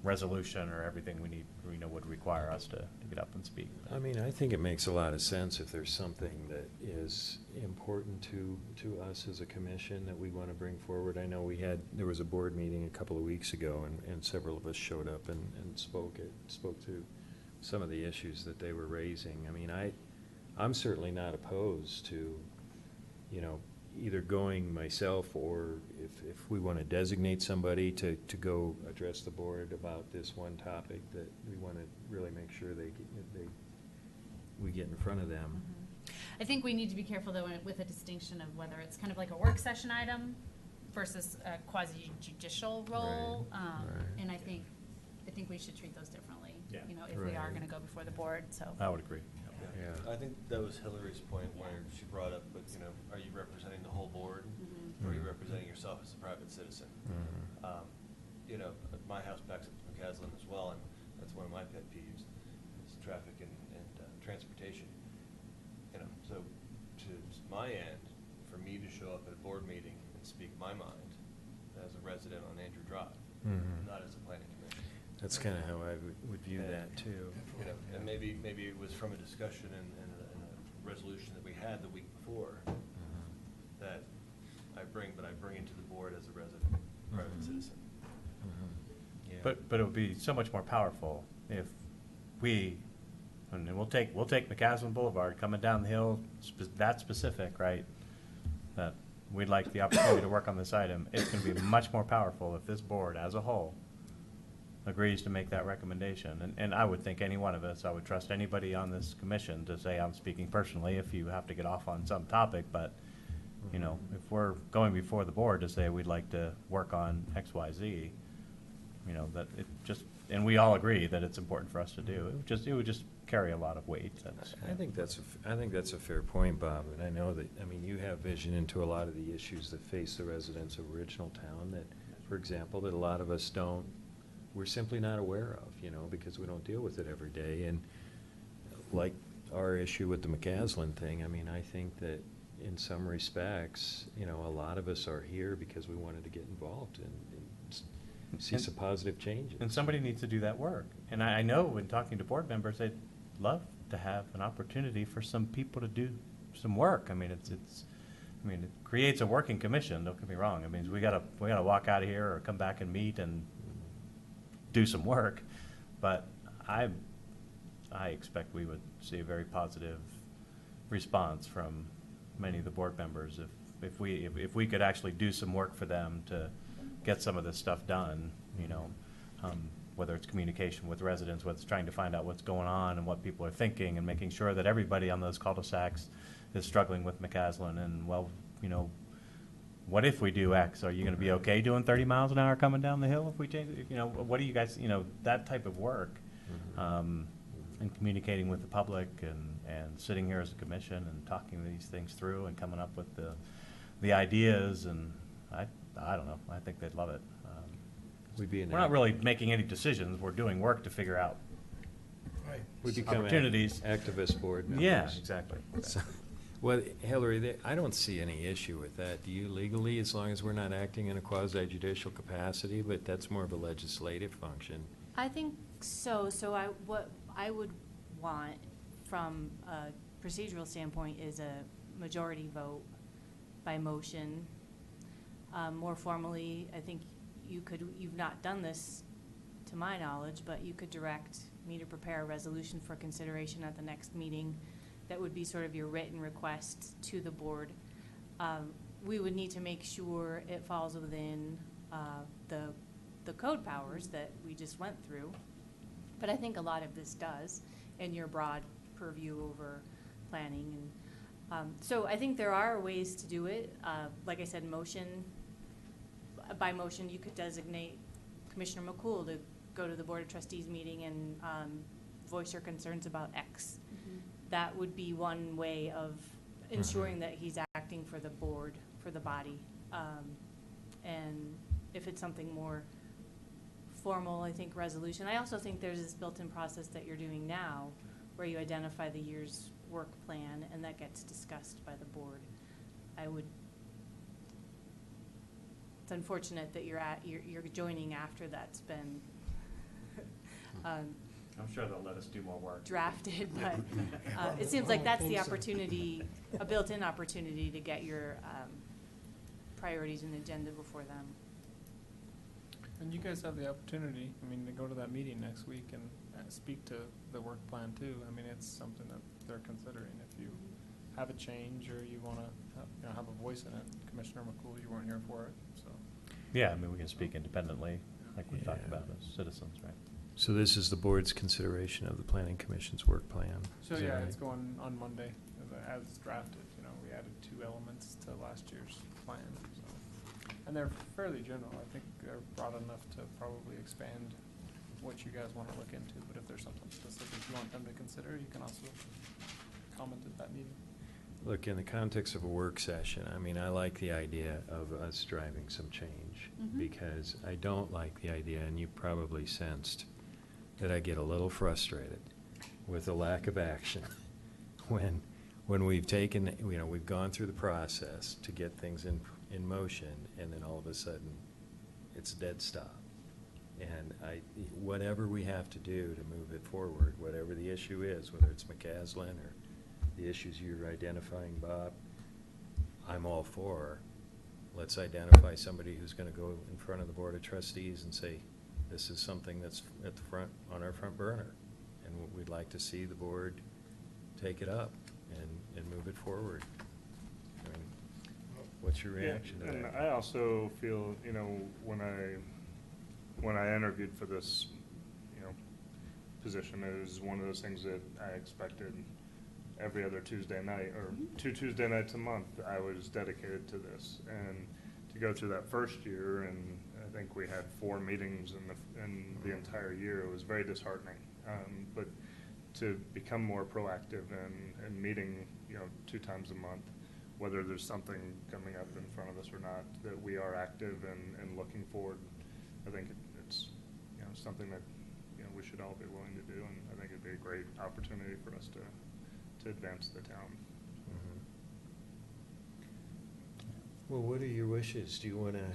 resolution or everything we need, would require us to get up and speak. I think it makes a lot of sense if there's something that is important to us as a commission that we want to bring forward. I know there was a board meeting a couple of weeks ago, and several of us showed up and spoke to some of the issues that they were raising. I'm certainly not opposed to, either going myself, or if we want to designate somebody to go address the board about this one topic, that we want to really make sure we get in front of them. I think we need to be careful, though, with a distinction of whether it's kind of like a work session item versus a quasi-judicial role. Right. And I think we should treat those differently, Yeah. If we are going to go before the board, so. I would agree. Yeah. I think that was Hillary's point where she brought up, but, are you representing the whole board? Or are you representing yourself as a private citizen? My house backs up to McCaslin as well, and that's one of my pet peeves, is traffic and transportation. So to my end, for me to show up at a board meeting and speak my mind as a resident on Andrew Drive, not as a planning commission. That's kind of how I would view that too. And maybe it was from a discussion and a resolution that we had the week before that I bring into the board as a resident, private citizen. Yeah. But it would be so much more powerful if and we'll take McCaslin Boulevard coming down the hill, that specific, right? That we'd like the opportunity to work on this item. It's going to be much more powerful if this board as a whole agrees to make that recommendation. And I would think any one of us, I would trust anybody on this commission to say, I'm speaking personally if you have to get off on some topic, but, if we're going before the board to say we'd like to work on X, Y, Z, that it just, and we all agree that it's important for us to do, it would just carry a lot of weight. I think that's a fair point, Bob, and I know that, you have vision into a lot of the issues that face the residents of Original Town that, for example, that a lot of us we're simply not aware of, because we don't deal with it every day. And like our issue with the McCaslin thing, I think that in some respects, a lot of us are here because we wanted to get involved and see some positive changes. And somebody needs to do that work. And I know when talking to board members, they'd love to have an opportunity for some people to do some work. It creates a working commission, don't get me wrong. We gotta walk out of here or come back and meet and do some work. But I expect we would see a very positive response from many of the board members if we could actually do some work for them to get some of this stuff done, you know, whether it's communication with residents, whether it's trying to find out what's going on and what people are thinking, and making sure that everybody on those cul-de-sacs is struggling with McCaslin. And, well, you know, what if we do X? Are you going to be okay doing 30 miles an hour coming down the hill if we change it? You know, what do you guys, you know, that type of work, and communicating with the public and sitting here as a commission and talking these things through and coming up with the ideas. And I don't know, I think they'd love it. We're not really making any decisions. We're doing work to figure out We become opportunities. Activist board members. Yeah, exactly. So, well, Hillary, I don't see any issue with that. Do you legally, as long as we're not acting in a quasi-judicial capacity? But that's more of a legislative function. I think so. So what I would want from a procedural standpoint is a majority vote by motion. More formally, I think you've not done this to my knowledge, but you could direct me to prepare a resolution for consideration at the next meeting that would be sort of your written request to the board. We would need to make sure it falls within the code powers that we just went through. But I think a lot of this does, in your broad purview over planning. And so I think there are ways to do it. Like I said, by motion, you could designate Commissioner McCool to go to the Board of Trustees meeting and voice your concerns about X. That would be one way of ensuring that he's acting for the board, for the body. And if it's something more formal, I think resolution. I also think there's this built-in process that you're doing now where you identify the year's work plan and that gets discussed by the board. It's unfortunate that you're joining after that's been I'm sure they'll let us do more work. Drafted, but it seems like that's the opportunity, a built-in opportunity to get your priorities and agenda before them. And you guys have the opportunity, I mean, to go to that meeting next week and speak to the work plan too. I mean, it's something that they're considering. If you have a change or you want to have a voice in it, Commissioner McCool, you weren't here for it, so. Yeah, I mean, we can speak independently, like we talked about as citizens, right? So this is the board's consideration of the Planning Commission's work plan. So Is that yeah, right? it's going on Monday as drafted. You know, we added 2 elements to last year's plan, so. And they're fairly general. I think they're broad enough to probably expand what you guys want to look into. But if there's something specific you want them to consider, you can also comment at that meeting. Look, in the context of a work session, I mean, I like the idea of us driving some change because I don't like the idea, and you probably sensed that I get a little frustrated with the lack of action when we've taken, you know, we've gone through the process to get things in motion, and then all of a sudden it's a dead stop. And whatever we have to do to move it forward, whatever the issue is, whether it's McCaslin or the issues you're identifying, Bob, I'm all for. Let's identify somebody who's going to go in front of the Board of Trustees and say, this is something that's at the front, on our front burner, and we'd like to see the board take it up and move it forward. I mean, what's your reaction to that? And I also feel, you know, when I interviewed for this, you know, position, it was one of those things that I expected every other Tuesday night, or 2 Tuesday nights a month, I was dedicated to this. And to go through that first year, and I think we had 4 meetings in the entire year, it was very disheartening. But to become more proactive and meeting, you know, 2 times a month, whether there's something coming up in front of us or not, that we are active and looking forward, I think it's, you know, something that, you know, we should all be willing to do, and I think it'd be a great opportunity for us to advance the town. Well, what are your wishes? Do you want to,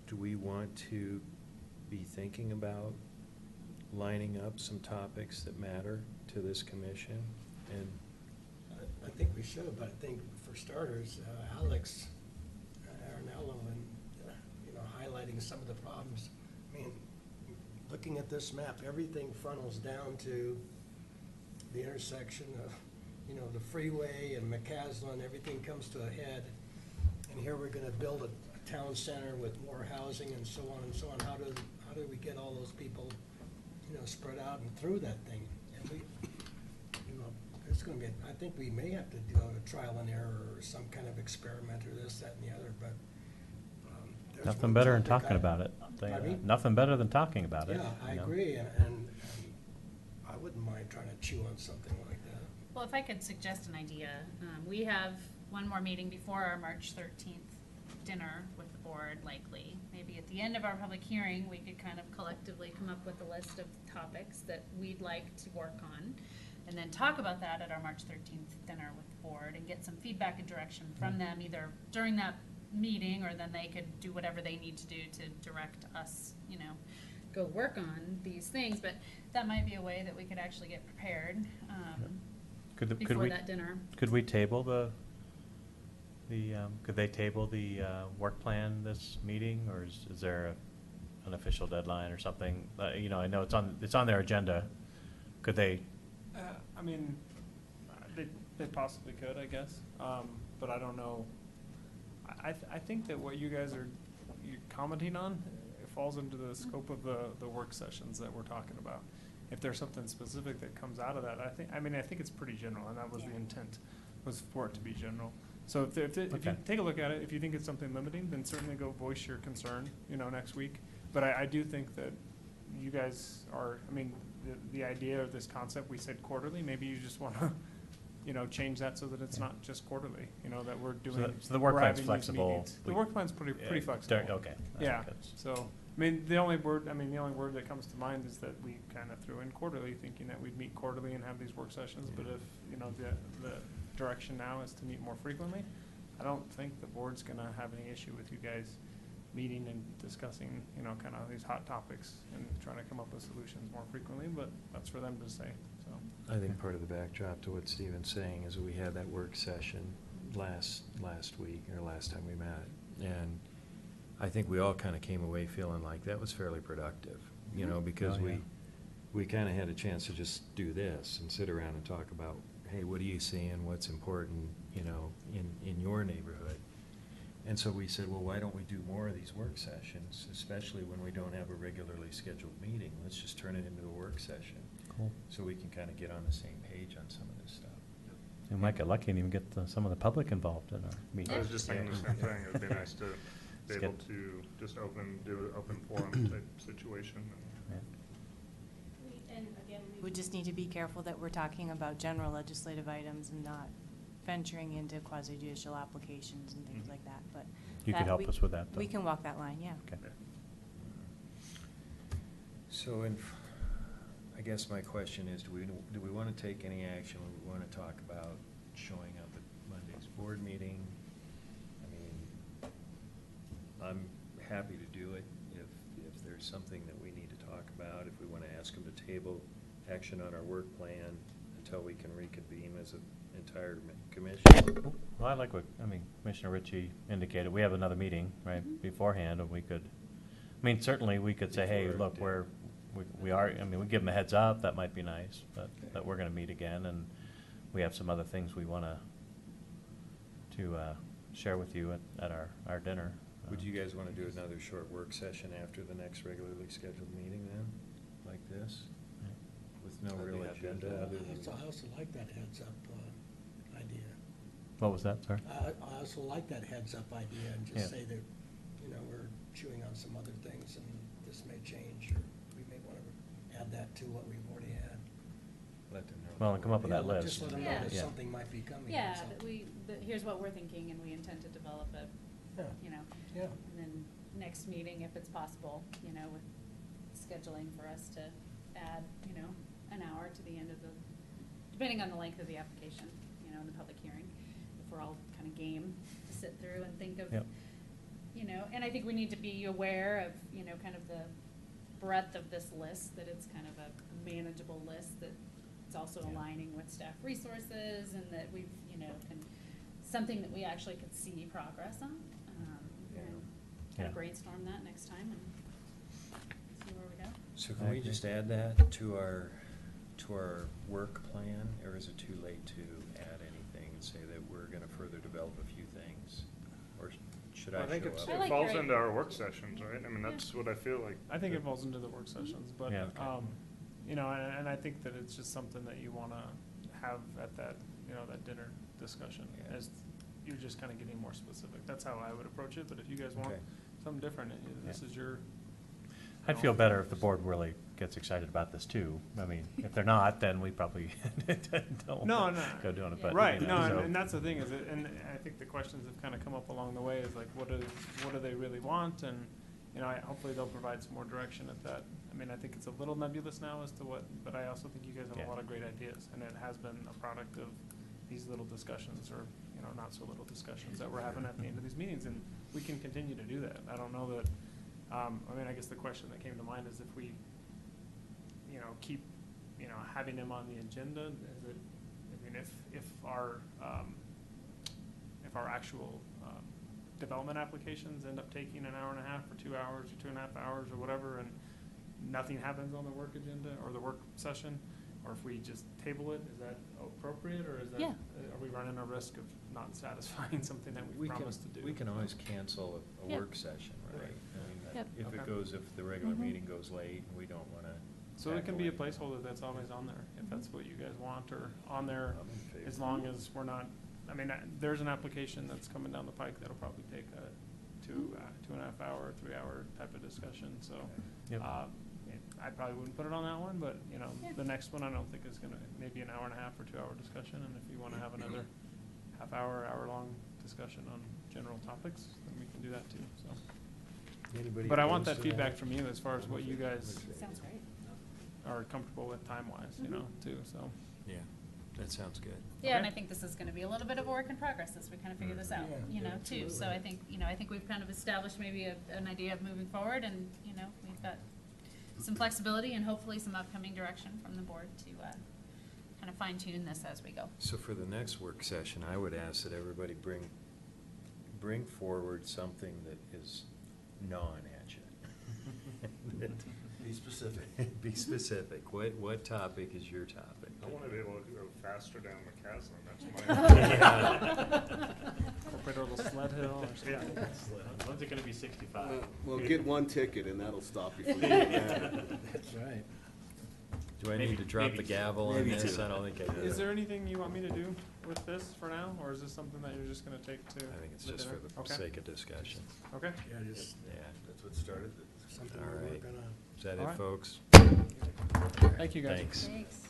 do we want to be thinking about lining up some topics that matter to this commission? And I think we should, but I think for starters, Alex Arnello and, you know, highlighting some of the problems. I mean, looking at this map, everything funnels down to the intersection of, you know, the freeway and McCaslin, everything comes to a head. And here we're gonna build a town center with more housing and so on and so on. How do we get all those people, you know, spread out and through that thing? And we, you know, it's gonna be, I think we may have to do a trial and error or some kind of experiment or this, that, and the other, but, there's Nothing one better than topic talking about it. Pardon me? Nothing better than talking about it. Yeah, I you know? agree, and I wouldn't mind trying to chew on something like that. Well, if I could suggest an idea, we have one more meeting before our March 13th dinner with the board, likely. Maybe at the end of our public hearing, we could kind of collectively come up with a list of topics that we'd like to work on, and then talk about that at our March 13th dinner with the board, and get some feedback and direction from them, either during that meeting, or then they could do whatever they need to do to direct us, you know, go work on these things. But that might be a way that we could actually get prepared before that dinner. Could we table could they table the work plan this meeting, or is there an official deadline or something? You know, I know it's on their agenda. Could they? I mean, they possibly could, I guess, but I don't know. I think that what you guys are commenting on, it falls into the scope of the work sessions that we're talking about. If there's something specific that comes out of that, I think it's pretty general, and that was the intent, was for it to be general. So if you take a look at it, if you think it's something limiting, then certainly go voice your concern, you know, next week. But I do think that you guys are, I mean, the idea of this concept, we said quarterly, maybe you just want to, you know, change that so that it's not just quarterly, you know, that we're doing. So the work we're plan's having these flexible. meetings. The work plan's pretty flexible. Okay. Yeah, so, I mean, the only word that comes to mind is that we kind of threw in quarterly, thinking that we'd meet quarterly and have these work sessions, but if, you know, the direction now is to meet more frequently, I don't think the board's gonna have any issue with you guys meeting and discussing, you know, kind of these hot topics and trying to come up with solutions more frequently, but that's for them to say, so. I think part of the backdrop to what Stephen's saying is we had that work session last week, or last time we met, and I think we all kind of came away feeling like that was fairly productive, you know, because we kind of had a chance to just do this and sit around and talk about, hey, what are you seeing, what's important, you know, in your neighborhood? And so we said, well, why don't we do more of these work sessions, especially when we don't have a regularly scheduled meeting? Let's just turn it into a work session. Cool. So we can kind of get on the same page on some of this stuff. We might get lucky and even get some of the public involved in our meeting. I was just thinking the same thing. It would be nice to be able to just do an open forum type situation. And again, We just need to be careful that we're talking about general legislative items and not venturing into quasi-judicial applications and things like that, but. You could help us with that, though. We can walk that line, yeah. Okay. So, I guess my question is, do we want to take any action? We want to talk about showing up at Monday's board meeting? I mean, I'm happy to do it if there's something that we need to talk about, if we want to ask them to table action on our work plan until we can reconvene as an entire commission. Well, I like what, Commissioner Ritchie indicated. We have another meeting, right, beforehand, and we could, certainly we could say, hey, look, we give them a heads up, that might be nice, but that we're gonna meet again, and we have some other things we wanna share with you at our dinner. Would you guys want to do another short work session after the next regularly scheduled meeting then, like this? With no I'd be real happy to agenda do that. other than. I also like that heads-up idea. What was that, sorry? I also like that heads-up idea, and just say that, you know, we're chewing on some other things, and this may change, or we may want to add that to what we've already had. Let them know. Well, and come up with that Yeah, list. Just let them know that something might be coming. or Yeah, something. here's what we're thinking, and we intend to develop it, you know. Yeah. And then next meeting, if it's possible, you know, with scheduling for us to add, you know, an hour to the end of depending on the length of the application, you know, in the public hearing, if we're all kind of game to sit through and think of, you know, and I think we need to be aware of, you know, kind of the breadth of this list, that it's kind of a manageable list, that it's also aligning with staff resources, and that we've, you know, something that we actually could see progress on. And kind of brainstorm that next time and see where we go. So I can we agree. just add that to our work plan, or is it too late to add anything and say that we're gonna further develop a few things? Or should I I think show it's, up? it falls into our work sessions, right? I mean, that's what I feel like. I think it falls into the work sessions, but, Yeah, okay. you know, and I think that it's just something that you wanna have at that, you know, that dinner discussion, Yeah. as you're just kinda getting more specific. That's how I would approach it, but if you guys want Okay. something different, this Yeah. is your. I'd feel better if the board really gets excited about this too. I mean, if they're not, then we probably don't No, no. go doing it, but. Right, you no, know, and so- and that's the thing, is it, and I think the questions have kind of come up along the way, is like, what do they really want? And, you know, hopefully they'll provide some more direction at that. I mean, I think it's a little nebulous now as to what, but I also think you guys have Yeah. a lot of great ideas, and it has been a product of these little discussions, or, you know, not so little discussions that we're having at the end of these meetings, and we can continue to do that. I don't know that, I mean, I guess the question that came to mind is if we, you know, keep, you know, having them on the agenda, is it, I mean, if our actual, development applications end up taking an hour and a half, or 2 hours, or 2.5 hours, or whatever, and nothing happens on the work agenda, or the work session, or if we just table it, is that appropriate, or is that, Yeah. are we running a risk of not satisfying something that we promised to do? We can always cancel a Yeah. work session, right? Right. I mean, Yep. if Okay. it goes, if the regular Mhm. meeting goes late, and we don't wanna. So it can be a tackle it. placeholder that's always on there, if that's what you guys want, or on there, I'm in favor. as long as we're not, I mean, there's an application that's coming down the pike that'll probably take a 2.5 hour, 3 hour type of discussion, so. Yep. I probably wouldn't put it on that one, but, you know, Yeah. the next one I don't think is gonna, maybe an hour and a half or 2 hour discussion, and if you wanna have another half hour, hour-long discussion on general topics, then we can do that too, so. Anybody But I want that opposed to feedback from you as far as what you guys Sounds great. are comfortable with time-wise, you know, too, so. Yeah, that sounds good. Yeah, and Okay. I think this is gonna be a little bit of a work in progress as we kind of figure this out, Yeah, you know, too. So I think, you know, I think we've kind of established maybe an idea of moving forward, and, you know, we've got some flexibility and hopefully some upcoming direction from the board to, kind of fine tune this as we go. So for the next work session, I would ask that everybody bring forward something that is non-agenda. Be specific. Be specific. What topic is your topic? I want to be able to go faster down McCaslin, that's my. Incorporate a little sled hill or something. Yeah. When's it gonna be 65? Well, get one ticket and that'll stop you from doing that. That's right. Do I Maybe- need to drop the maybe gavel on maybe this? two. I don't think I do. Is there anything you want me to do with this for now, or is this something that you're just gonna take to? I think it's the just for dinner? the Okay. sake of discussion. Okay. Yeah, just Yeah. That's what started something All we're right. gonna. Is that All it, right. folks? Thank you, guys. Thanks. Thanks.